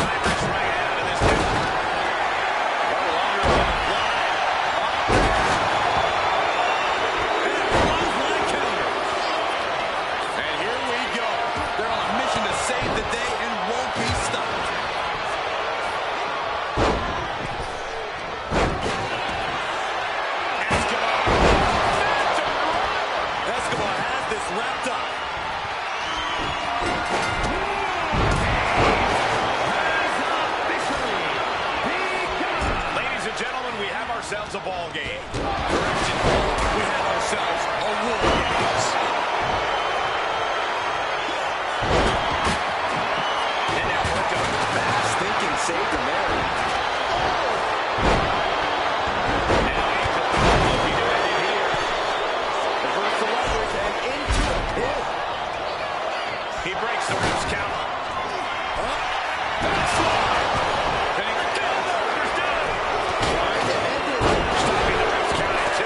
Timer's running out of this dude. No longer on the line. And a clothesline counter. And here we go. They're on a mission to save the day and won't be stopped. Escobar has this wrapped up. Ladies and gentlemen, we have ourselves a ball game. Correction, we have ourselves a War Games. And that worked out. Fast thinking saved him there. Now Angel looking to end it here. Reverse the leverage and into a pin. He breaks the ref's count. Trying to end it. Stopping the ref's count at 2.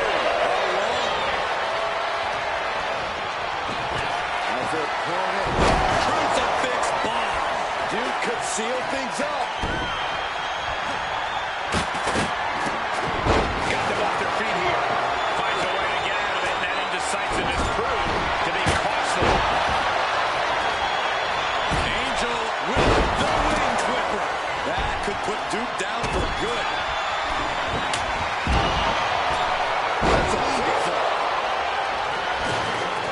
As their opponent. Crucifix bomb. Dude could seal things up. Got them off their feet here. Finds a way to get out of it. That indecisiveness proved to be costly. Angel with the wing clipper. That could put Duke down for good. That's a freezer.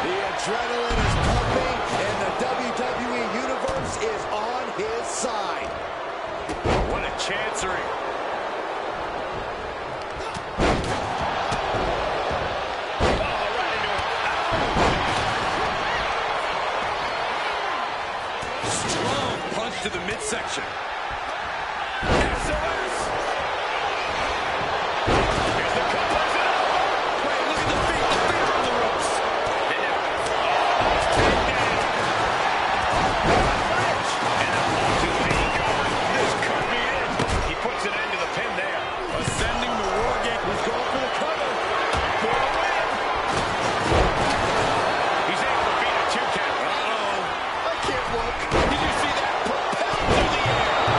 The adrenaline is pumping and the WWE Universe is on his side. What a chancery. Oh, right into it. Strong punch to the midsection. SOS. Here's the cut. Plays it up. Wait, look at the feet. The feet are on the ropes. And now, almost taken down. And a lawsuit being covered. This could be it. He puts an end to the pin there. Ascending the War Game. He's going for the cover. For a win. He's able to beat a 2 count. Uh-oh. I can't look. Did you see that? Propelled through the air.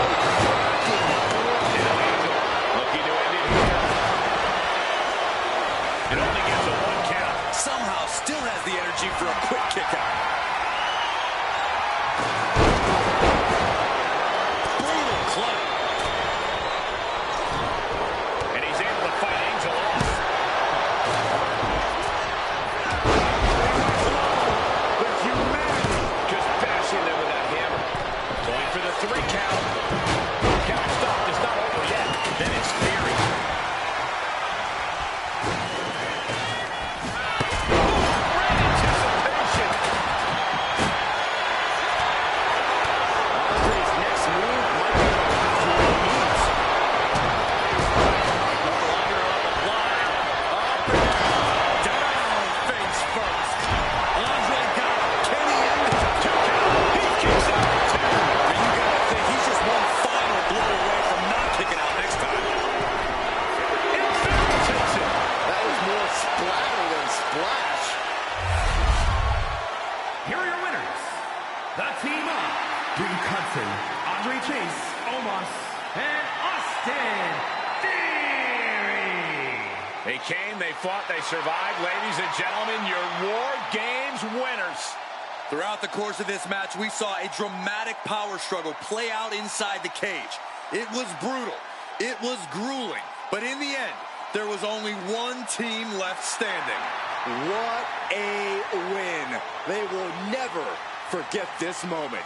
here are your winners. The team of Duke Hudson, Andre Chase, Omos, and Austin Theory. They came, they fought, they survived. Ladies and gentlemen, your War Games winners. Throughout the course of this match, we saw a dramatic power struggle play out inside the cage. It was brutal. It was grueling. But in the end, there was only one team left standing. What a win. They will never forget this moment.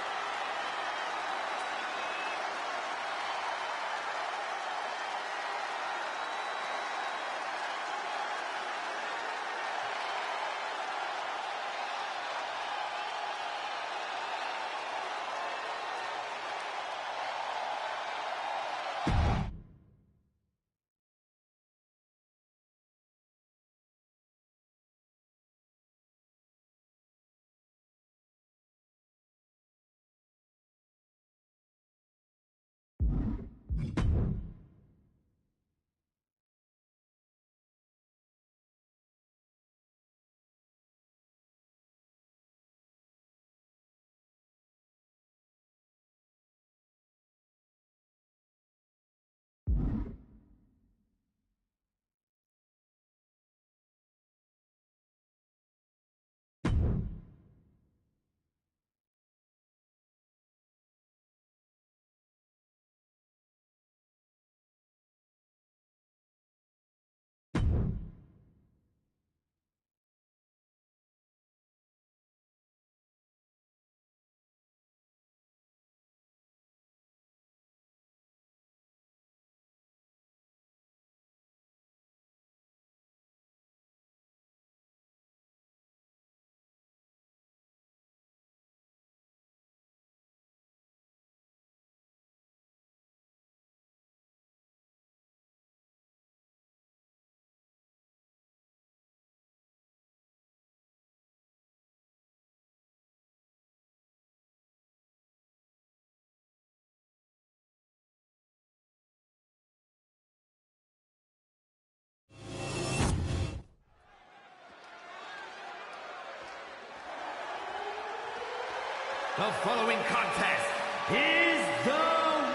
The following contest is the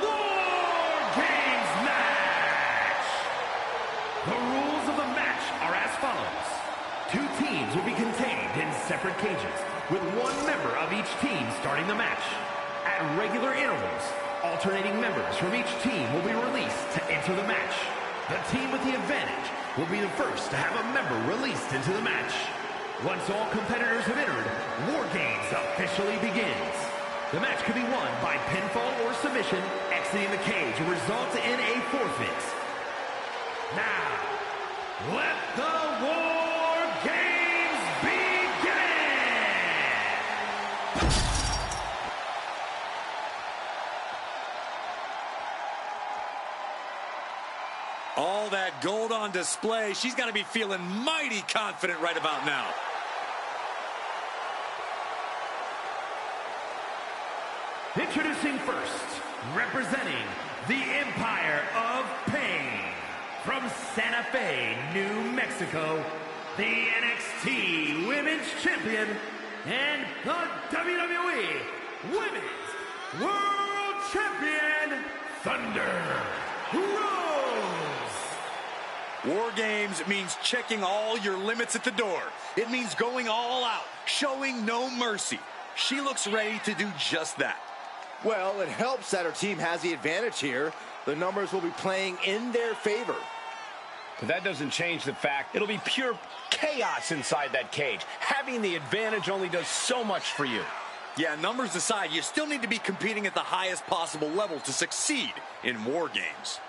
War Games match. The rules of the match are as follows. Two teams will be contained in separate cages, with one member of each team starting the match. At regular intervals, alternating members from each team will be released to enter the match. The team with the advantage will be the first to have a member released into the match. Once all competitors have entered, War Games officially begins. The match could be won by pinfall or submission. Exiting the cage will result in a forfeit. Now, let the War Games begin! All that gold on display. She's got to be feeling mighty confident right about now. Introducing first, representing the Empire of Pain, from Santa Fe, New Mexico, the NXT Women's Champion and the WWE Women's World Champion, Thunder Rose. War Games means checking all your limits at the door. It means going all out, showing no mercy. She looks ready to do just that. Well, it helps that her team has the advantage here. The numbers will be playing in their favor. But that doesn't change the fact it'll be pure chaos inside that cage. Having the advantage only does so much for you. Yeah, numbers aside, you still need to be competing at the highest possible level to succeed in War Games.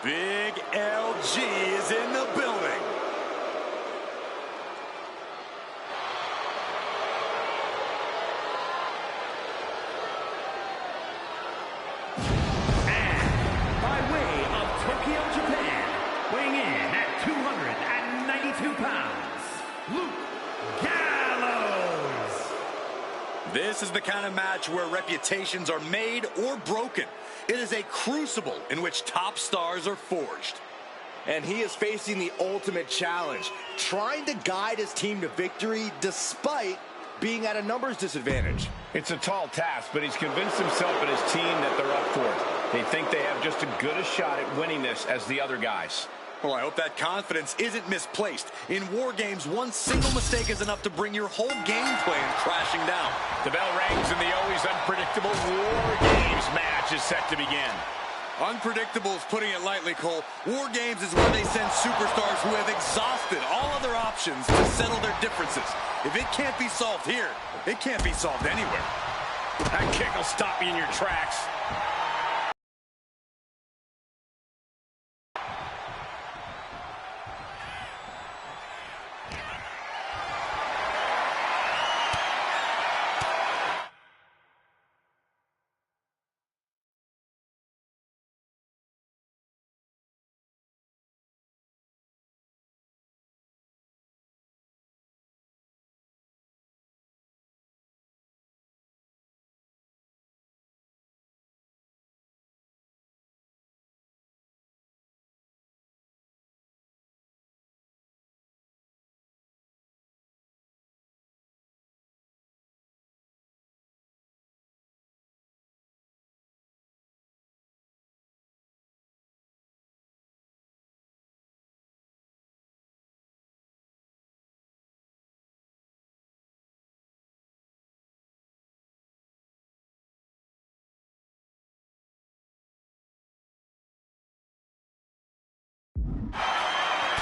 Big LG is in the building. And This is the kind of match where reputations are made or broken. It is a crucible in which top stars are forged. And he is facing the ultimate challenge, trying to guide his team to victory despite being at a numbers disadvantage. It's a tall task, but he's convinced himself and his team that they're up for it. They think they have just as good a shot at winning this as the other guys. Well, I hope that confidence isn't misplaced. In war games, one single mistake is enough to bring your whole game plan crashing down. The bell rings and the always unpredictable War Games match is set to begin. Unpredictable is putting it lightly, Cole. War Games is where they send superstars who have exhausted all other options to settle their differences. If it can't be solved here, it can't be solved anywhere. That kick will stop you in your tracks.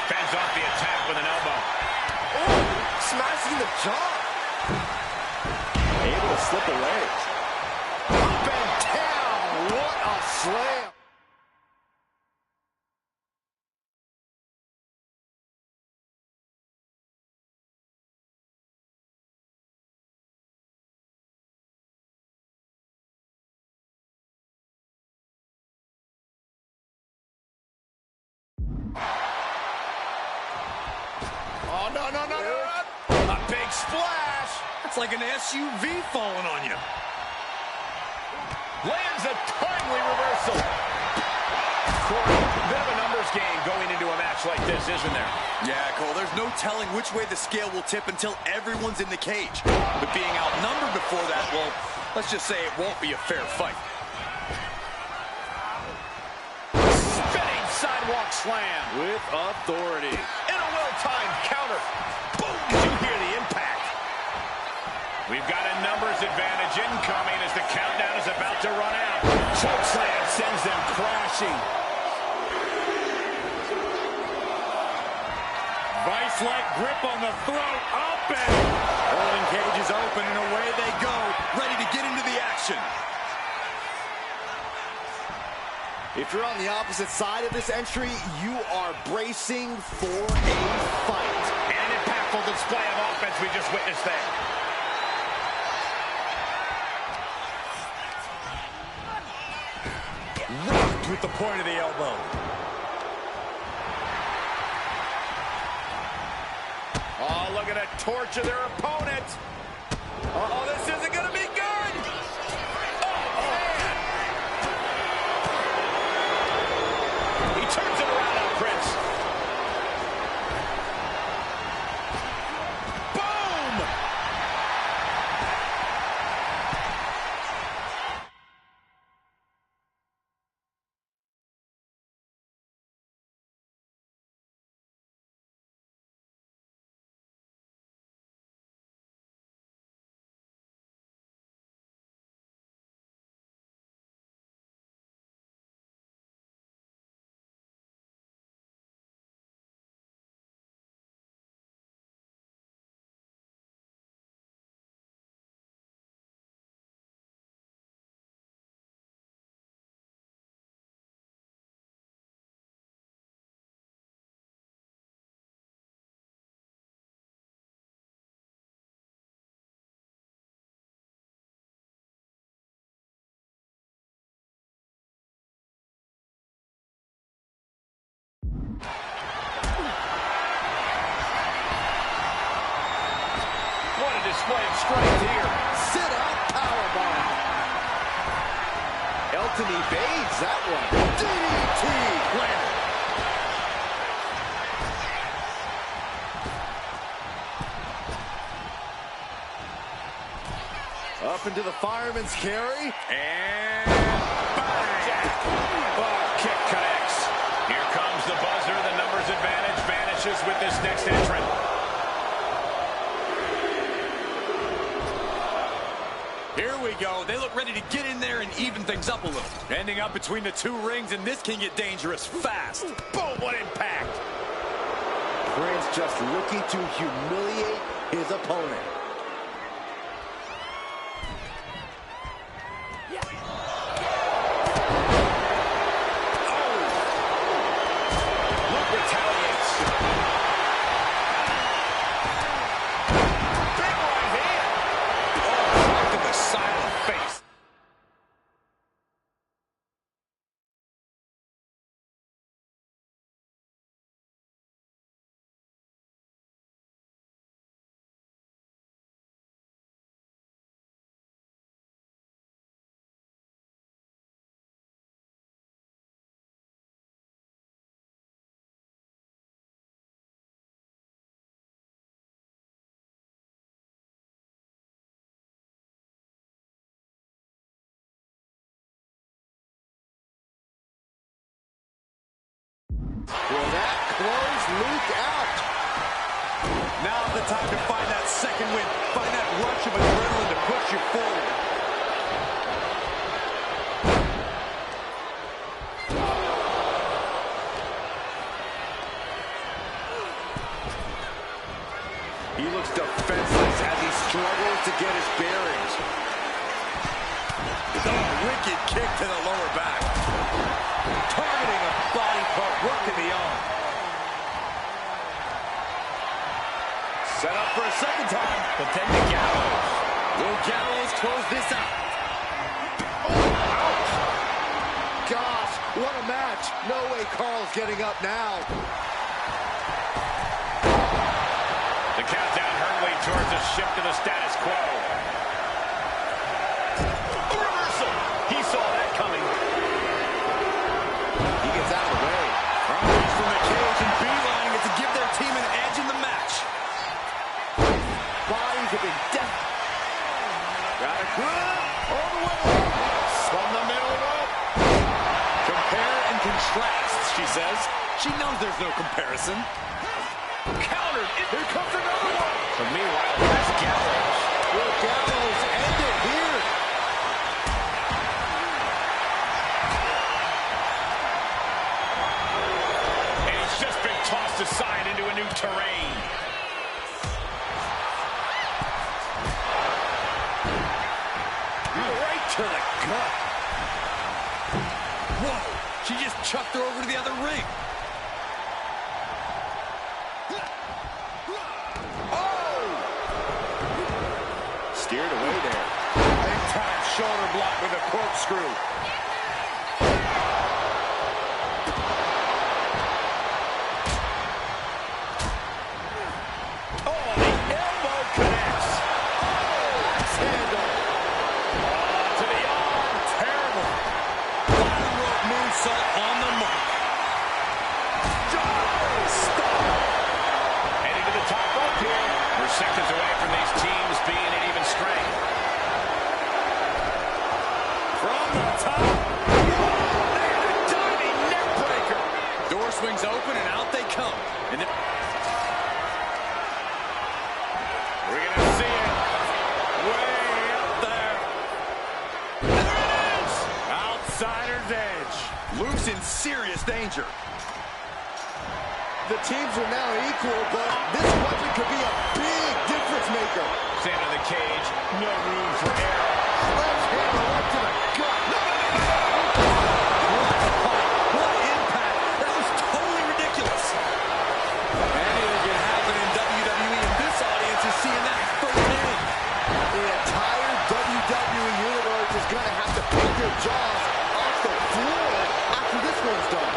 Fends off the attack with an elbow. Oh, smashing the jaw. Able to slip away. Up and down. What a slam. Oh, no. A big splash. It's like an SUV falling on you. Lands a timely reversal. Corey, a bit of a numbers game going into a match like this, isn't there? Yeah, Cole, there's no telling which way the scale will tip until everyone's in the cage. But being outnumbered before that, well, let's just say it won't be a fair fight. Spinning sidewalk slam. With authority. In a well-timed counter. Boom! Did you hear the impact? We've got a numbers advantage incoming as the countdown is about to run out. Choke slam sends them crashing. Vice-like grip on the throat. Up and holding cage is open and away they go. Ready to get into the action. If you're on the opposite side of this entry, you are bracing for a fight. And an impactful display of offense we just witnessed there. Rocked with the point of the elbow. Oh, look at that torture their opponent. Uh-oh, this isn't going to be good. Oh, man. He turns it around now, Prince. Boom! What a display of strength here. Sit up Shelton evades that one. DDT landed. Up into the fireman's carry. And bang! Oh, kick connects. Here comes the buzzer. The numbers advantage vanishes with this next entrant. Here we go. They look ready to get in there and even things up a little. Ending up between the two rings, and this can get dangerous fast. Boom, what impact! Prince just looking to humiliate his opponent. Will that close Luke out? Now's the time to find that second win. Find that rush of adrenaline to push you forward. He looks defenseless as he struggles to get his bearings. A wicked kick to the lower back. Targeting a body part, working the arm. Set up for a second time. But then the Gallows. Will Gallows close this out? Ouch! Gosh, what a match. No way Carl's getting up now. The countdown hurtling towards a shift to the status quo. A reversal. He saw that coming. He gets out of the way. Reach from the cage and beelining it to give their team an edge in the match. Bodies have been death. Got a grip. All the way. From the middle rope. Compare and contrast, she says. She knows there's no comparison. Countered. Here comes another one. But meanwhile, there's Gallows. Will Gallows end it here? And he's just been tossed aside into a new terrain. Right to the gut. Whoa. She just chucked her over to the other ring. Steered away there. Big time shoulder block with a corkscrew. Oh, the elbow connects. Axe handle. To the arm. Terrible. Bottom rope moonsault on the mark. Stop. Heading to the top rope here. We're seconds away from these teams being at even strength. From the top. And a diving neck breaker. Door swings open and out they come. And then We're going to see it way up there. There it is. outsider's edge. Luke's in serious danger. The teams are now equal, but this weapon could be a big difference maker. Center of the cage. No room for error. Sledgehammer right to the gut. What impact! That was totally ridiculous. Anything can happen in WWE, and this audience is seeing that firsthand. The entire WWE universe is going to have to pick their jaws off the floor after this one's done.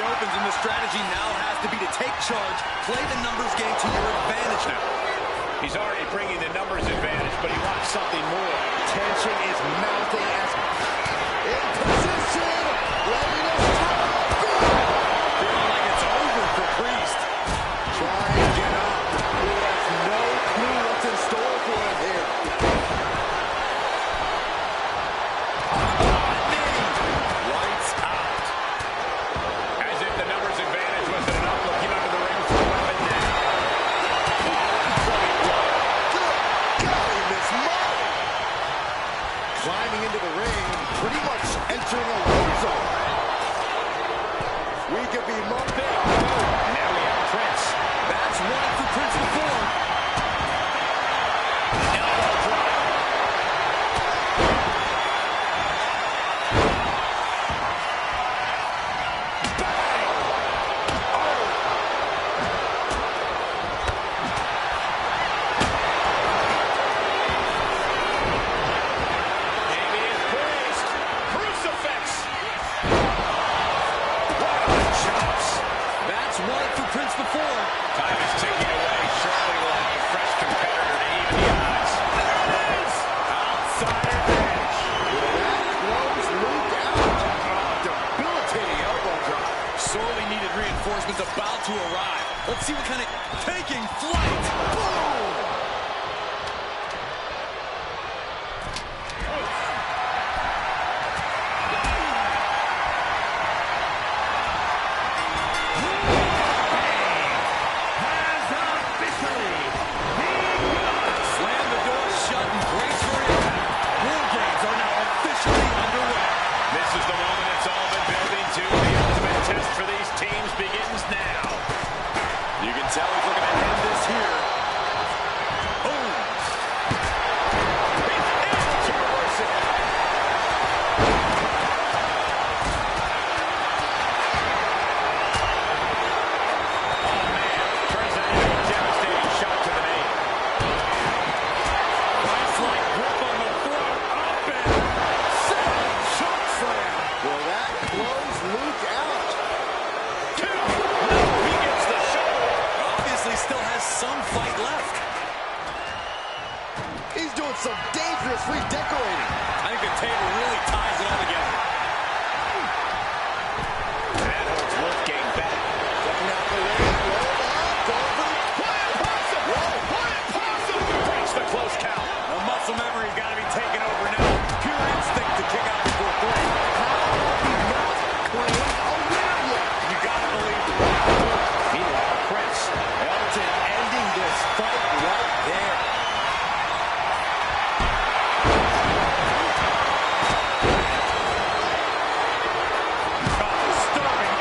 opens, and the strategy now has to be to take charge, play the numbers game to your advantage now. He's already bringing the numbers advantage, but he wants something more. Tension is mounting as in position, ready to stop. Feeling like it's over for Priest. Try and get up. He has no clue what's in store for him here. Lights out. As if the numbers advantage wasn't enough, looking under the ring for a weapon now. Good God, he missed Mark. Climbing into the ring, pretty much entering a war zone. We could be more big. Now we have Prince. That's one for Prince before. Elbow drop. Maybe it's Priest. Crucifix. What a chops. That's one for Prince before. Time is ticking away. Surely we'll have a fresh competitor to even the odds. Prince. Outsider edge. Close Luke out. Debilitating elbow drop. Sorely needed reinforcements about to arrive. Let's see what kind of taking flight. Boom! Has officially Slam the door shut and brace for impact. War games are now officially underway. This is the moment it's all been building to. The ultimate test for these teams begins now. You can tell he's looking to end this here. Boom. He's able to reverse it. Oh, man. Turns that into a devastating shot to the knee. Nice-like grip on the throat. Up and set. Choke slam. Will that close Luke out? Two. No, he gets the shoulder. Obviously still has some fight left. He's doing some dangerous redecorating. I think the table really ties it all together. That holds Wolfgang back. Getting out the ring. Roll up. Going for the... Breaks the close count. The muscle memory's got to be taken over now. Pure instinct to kick out before three. Not claim a winner yet. You got to believe it. Meanwhile, Prince. Elton ending this fight right there. Disturbing.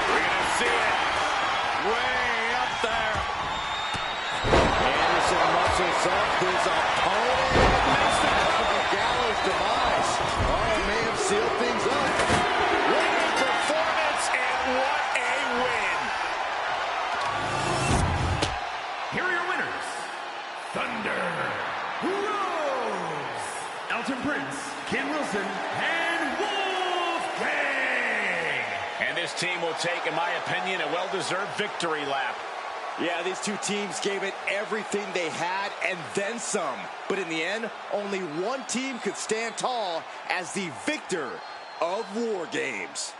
We're going to see it. Way up there. Anderson muscles up his opponent. Makes the gallows demise. Oh, may have sealed things up. Winning performance, and what a win. Here are your winners. Thunder. Rose. Elton Prince, Ken Wilson, and Wolfgang. And this team will take, in my opinion, a well-deserved victory lap. Yeah, these two teams gave it everything they had and then some. But in the end, only one team could stand tall as the victor of War Games.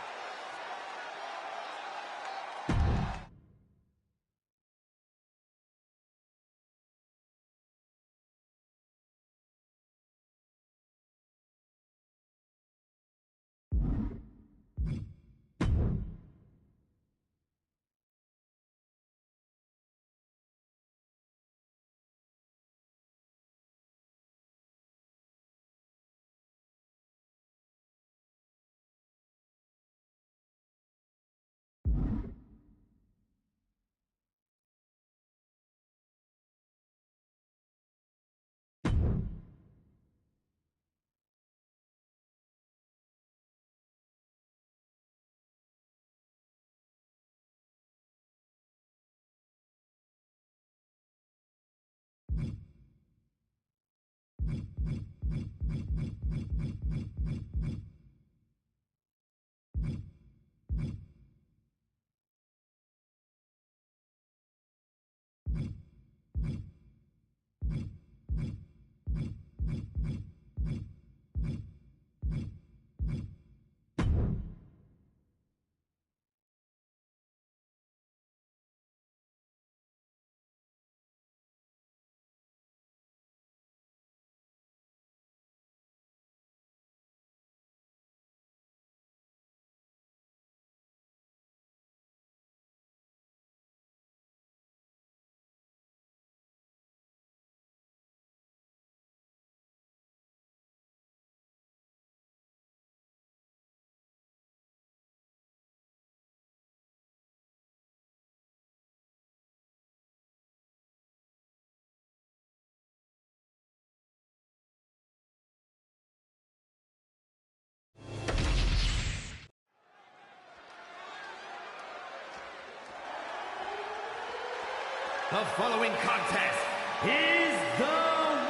The following contest is the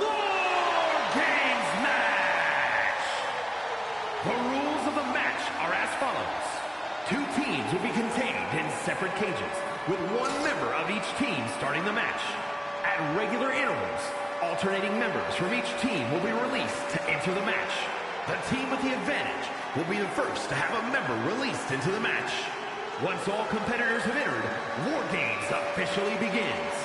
War Games match. The rules of the match are as follows. 2 teams will be contained in separate cages, with 1 member of each team starting the match. At regular intervals, alternating members from each team will be released to enter the match. The team with the advantage will be the first to have a member released into the match. Once all competitors have entered, War Games officially begins.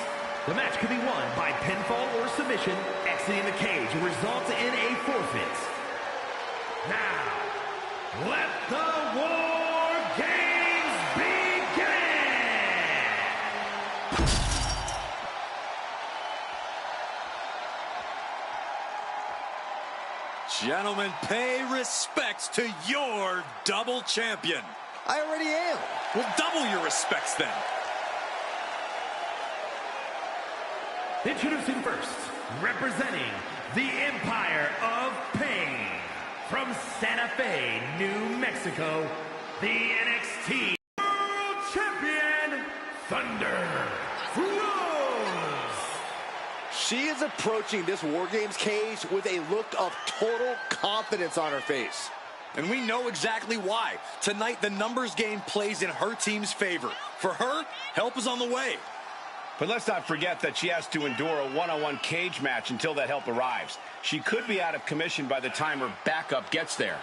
The match can be won by pinfall or submission. Exiting the cage will result in a forfeit. Now, let the War Games begin! Gentlemen, pay respects to your double champion. I already am. Well, double your respects then. Introducing first, representing the Empire of Pain, from Santa Fe, New Mexico, the NXT World Champion, Thunder Rose. She is approaching this War Games cage with a look of total confidence on her face. And we know exactly why. Tonight, the numbers game plays in her team's favor. For her, help is on the way. But let's not forget that she has to endure a one-on-one cage match until that help arrives. She could be out of commission by the time her backup gets there.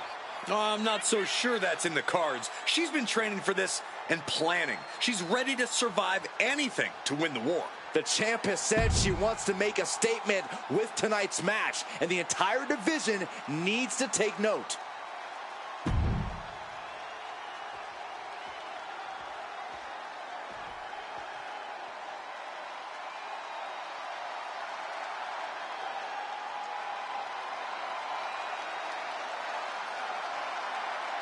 I'm not so sure that's in the cards. She's been training for this and planning. She's ready to survive anything to win the war. The champ has said she wants to make a statement with tonight's match, and the entire division needs to take note.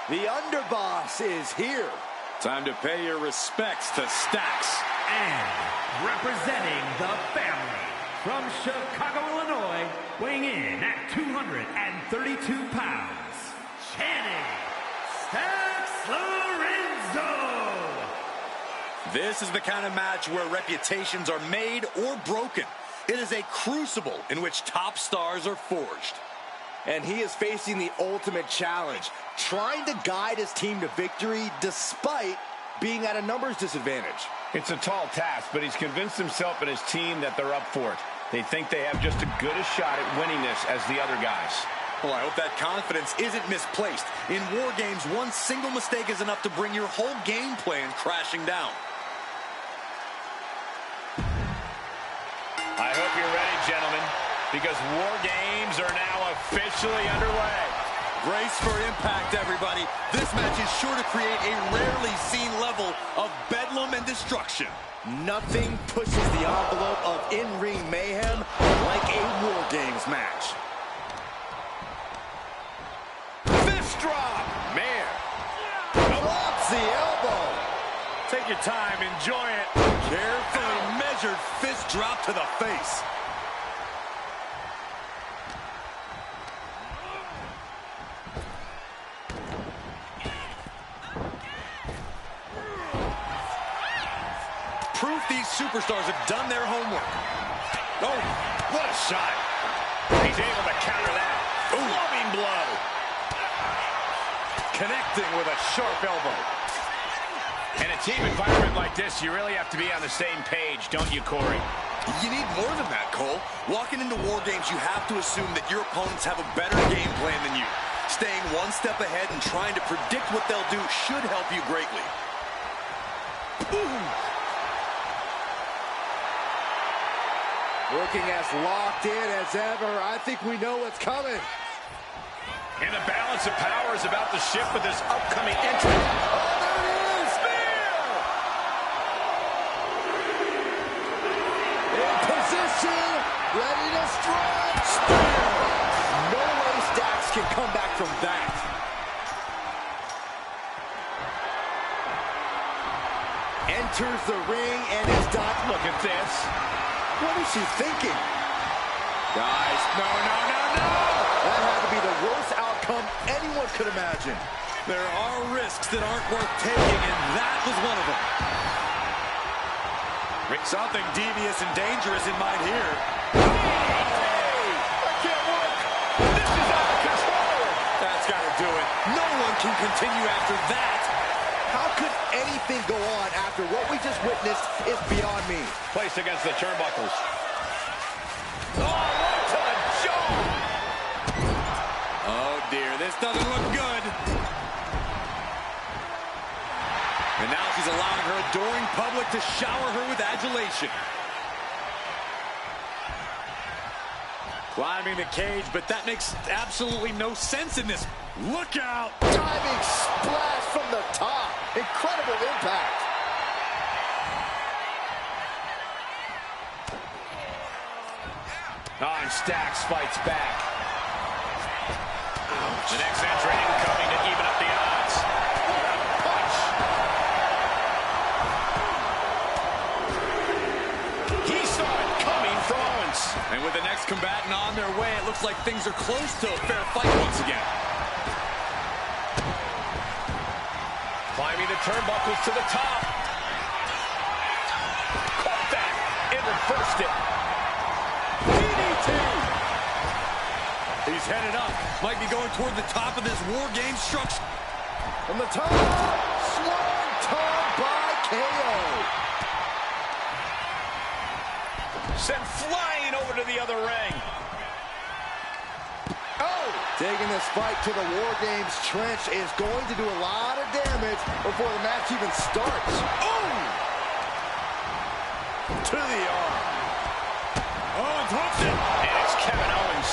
The underboss is here. Time to pay your respects to Stacks. And representing the family, from Chicago, Illinois, weighing in at 232 pounds, Channing Stacks Lorenzo. This is the kind of match where reputations are made or broken. It is a crucible in which top stars are forged. And he is facing the ultimate challenge, trying to guide his team to victory despite being at a numbers disadvantage. It's a tall task, but he's convinced himself and his team that they're up for it. They think they have just as good a shot at winning this as the other guys. Well, I hope that confidence isn't misplaced. In War Games, one single mistake is enough to bring your whole game plan crashing down. I hope you're ready, gentlemen, because War Games are now officially underway. Brace for impact, everybody. This match is sure to create a rarely seen level of bedlam and destruction. Nothing pushes the envelope of in-ring mayhem like a War Games match. Fist drop! Man. Drops the elbow. Take your time, enjoy it. Carefully measured fist drop to the face. Proof these superstars have done their homework. Oh, what a shot. He's able to counter that. Loving blow. Connecting with a sharp elbow. In a team environment like this, you really have to be on the same page, don't you, Corey? You need more than that, Cole. Walking into War Games, you have to assume that your opponents have a better game plan than you. Staying one step ahead and trying to predict what they'll do should help you greatly. Boom! Looking as locked in as ever. I think we know what's coming. And the balance of power is about to shift with this upcoming entrant. Oh, there it is! Spear! In position, ready to strike. Spear! No way Stacks can come back from that. Enters the ring and is done. Look at this. What is she thinking? Guys, no. That had to be the worst outcome anyone could imagine. There are risks that aren't worth taking, and that was one of them. Something devious and dangerous in mind here. That can't work. This is out of control. That's got to do it. No one can continue after that. How could anything go on after what we just witnessed is beyond me. Placed against the turnbuckles. Oh, right to the jaw. Oh, dear. This doesn't look good. And now she's allowing her adoring public to shower her with adulation. Climbing the cage, but that makes absolutely no sense in this. Look out! Diving splash from the top. Incredible impact. Oh, and Stacks fights back. Ouch. The next entry incoming to even up the odds. What a punch! He saw it coming from Owens. And with the next combatant on their way, it looks like things are close to a fair fight once again. Climbing the turnbuckles to the top. Caught that and reversed it. DDT! He's headed up. Might be going toward the top of this War Games structure. From the top, swanton by KO. Sent flying over to the other ring. Oh! Taking this fight to the War Games trench is going to do a lot of damage before the match even starts. Oh! To the arm. Owens whoops it. And it's Kevin Owens.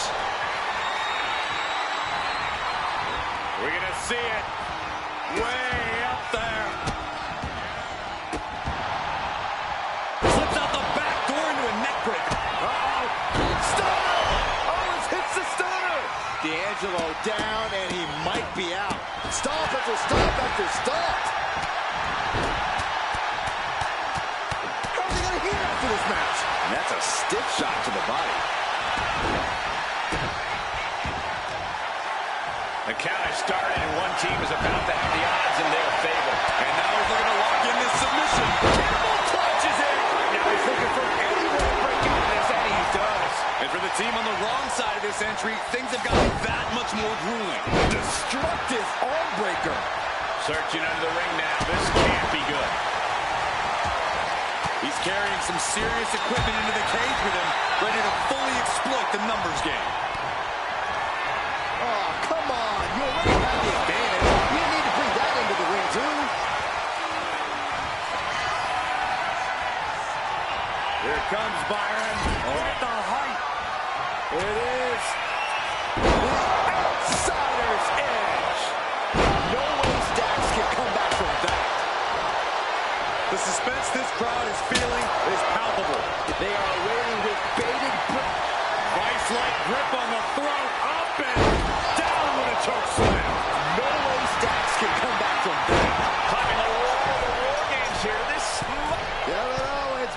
We're going to see it way up there. Slips out the back door into a neck breaker. Uh-oh. Stunner! Owens hits the stunner. D'Angelo down, and he might be out. Stomp after stomp after stomp. How's he going to heat after this match? And that's a stiff shot to the body. The count has started, and one team is about to have the odds in their favor. And now he's looking to lock in this submission. Campbell clutches it. Now he's looking for any way to break out of this, and he does. And for the team on the wrong side of this entry, things have gotten that much more grueling. Destructive arm breaker. Searching under the ring now. This can't be good. He's carrying some serious equipment into the cage with him, ready to fully exploit the numbers game. Oh, come on. You already have the advantage. You need to bring that into the ring, too. Here comes Byron. Look at the height. It is the outsider's edge. No way Stacks can come back from that. The suspense this crowd is feeling is palpable. They are waiting with bated breath. Vice-like grip on the throat. Up and down with a choke slam. No way Stacks can come back from that. Climbing the wall of the War Games here. This Kevin Owens.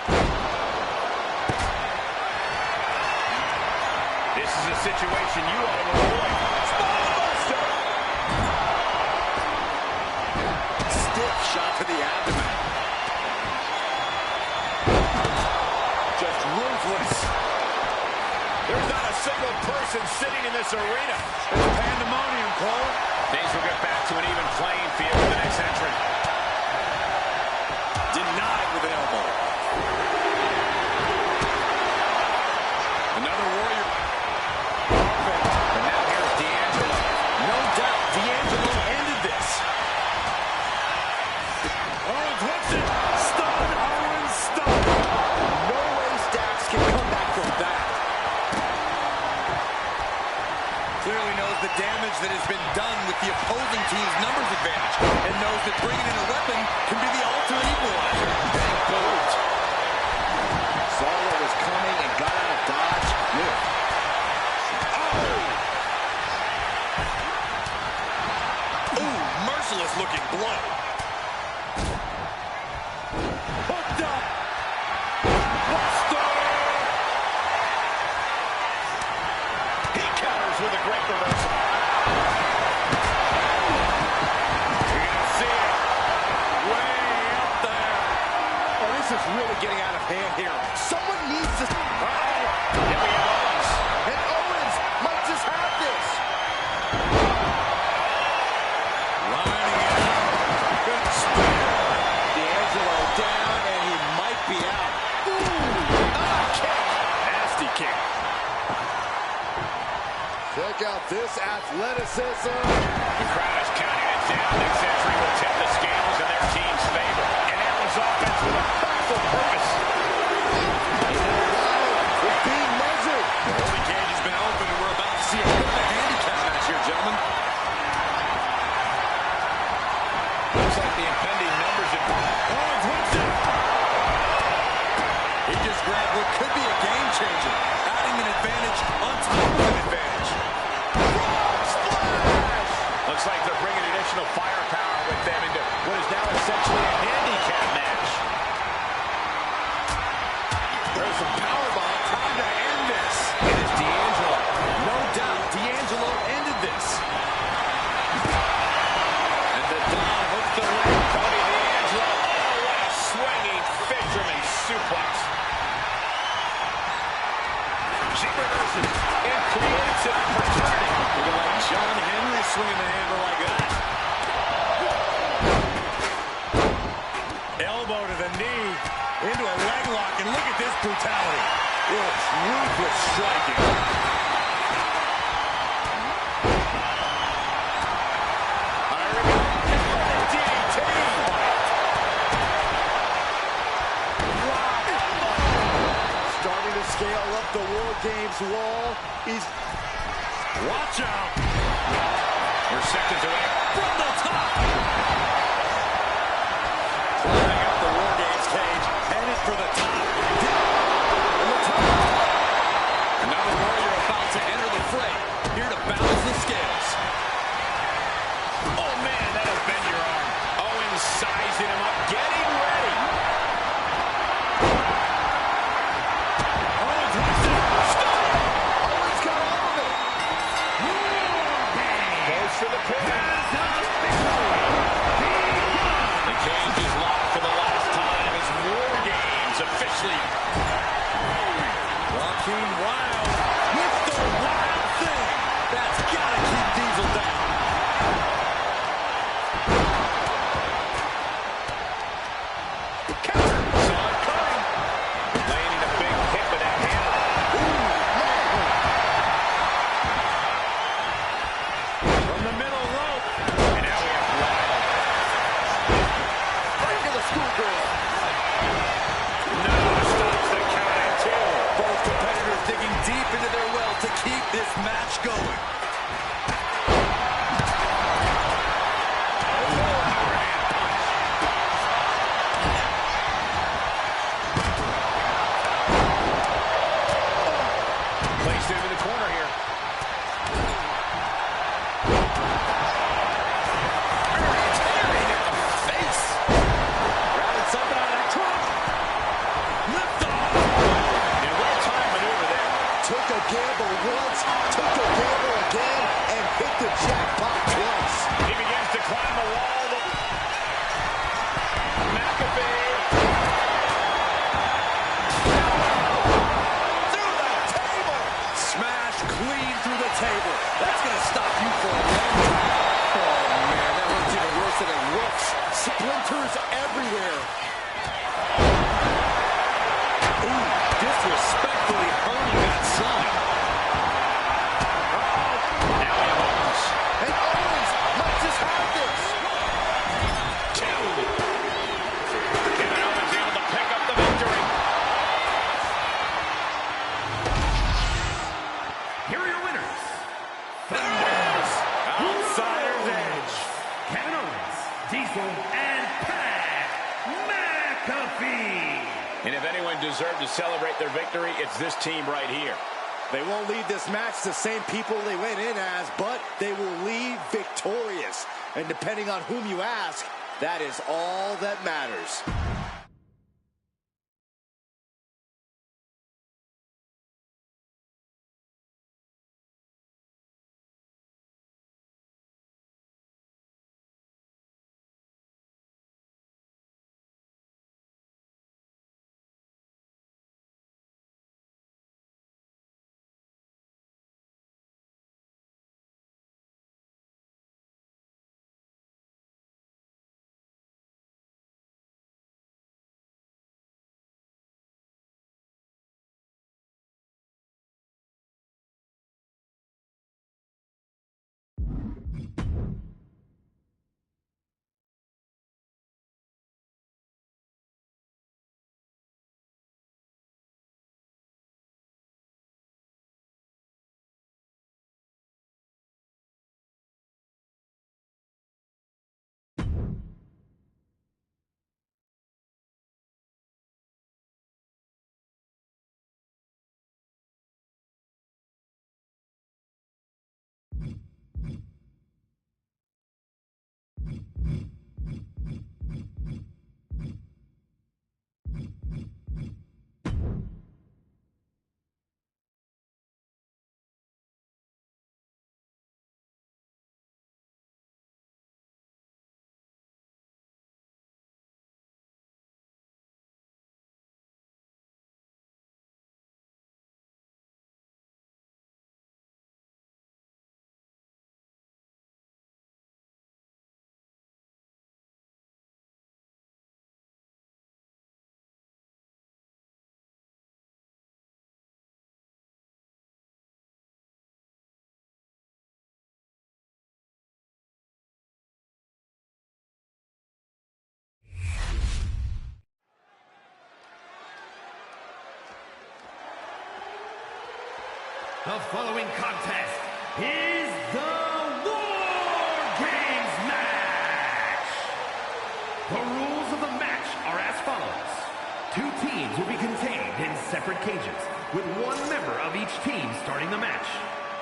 This is a situation you ought to avoid. Spinebuster! Stiff shot to the abdomen. Just ruthless. There's not a single person sitting in this arena. It's pandemonium, Cole. Things will get back to an even playing field with the next entrant. Denied with an elbow. Another warrior. And now here's D'Angelo. No doubt D'Angelo ended this. Owens whips it. Stun, Owens, stun. No way Stacks can come back from that. Clearly knows the damage that has been done with the opposing team's numbers advantage, and knows that bringing in a weapon can be the ultimate equalizer. Big boot. Saw what was coming and got out of dodge quick. Ooh, merciless looking blow. Hooked up. Buster. He counters with a great reversal. You're gonna see it way up there. Oh, this is really getting out of hand here. Someone needs to... Here we have Owens. And Owens might just have this. Lining it out. Good spear. D'Angelo down, and he might be out. Kick. Nasty kick. Check out this athleticism. The crowd is counting it down. Next entry will tip the scales in their team's favor. And Allen's offense with a powerful purpose. It's being measured. The holding cage has been open, and we're about to see a bit of a handicap match here, gentlemen. Looks like the impending numbers have... Owens hits it. He just grabbed what could be a game changer, adding an advantage on top of an advantage. Splash! Looks like they're bringing additional firepower with them into what is now essentially a handicap match. There's some powerbomb. Time to end this. It is D'Angelo. No doubt D'Angelo ended this. And the Don hooks the leg. Tony D'Angelo. Oh, what a swinging fisherman suplex. She reverses and creates an opportunity. Looking like John Henry swinging the hammer like that. Elbow to the knee, into a leg lock, and look at this brutality. It's ruthless striking. Here we go. DDT. Starting to scale up the War Games wall. He's... Watch out. We're seconds away. From the top. Climbing up the War Games cage, headed for the top. In the top. Another warrior about to enter the fray, here to balance the scales. Oh, man, that'll bend your arm. Owens sizing him up, getting ready. Owens hits it. Stop. Owens got all of it. Goes for the pin. The cage is locked for the last time as War Games officially. Joaquin Wild with the wild thing. That's got to keep Diesel down. Counter. Saw it coming. Landing a big hit with that hammer. From the middle rope. And now we have Wild. Right to the schoolgirl. No, stops the count at two. Both competitors digging deep into their well to keep this match going. Placed into the corner here. Tearing at the face. Grabbing something out of that trunk. Lift off. And well-timed maneuver there. Took a gamble once, took a gamble again, and hit the jackpot twice. He begins to climb the wall. McAfee. Through the table. Smash clean through the table. That's going to stop you for a long time. Oh, man, that looks even worse than it looks. Splinters everywhere. Ooh, disrespectfully earning that sign. Now we have Owens. And Owens might just have this. Two. Kevin Owens able to pick up the victory. Here are your winners. Outsider's edge. Kevin Owens, Diesel, and Pat McAfee. And if anyone deserved to celebrate their victory, it's this team right here. They won't leave this match the same people they went in as, but they will leave victorious. And depending on whom you ask, that is all that matters. The following contest is the War Games match. The rules of the match are as follows. 2 teams will be contained in separate cages, with 1 member of each team starting the match.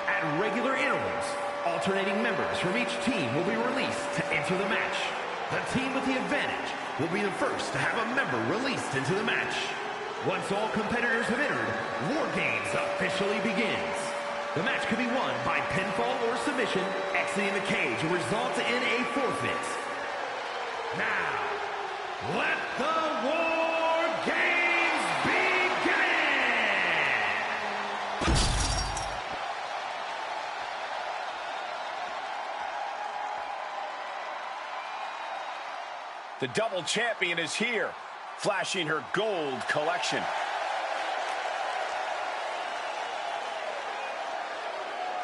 At regular intervals, alternating members from each team will be released to enter the match. The team with the advantage will be the first to have a member released into the match. Once all competitors have entered, War Games officially begins. The match could be won by pinfall or submission. Exiting the cage will result in a forfeit. Now, let the War Games begin! The double champion is here, flashing her gold collection.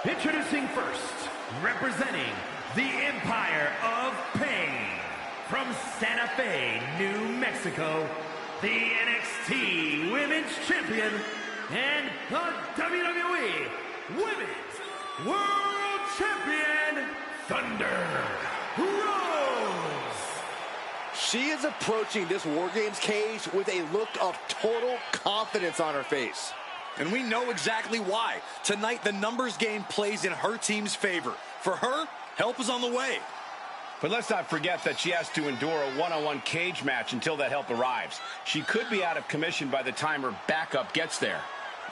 Introducing first, representing the Empire of Pain, from Santa Fe, New Mexico, the NXT Women's Champion and the WWE Women's World Champion, Thunder Rose. She is approaching this War Games cage with a look of total confidence on her face. And we know exactly why. Tonight, the numbers game plays in her team's favor. For her, help is on the way. But let's not forget that she has to endure a one-on-one cage match until that help arrives. She could be out of commission by the time her backup gets there.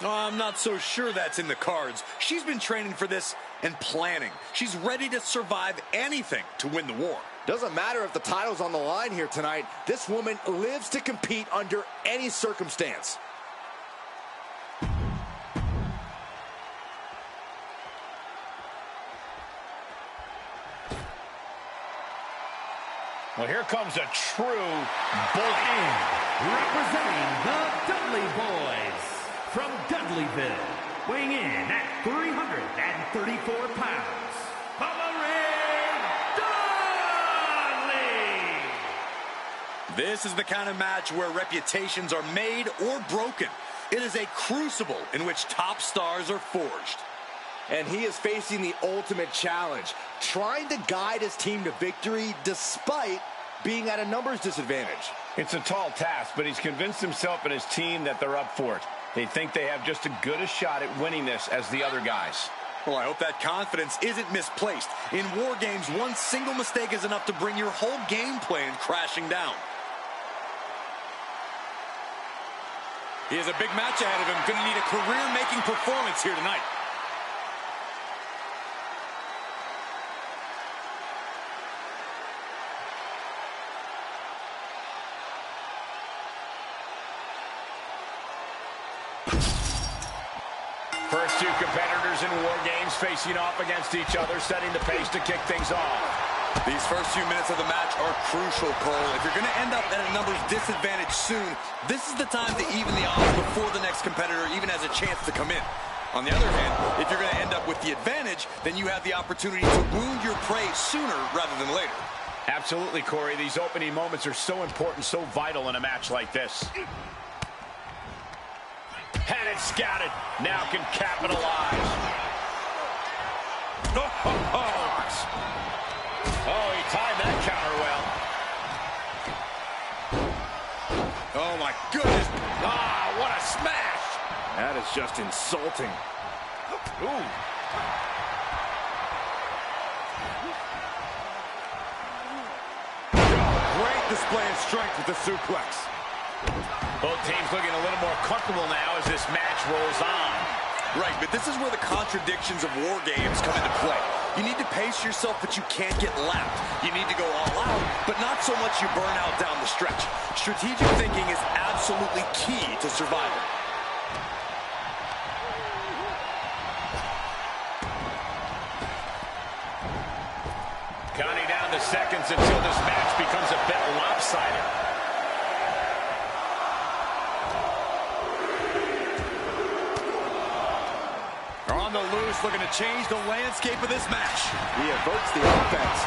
Oh, I'm not so sure that's in the cards. She's been training for this and planning. She's ready to survive anything to win the war. Doesn't matter if the title's on the line here tonight. This woman lives to compete under any circumstance. Well, here comes a true bully. Representing the Dudley Boys, from Dudleyville, weighing in at 334 pounds, Valerie Dudley! This is the kind of match where reputations are made or broken. It is a crucible in which top stars are forged. And he is facing the ultimate challenge, trying to guide his team to victory despite being at a numbers disadvantage. It's a tall task, but he's convinced himself and his team that they're up for it. They think they have just as good a shot at winning this as the other guys. Well, I hope that confidence isn't misplaced. In War Games, one single mistake is enough to bring your whole game plan crashing down. He has a big match ahead of him. Going to need a career-making performance here tonight. First 2 competitors in War Games facing off against each other, setting the pace to kick things off. These first few minutes of the match are crucial, Cole. If you're going to end up at a numbers disadvantage soon, this is the time to even the odds before the next competitor even has a chance to come in. On the other hand, if you're going to end up with the advantage, then you have the opportunity to wound your prey sooner rather than later. Absolutely, Corey. These opening moments are so important, so vital in a match like this. Had it scouted. Now can capitalize. Oh, he timed that counter well. Oh, my goodness. Ah, what a smash. That is just insulting. Ooh. Great display of strength with the suplex. Both teams looking a little more comfortable now as this match rolls on. Right, but this is where the contradictions of War Games come into play. You need to pace yourself, but you can't get lapped. You need to go all out, but not so much you burn out down the stretch. Strategic thinking is absolutely key to survival. Counting down the seconds until this match becomes a bit lopsided. On the loose, looking to change the landscape of this match. He averts the offense.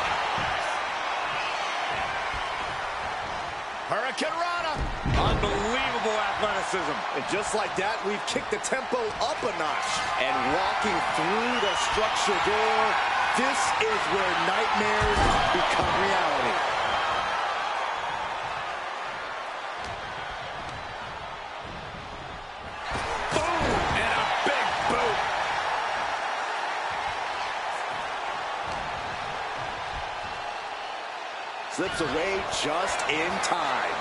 Her Hurricanrana. Unbelievable athleticism. And just like that, we've kicked the tempo up a notch. And walking through the structure door, this is where nightmares become reality. Slips away just in time.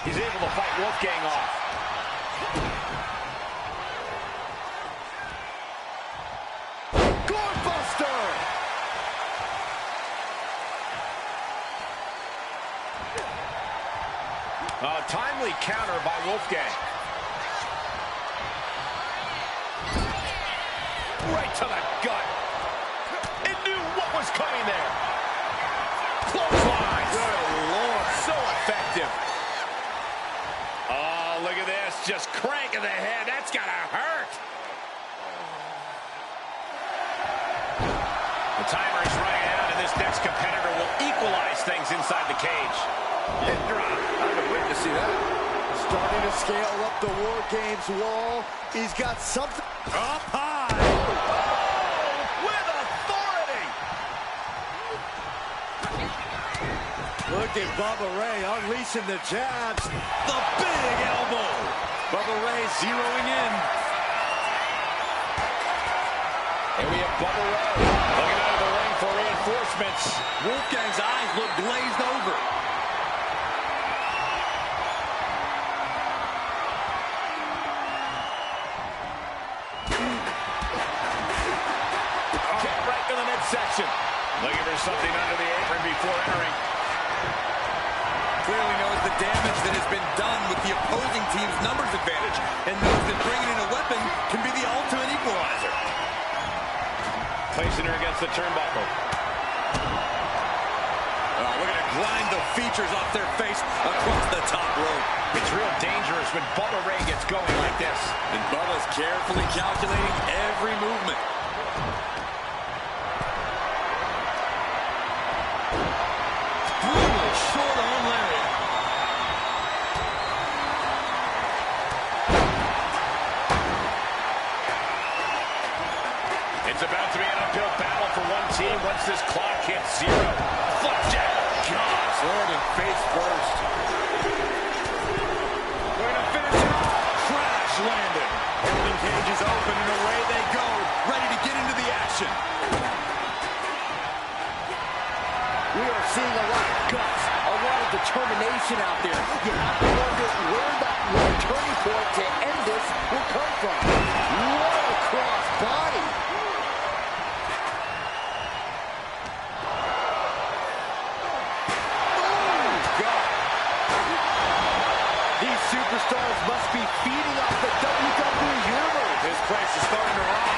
He's able to fight Wolfgang off. Gorebuster! A timely counter by Wolfgang. Right to the gut. It knew what was coming there. Clothesline. Good Lord, so effective. Oh, look at this. Just cranking the head. That's gotta hurt. The timer is running out, and this next competitor will equalize things inside the cage. Hip drop. I've been waiting to see that. Starting to scale up the War Games wall. He's got something Up high. Oh, with authority. Look at Bubba Ray unleashing the jabs. The big elbow. Bubba Ray zeroing in. Here we have Bubba Ray looking out of the ring for reinforcements. Wolfgang's eyes look glazed over. Kick right to the midsection. Looking for something under the apron before entering. Clearly knows the damage that has been done with the opposing team's numbers advantage, and knows that bringing in a weapon can be the ultimate equalizer. Placing her against the turnbuckle. Oh, we're going to grind the features off their face across the top rope. It's real dangerous when Bubba Ray gets going like this. And Bubba's carefully calculating every movement. Brutal short arm lariat. It's about to be an uphill battle for one team once this clock hits zero. Flapjack. God. Landing face first. We're going to finish it off. Crash landing. Holding cage is open and away they go. Ready to get into the action. We are seeing a lot of guts, a lot of determination out there. You have to wonder where that turning point to end this will come from. What a cross body. Oh, God. These superstars must be feeding off the WWE universe. This place is starting to rock.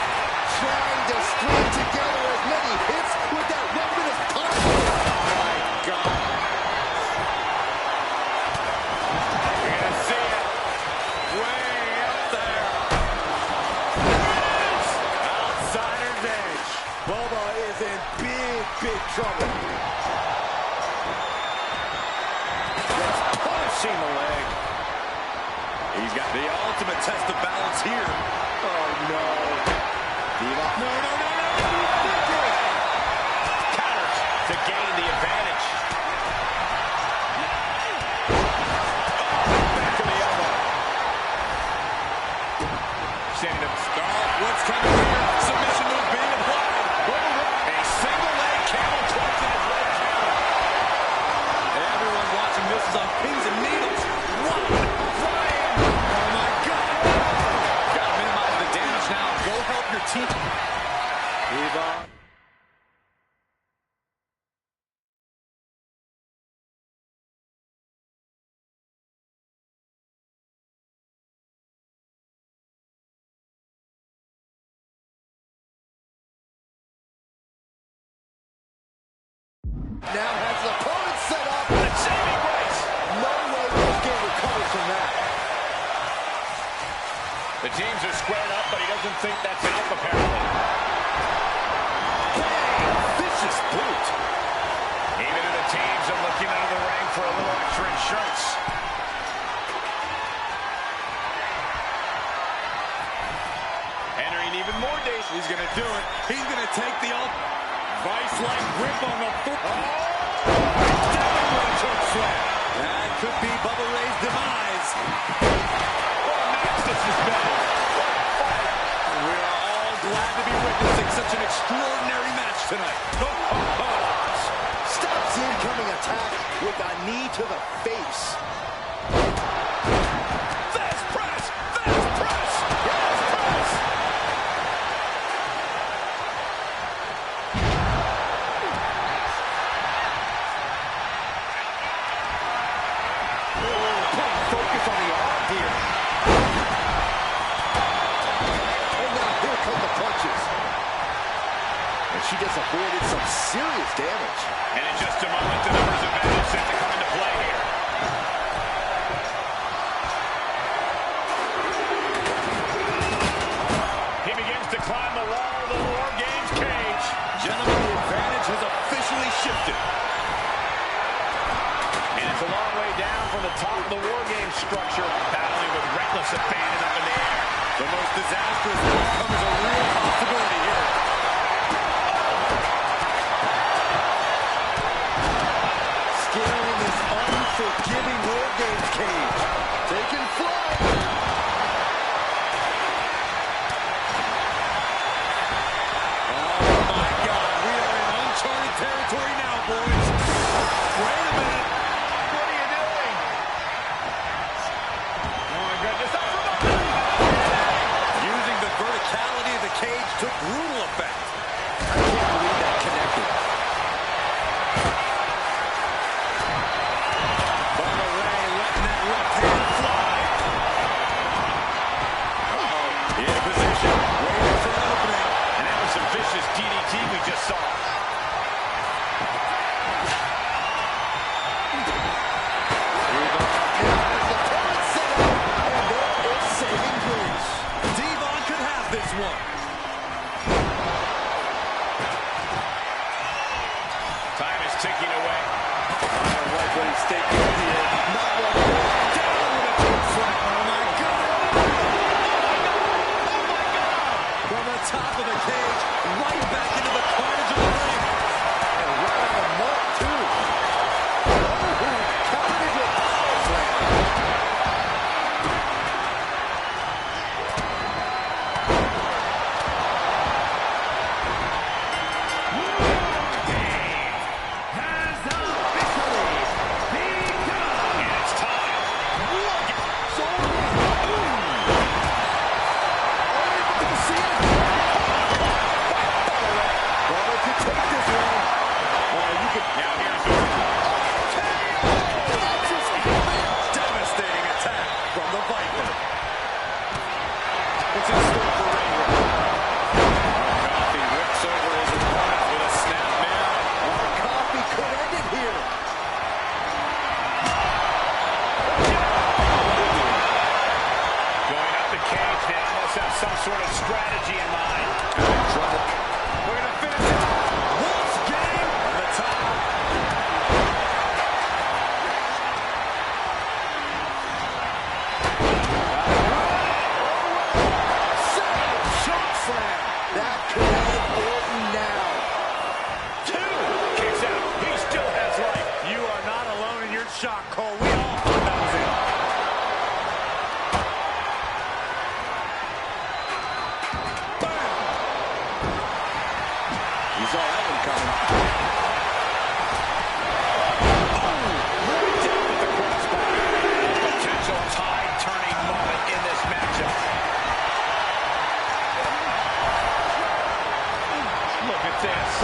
Trying to string together as many hits with that weapon as possible. My God. We're going to see it. Way up there. Outsider's edge. Bubba is in big, big trouble. Just punishing the leg. He's got the ultimate test of balance here. Oh, no. No. Counters to gain the advantage. Back to the elbow. Standing up. What's coming here? Submission move being applied. A single leg camel clutch in his right counter. Everyone watching this is on pins and needles. What? Flying. Oh, my God. Gotta minimize the damage now. Go help your team. Now has the opponent set up. The saving grace. No way Wolfgang recovers from that. The teams are squared up, but he doesn't think that's enough, apparently. Bang! Vicious boot. teams are looking out of the ring for a little extra insurance. Entering even more days. He's going to do it. He's going to take the vice-like grip on the foot. Oh! Down with a choke slam. That could be Bubba Ray's demise. What a match this has been. We are all glad to be witnessing such an extraordinary match tonight. Stops the incoming attack with a knee to the face. Fast press! Fast press! Fast press! Putting focus on the arm here. And now here come the punches. And she just avoided some serious damage. And in just a moment, the numbers advantage set to come into play here. He begins to climb the wall of the War Games cage. Gentlemen, the advantage has officially shifted. And it's a long way down from the top of the War Games structure, battling with reckless abandon up in the air. The most disastrous outcome is a real possibility here. Scaling this unforgiving War Games cage. Taking flight. Oh my God, we are in uncharted territory now, boys. Wait a minute. What are you doing? Oh my goodness. Using the verticality of the cage took brutal effect. I can't believe that connected. Bubba Ray letting that left hand fly. In position, waiting for an opening. And that was some vicious DDT we just saw. Devon could have this one. Time is ticking away. Right when he's taking it here. Not one more. Down with a choke slam. Oh my God. From the top of the cage, right back into the carnage of the ring. And right on the mark, too. Oh, countered with power slam. And it's time. Bubba could take this one. Now here's the... Devastating attack from the Viper. What's in store for Ray? Coffee whips over his opponent with a snap man. Coffee could end it here. Going up the cage now must have some sort of strategy in mind. We're going to finish it. Wolf's game on the top. Choke slam. That could end Orton now. Two. Kicks out. He still has life. You are not alone in your shock, Cole. We all thought that was it. Bam! You saw that one coming. Right down with the crossbody. Potential tide-turning moment in this matchup. Look at this.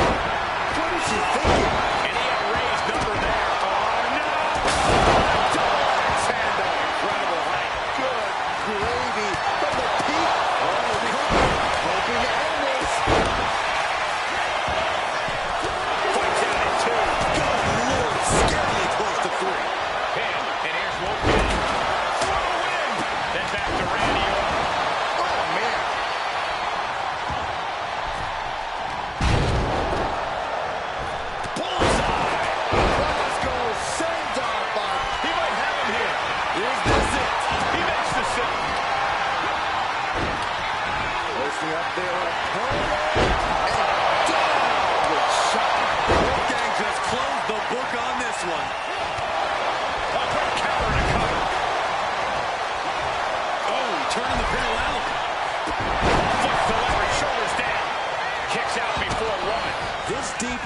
What is she thinking? And he had Ray's number there. Oh, no! Tando. Incredible height. Good gravy from the peak. Hoping to end this. Fights out at two. Good Lord, scarily close to three. Pin. And here's Wolfgang. For the win. Then back to Randy Orton. Oh, man. Pull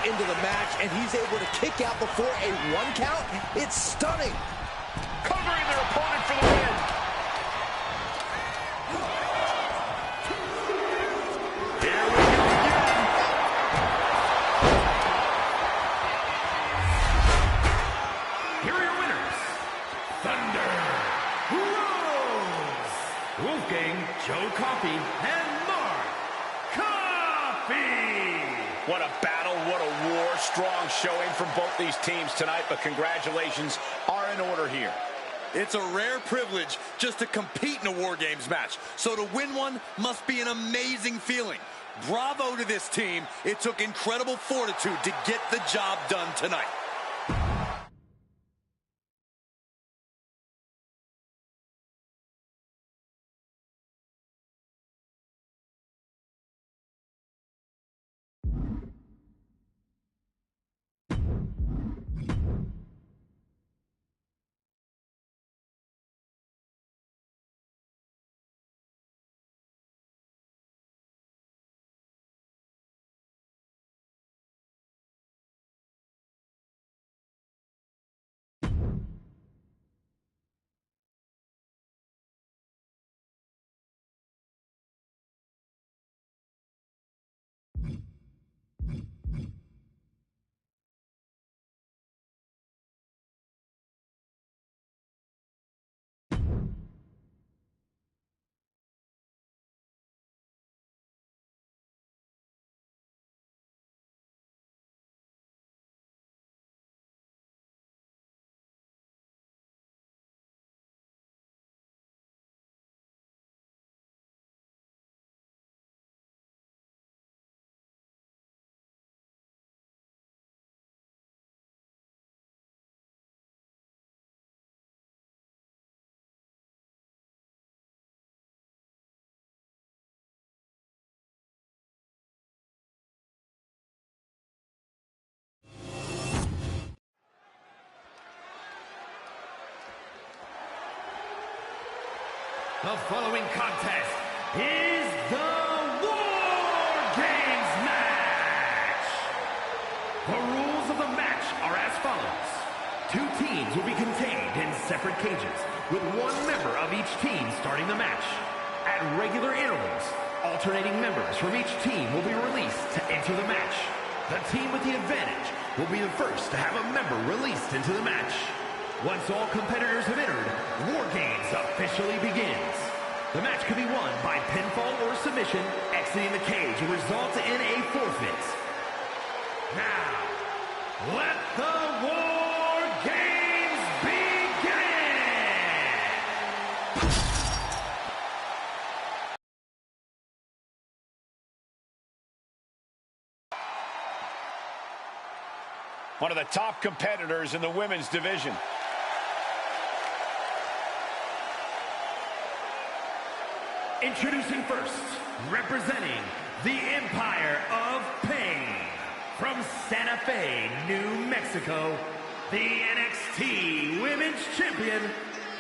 into the match, and he's able to kick out before a 1 count. It's stunning. Covering their opponent for the win. Here we go again. Here are your winners. Thunder Rose, Wolfgang Joe Coffey, and Mark Coffey. What a battle, what a war. Strong showing from both these teams tonight, but congratulations are in order here. It's a rare privilege just to compete in a War Games match, so to win one must be an amazing feeling. Bravo to this team. It took incredible fortitude to get the job done tonight. The following contest is the War Games match. The rules of the match are as follows. 2 teams will be contained in separate cages, with 1 member of each team starting the match. At regular intervals, alternating members from each team will be released to enter the match. The team with the advantage will be the first to have a member released into the match. Once all competitors have entered, War Games officially begins. The match can be won by pinfall or submission. Exiting the cage will result in a forfeit. Now, let the War Games begin! One of the top competitors in the women's division. Introducing first, representing the Empire of Pain, from Santa Fe, New Mexico, the NXT Women's Champion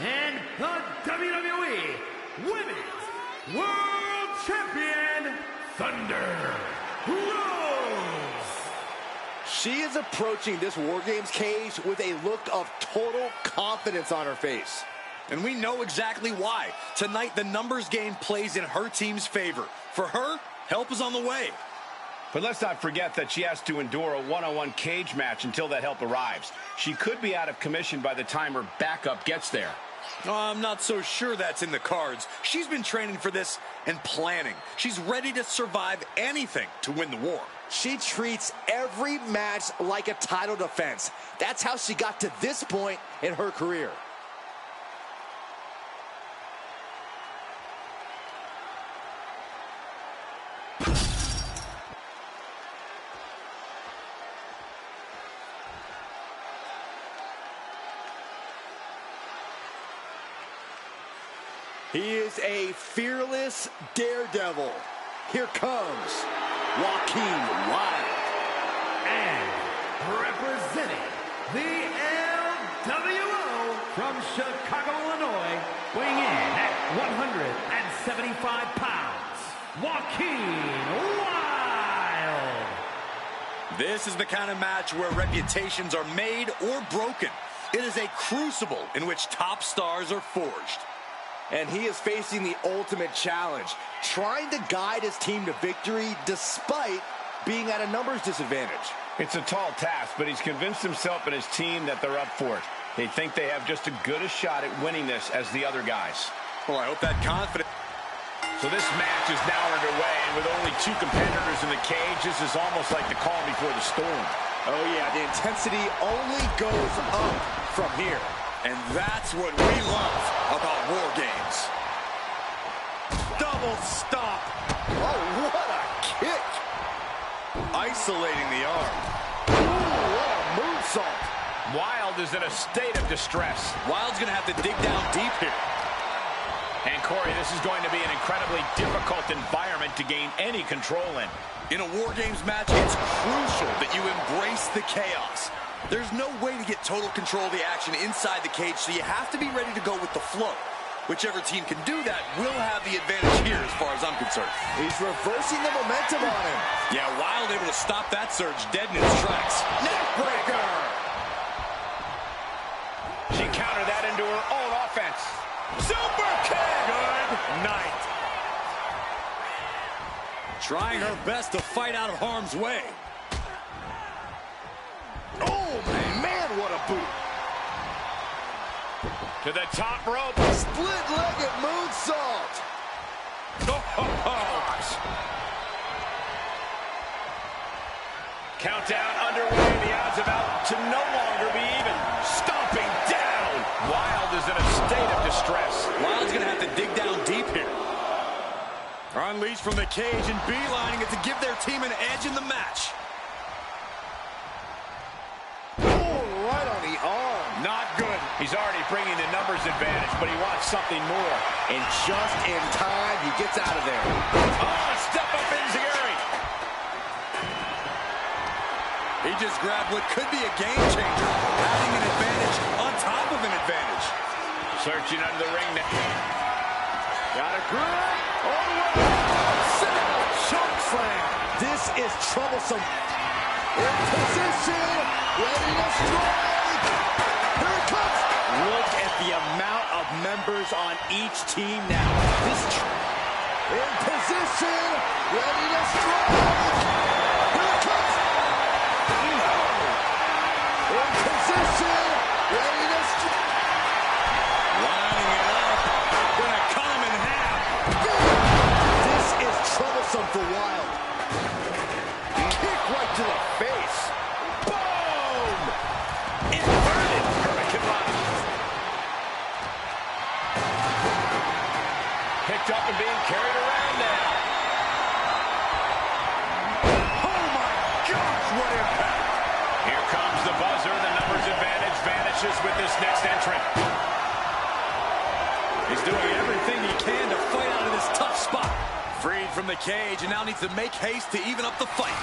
and the WWE Women's World Champion, Thunder Rose. She is approaching this War Games cage with a look of total confidence on her face. And we know exactly why. Tonight, the numbers game plays in her team's favor. For her, help is on the way. But let's not forget that she has to endure a one-on-one cage match until that help arrives. She could be out of commission by the time her backup gets there. I'm not so sure that's in the cards. She's been training for this and planning. She's ready to survive anything to win the war. She treats every match like a title defense. That's how she got to this point in her career. He is a fearless daredevil. Here comes Joaquin Wilde. And representing the LWO from Chicago, Illinois, weighing in at 175 pounds, Joaquin Wilde. This is the kind of match where reputations are made or broken. It is a crucible in which top stars are forged. And he is facing the ultimate challenge, trying to guide his team to victory despite being at a numbers disadvantage. It's a tall task, but he's convinced himself and his team that they're up for it. They think they have just as good a shot at winning this as the other guys. Well, I hope that confidence... So this match is now underway, and with only 2 competitors in the cage, this is almost like the calm before the storm. Oh yeah, the intensity only goes up from here. And that's what we love about War Games. Double stop. Oh, what a kick. Isolating the arm. Ooh, what a moonsault. Wild is in a state of distress. Wild's going to have to dig down deep here. And Corey, this is going to be an incredibly difficult environment to gain any control in. In a War Games match, it's crucial that you embrace the chaos. There's no way to get total control of the action inside the cage, so you have to be ready to go with the flow. Whichever team can do that will have the advantage here as far as I'm concerned. He's reversing the momentum on him. Yeah, Wild able to stop that surge dead in its tracks. Neckbreaker. She countered that into her own offense. Super kick! Good night. Trying her best to fight out of harm's way. Oh, man, what a boot. To the top rope. Split-legged moonsault. Oh, gosh. Countdown underway. The odds about to no longer be even. Stomping down. Wild is in a state of distress. Wild's going to have to dig down deep here. Unleashed from the cage and beelining it to give their team an edge in the match. Oh, right on the arm. Not good. He's already bringing the numbers advantage, but he wants something more. And just in time, he gets out of there. Oh, step up enziguri. He just grabbed what could be a game changer, adding an advantage on top of an advantage. Searching under the ring now. Got a grip. All the way. Sit out. Choke slam. This is troublesome. In position. Ready to strike. Here it comes. Look at the amount of members on each team now. In position. Ready to strike. Here it comes. In position. Ready to strike. Lining it up. Gonna cut him in half. This is troublesome for Wild. Kick right to the face. Boom! Inverted Hurricane Rana. Picked up and being carried around now. Oh my gosh, what impact! Here comes the buzzer. The numbers advantage vanishes with this next entrant. He's doing everything he can to fight out of this tough spot. Freed from the cage and now needs to make haste to even up the fight.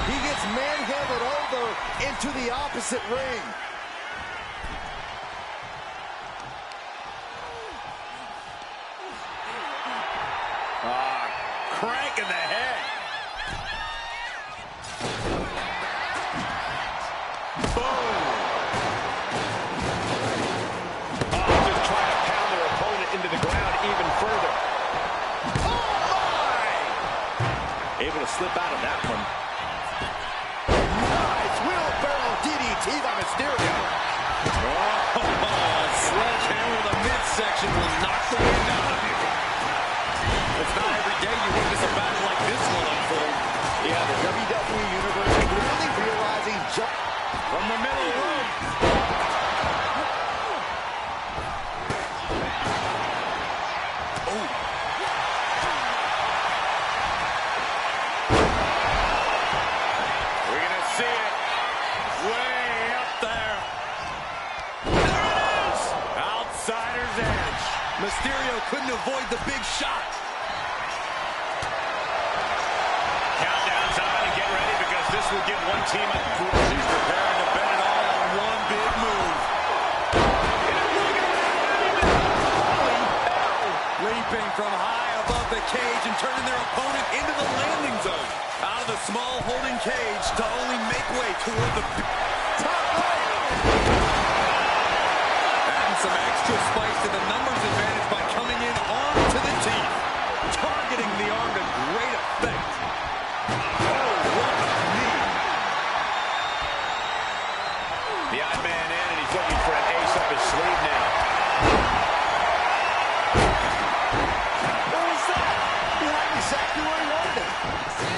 He gets manhandled over into the opposite ring. Crank in the head. Boom. Just trying to pound their opponent into the ground even further. Oh my! Able to slip out of that one. Nice wheelbarrow DDT by Mysterio. Oh, sledgehammer to the midsection will knock the wind out of you. It's not every day you witness a battle like this one unfold. Yeah, the WWE Universe clearly realizing just From the middle room. Oh. We're going to see it way up there. There it is. Outsider's edge. Mysterio couldn't avoid the big shot. Countdown's on and get ready because this will give one team a He's preparing to bet it all on one big move. Leaping from high above the cage and turning their opponent into the landing zone. Out of the small holding cage to only make way toward the top rope. Adding some extra spice to the numbers advantage by coming in onto the teeth. Targeting the arm to great effect. Oh, what a knee. The odd man in, and he's looking for an ace up his sleeve now. What was that? He had exactly where he wanted it.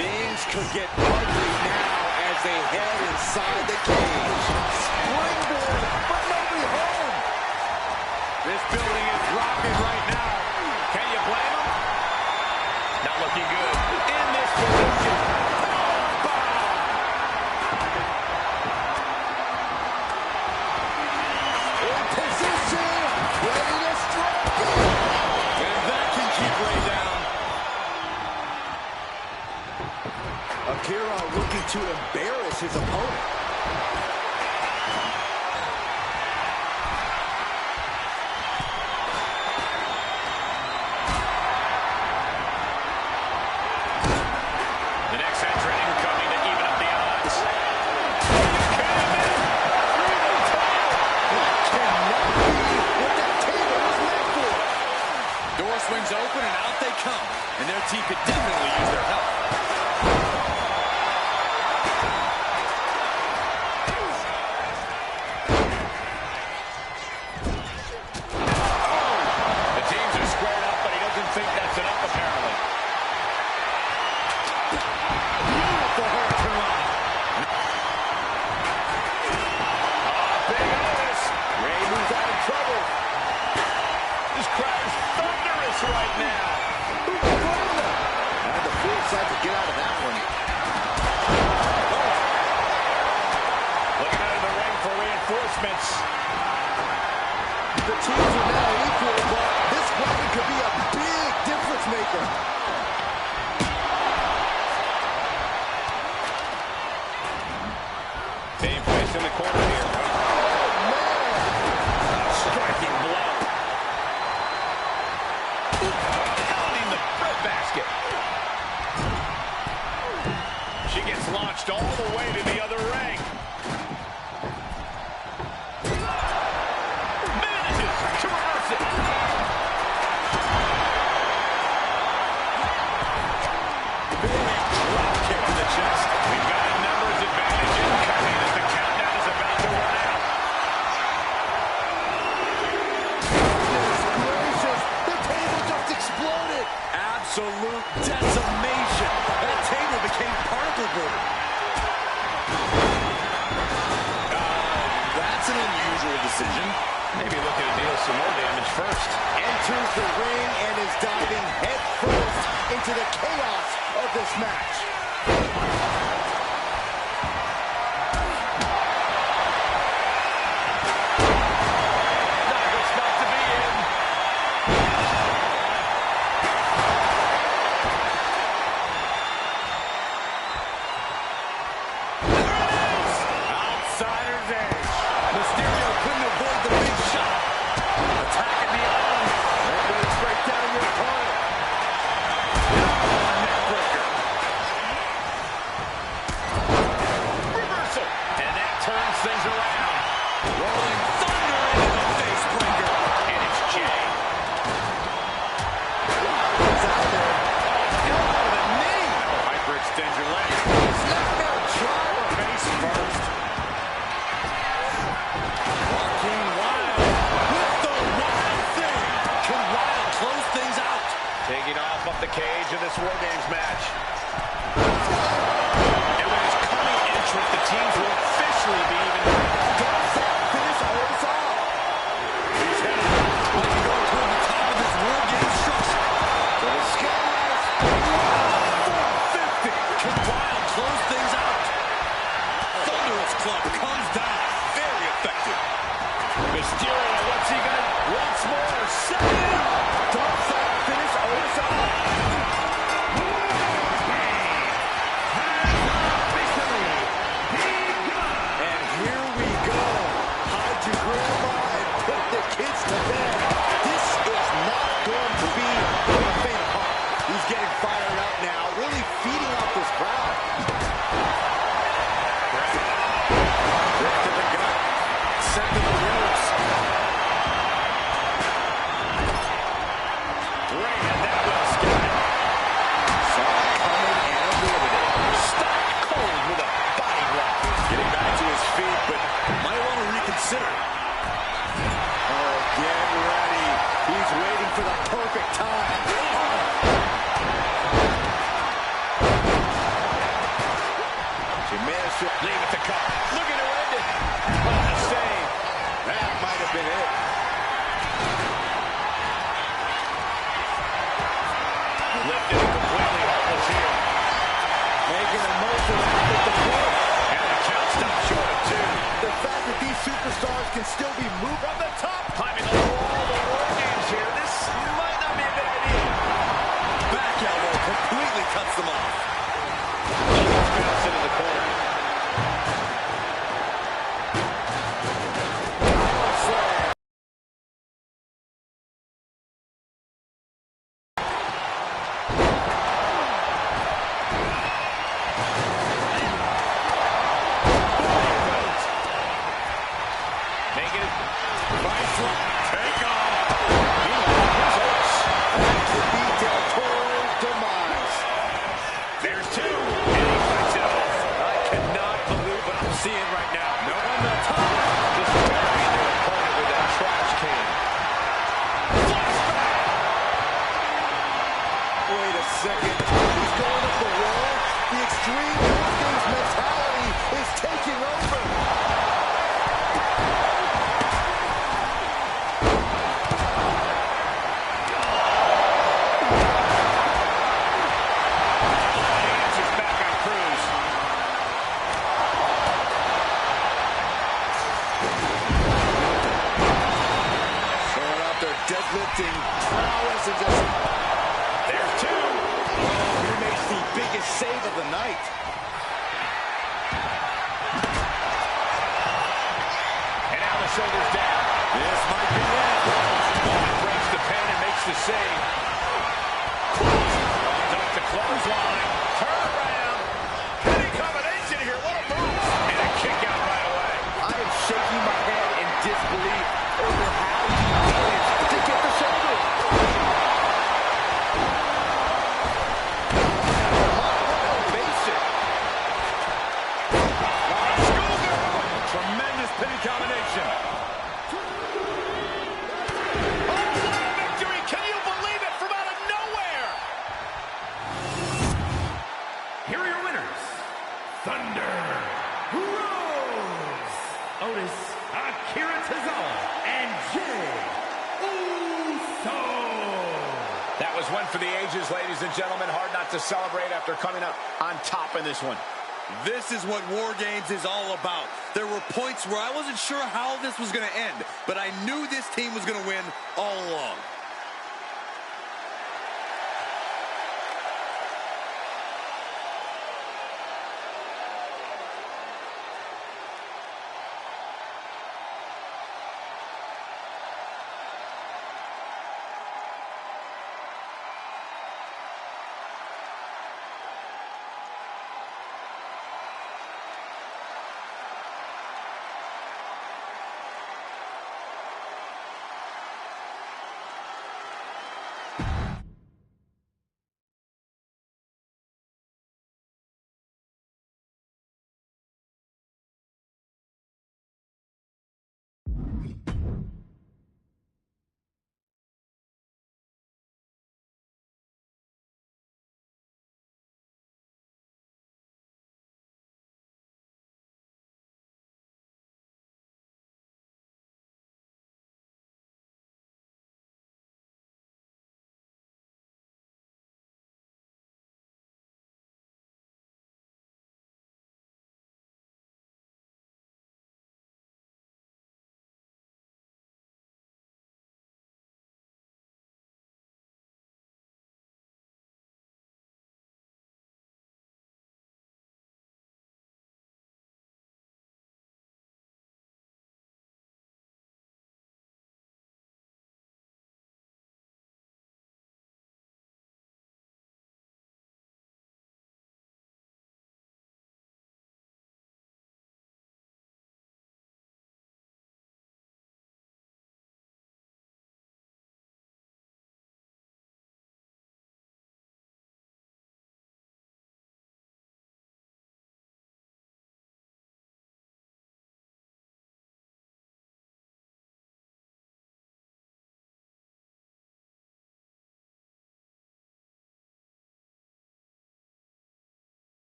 Things could get ugly now as they head inside the cage. Springboard, but nobody home. This building is rocking right now. Can you blame him? Not looking good. In this position. In position, ready to strike it. And that can keep Ray down. Akira looking to embarrass his opponent. The next entrant incoming to even up the odds. Cannot be what that table was meant for. Door swings open and out they come. And their team could definitely use their help. The teams are squared up, but he doesn't think that's enough, apparently. Beautiful hurricanrana. Big Otis. Ray moves out of trouble. This crowd is thunderous right now. Who can blame them? Had the foresight to get out of that one. Looking out of the ring for reinforcements. The teams are now equal, but this weapon could be a big difference maker. Being placed in the corner here. Striking blow. Pounding the breadbasket. She gets launched all the way to the other ring. Manages to reverse it. Big drop kick to the chest. We've got a numbers advantage incoming as the countdown is about to run out. Goodness gracious, the table just exploded. Absolute decimation. That table became particle board. That's an unusual decision. Maybe looking to deal some more damage first. Enters the ring and is diving head first into the chaos of this match. Not a good spot to be in. There it is! Outsider's edge. Mysterio couldn't avoid the big shot. Attacking the arm. They're going to break down your opponent. Neckbreaker. Reversal. And that turns things around. Rolling thunder into the face breaker. And it's Jay. It's out there. Elbow to the knee. Hyperextend your leg. Snapdown driver. Face first. Joaquin Wilde with the wild thing. Can Wilde close things out? Taking off up the cage of this War Games match. And with his coming entrance, the teams will officially be even. Finish Otis off. He's headed. Like to go toward the top of this War Games structure. To the skies. 450. Can Wilde close things out? Thunderous Club comes down. Very effective. Mysterio, what's he gonna? Once more, second. Does that finish Otis off? And here we go. Hide your grandma and put the kids to bed. This is not going to be for the faint of heart. These fired up now, really feeding off this crowd. Kick to the gut. Sent to the ropes. Ray had that well scouted. Saw it coming and avoided it. Stop cold with a body block. Getting back to his feet, but might want to reconsider. Oh, get ready. He's waiting for the perfect time. She managed to Leave it to cover. Looking to end it. What a save. That might have been it. Lifted and completely helpless here. Making the most of that with the push. And the count stopped short of 2. The fact that these superstars can still be moved From the top. Climbing the wall of the War Games here. This might not be a good idea. Back elbow completely cuts them off. Bounce into the corner. Making it. Nice one. Take off. That could be Del Toro's demise. There's 2. And he fights it off. I cannot believe what I'm seeing right now. No one on top. Just burying their opponent with a trash can. Flashback. Wait a second. He's going up the wall. The extreme War Games mentality is taking over. Hands is back on Cruz. Showing off their deadlifting prowess and just... There's 2. He makes the biggest save of the night. And now the shoulders down. This might be it. Bowman breaks the pin and makes the save. Up the clothesline. Turn around. Penny combination here. What a move. And a kick out right away. I am shaking my head in disbelief over how he managed to get the shoulder. Basic. Tremendous pinning combination. Oh, what a victory. Can you believe it? From out of nowhere. Here are your winners. Thunder Rose, Otis Akira Tozawa, and Jay Uso. That was one for the ages, ladies and gentlemen. Hard not to celebrate after coming up on top in this one. This is what War Games is all about. There were points where I wasn't sure how this was going to end, but I knew this team was going to win all along.